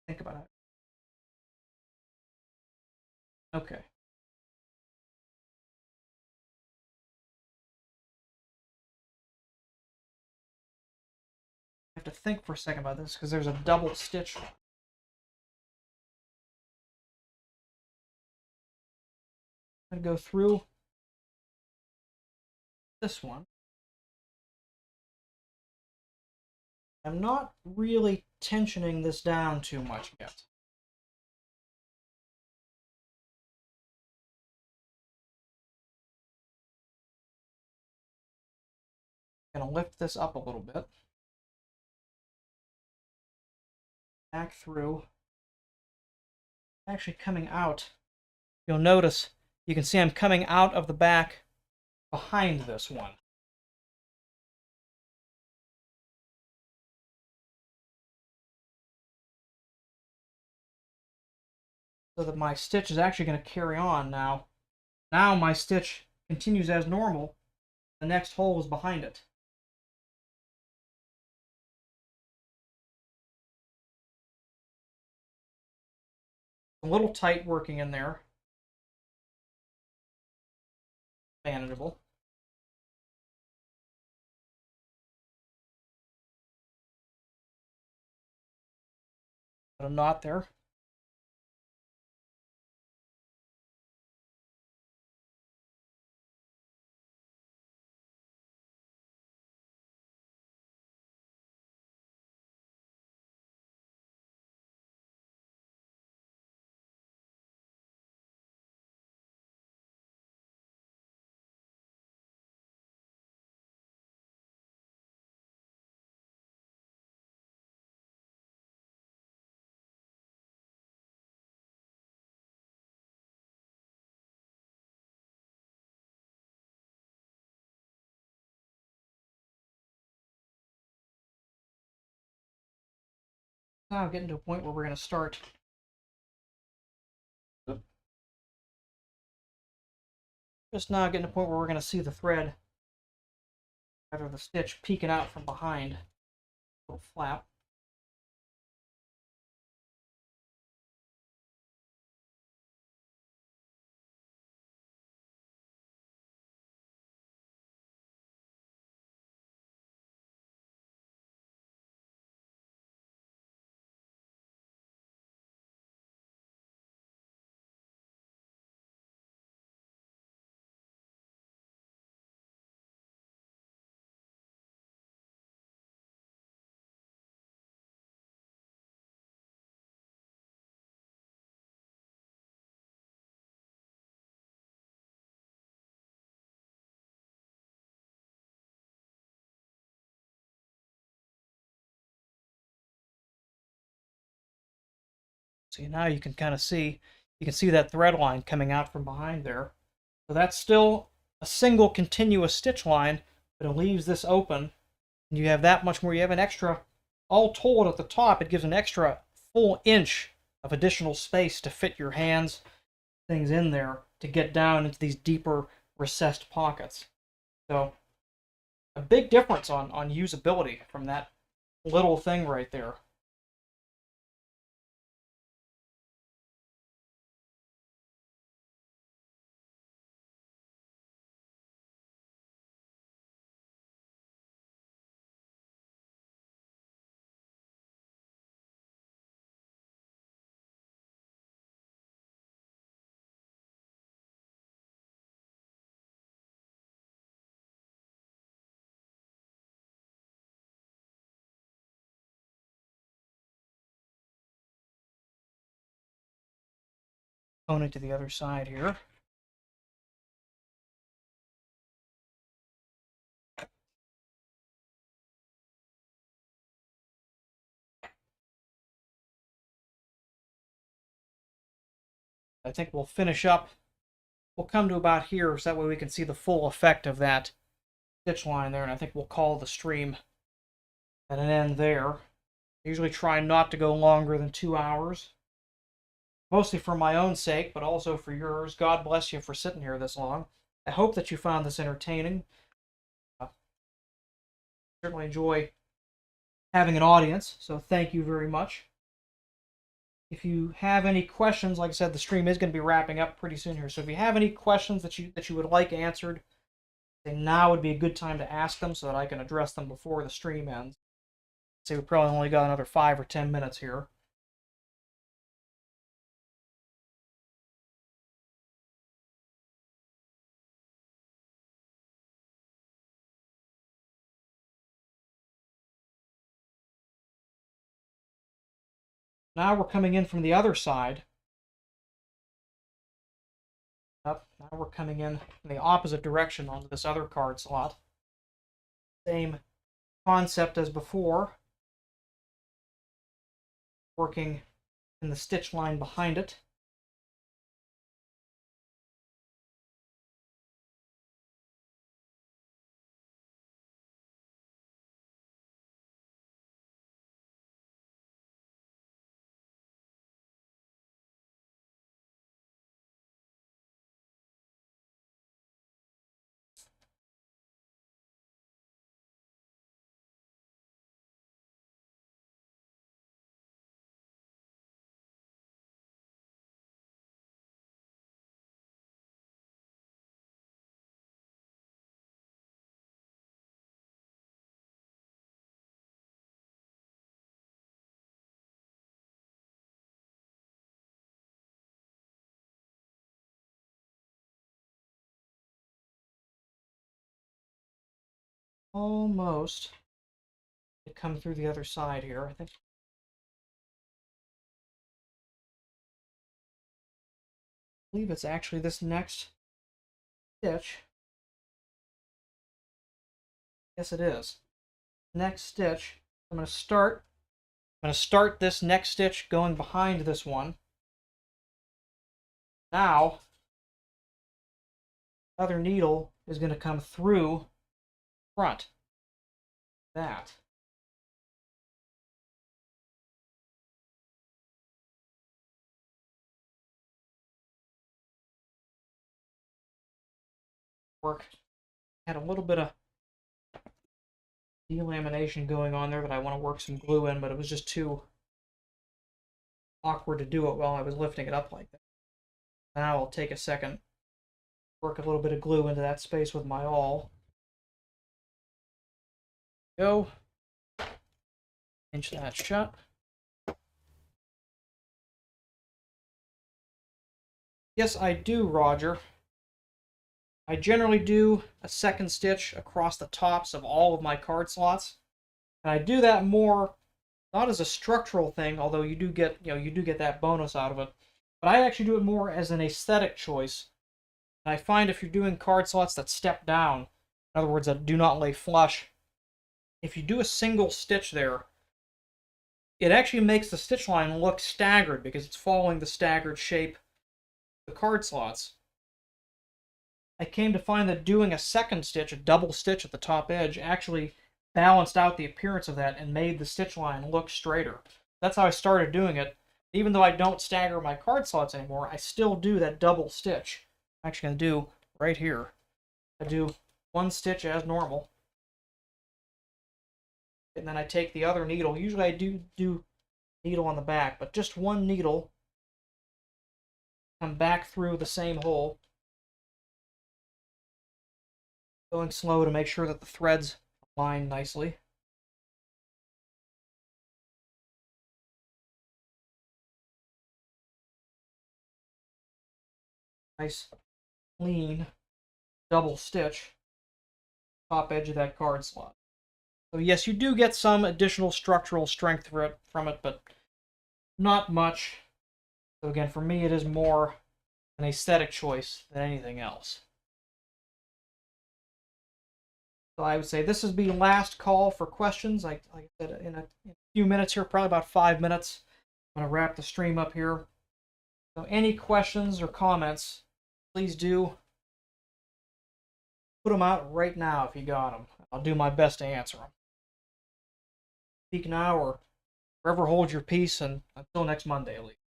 Think about it. Okay. I have to think for a second about this because there's a double stitch. I'm going to go through this one. I'm not really tensioning this down too much yet. I'm going to lift this up a little bit. Back through. Actually coming out. You'll notice, you can see I'm coming out of the back behind this one. So that my stitch is actually going to carry on now. Now my stitch continues as normal. The next hole is behind it. A little tight working in there. Manageable. Put a knot there. Now getting to a point where we're going to start. Just now getting to a point where we're going to see the thread, rather the stitch, peeking out from behind. Little flap. See, now you can kind of see, you can see that thread line coming out from behind there. So that's still a single continuous stitch line, but it leaves this open. And you have that much more. You have an extra, all told at the top, it gives an extra full inch of additional space to fit your hands, things in there, to get down into these deeper recessed pockets. So a big difference on usability from that little thing right there. Going to the other side here. I think we'll finish up. We'll come to about here, so that way we can see the full effect of that stitch line there, and I think we'll call the stream at an end there. I usually try not to go longer than 2 hours. Mostly for my own sake, but also for yours. God bless you for sitting here this long. I hope that you found this entertaining. Certainly enjoy having an audience, so thank you very much. If you have any questions, like I said, the stream is going to be wrapping up pretty soon here. So if you have any questions that you would like answered, then now would be a good time to ask them so that I can address them before the stream ends. So we probably only got another 5 or 10 minutes here. Now we're coming in from the other side. Up. Now we're coming in the opposite direction onto this other card slot. Same concept as before. Working in the stitch line behind it. Almost. To come through the other side here, I think. I believe it's actually this next stitch. Yes, it is. Next stitch. I'm going to start this next stitch going behind this one. Now, the other needle is going to come through front. That. Work. Had a little bit of delamination going on there that I want to work some glue in, but it was just too awkward to do it while I was lifting it up like that. Now I'll take a second, work a little bit of glue into that space with my awl. Go. Pinch that shut. Yes, I do, Roger. I generally do a second stitch across the tops of all of my card slots. And I do that more, not as a structural thing, although you do get that bonus out of it. But I actually do it more as an aesthetic choice. And I find if you're doing card slots that step down, in other words, that do not lay flush, if you do a single stitch there, it actually makes the stitch line look staggered because it's following the staggered shape of the card slots. I came to find that doing a second stitch, a double stitch at the top edge, actually balanced out the appearance of that and made the stitch line look straighter. That's how I started doing it. Even though I don't stagger my card slots anymore, I still do that double stitch. I'm actually going to do right here. I do one stitch as normal. And then I take the other needle. Usually I do needle on the back, but just one needle. Come back through the same hole. Going slow to make sure that the threads align nicely. Nice, clean, double stitch. Top edge of that card slot. So yes, you do get some additional structural strength from it, but not much. So again, for me, it is more an aesthetic choice than anything else. So I would say this is the last call for questions. Like I said, in a few minutes here, probably about 5 minutes, I'm going to wrap the stream up here. So any questions or comments, please do put them out right now if you got them. I'll do my best to answer them. Speak now or forever hold your peace, and until next Monday, at least.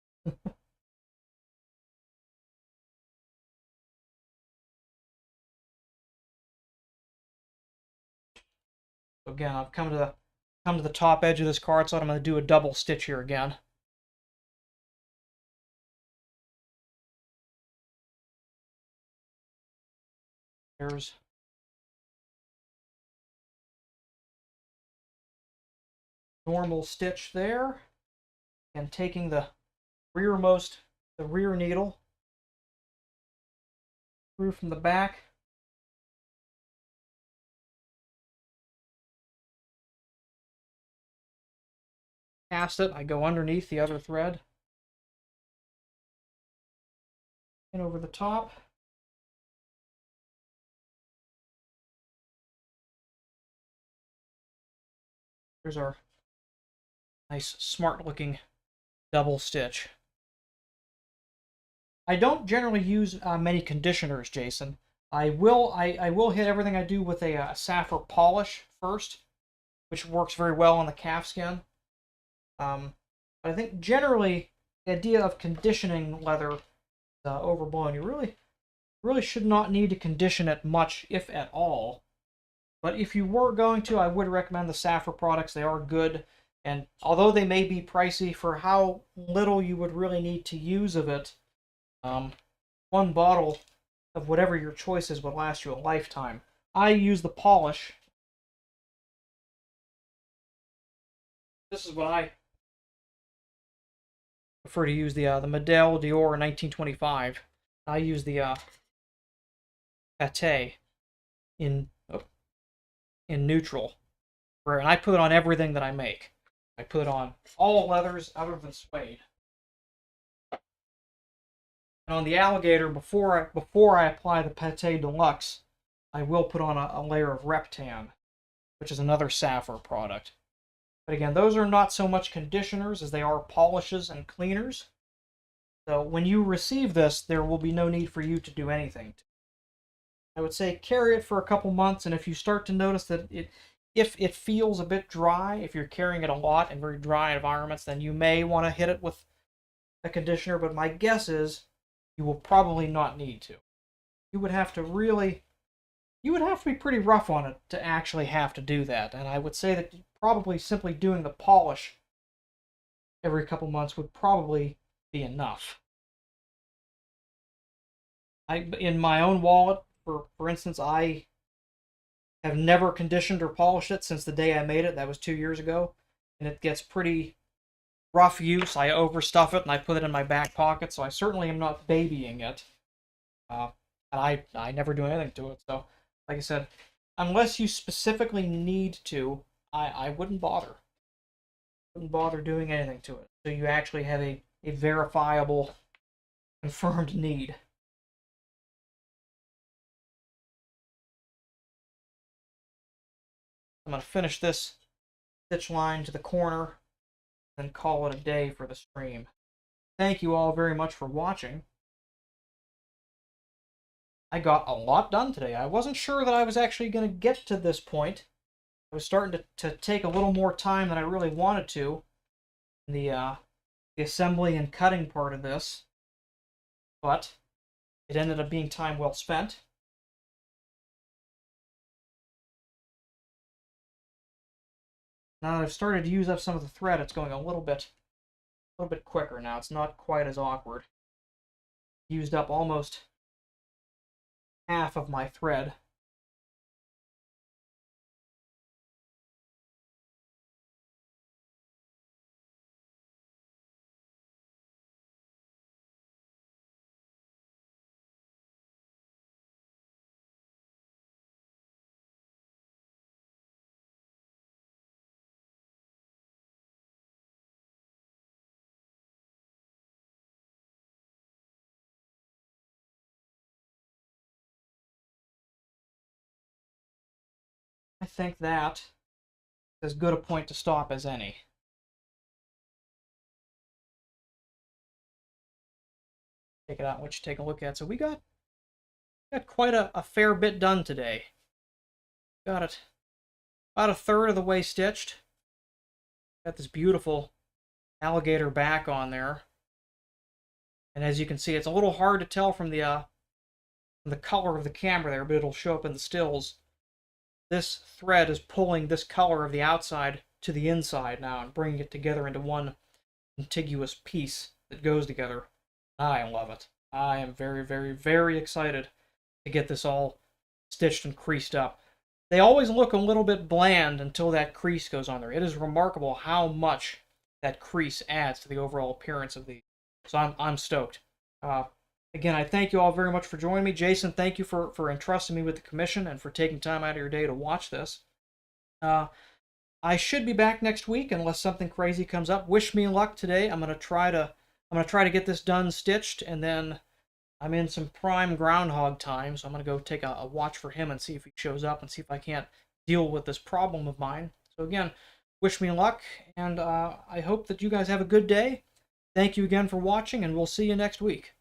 So again, I've come to the top edge of this card slot. I'm going to do a double stitch here again. There's normal stitch there, and taking the rear needle through from the back. cast it, I go underneath the other thread and over the top. Here's our nice, smart-looking double stitch. I don't generally use many conditioners, Jason. I will hit everything I do with a saffron polish first, which works very well on the calfskin. But I think generally the idea of conditioning leather is overblown. You really should not need to condition it much, if at all. But if you were going to, I would recommend the saffron products. They are good, and although they may be pricey for how little you would really need to use of it, one bottle of whatever your choice is would last you a lifetime. I use the polish. This is what I prefer to use, the Medel Dior 1925. I use the Pate in neutral, and I put it on everything that I make. I put it on all leathers other than suede. And on the alligator, before I apply the Pate Deluxe, I will put on a layer of Reptan, which is another saffron product. But again, those are not so much conditioners as they are polishes and cleaners. So when you receive this, there will be no need for you to do anything. I would say carry it for a couple months, and if you start to notice that if it feels a bit dry, if you're carrying it a lot in very dry environments, then you may want to hit it with a conditioner, but my guess is you will probably not need to. You would have to be pretty rough on it to actually have to do that, and I would say that probably simply doing the polish every couple months would probably be enough. In my own wallet, for instance, I have never conditioned or polished it since the day I made it. That was 2 years ago, and it gets pretty rough use. I overstuff it and I put it in my back pocket, so I certainly am not babying it. And I never do anything to it. So, like I said, unless you specifically need to, I wouldn't bother. Wouldn't bother doing anything to it. So you actually have a verifiable, confirmed need. I'm going to finish this stitch line to the corner and call it a day for the stream. Thank you all very much for watching. I got a lot done today. I wasn't sure that I was actually going to get to this point. I was starting to take a little more time than I really wanted to in the assembly and cutting part of this, but it ended up being time well spent. Now that I've started to use up some of the thread, it's going a little bit quicker now. It's not quite as awkward. Used up almost half of my thread. I think that is as good a point to stop as any. Take it out and let you take a look at. So we got quite a fair bit done today. Got it about a third of the way stitched. Got this beautiful alligator back on there. And as you can see, it's a little hard to tell from the color of the camera there, but it'll show up in the stills. This thread is pulling this color of the outside to the inside now and bringing it together into one contiguous piece that goes together. I love it. I am very, very, very excited to get this all stitched and creased up. They always look a little bit bland until that crease goes on there. It is remarkable how much that crease adds to the overall appearance of these. So I'm stoked. Again, I thank you all very much for joining me. Jason, thank you for entrusting me with the commission and for taking time out of your day to watch this. I should be back next week unless something crazy comes up. Wish me luck today. I'm gonna try to get this done stitched, and then I'm in some prime groundhog time, so I'm gonna go take a watch for him and see if he shows up and see if I can't deal with this problem of mine. So again, wish me luck, and I hope that you guys have a good day. Thank you again for watching, and we'll see you next week.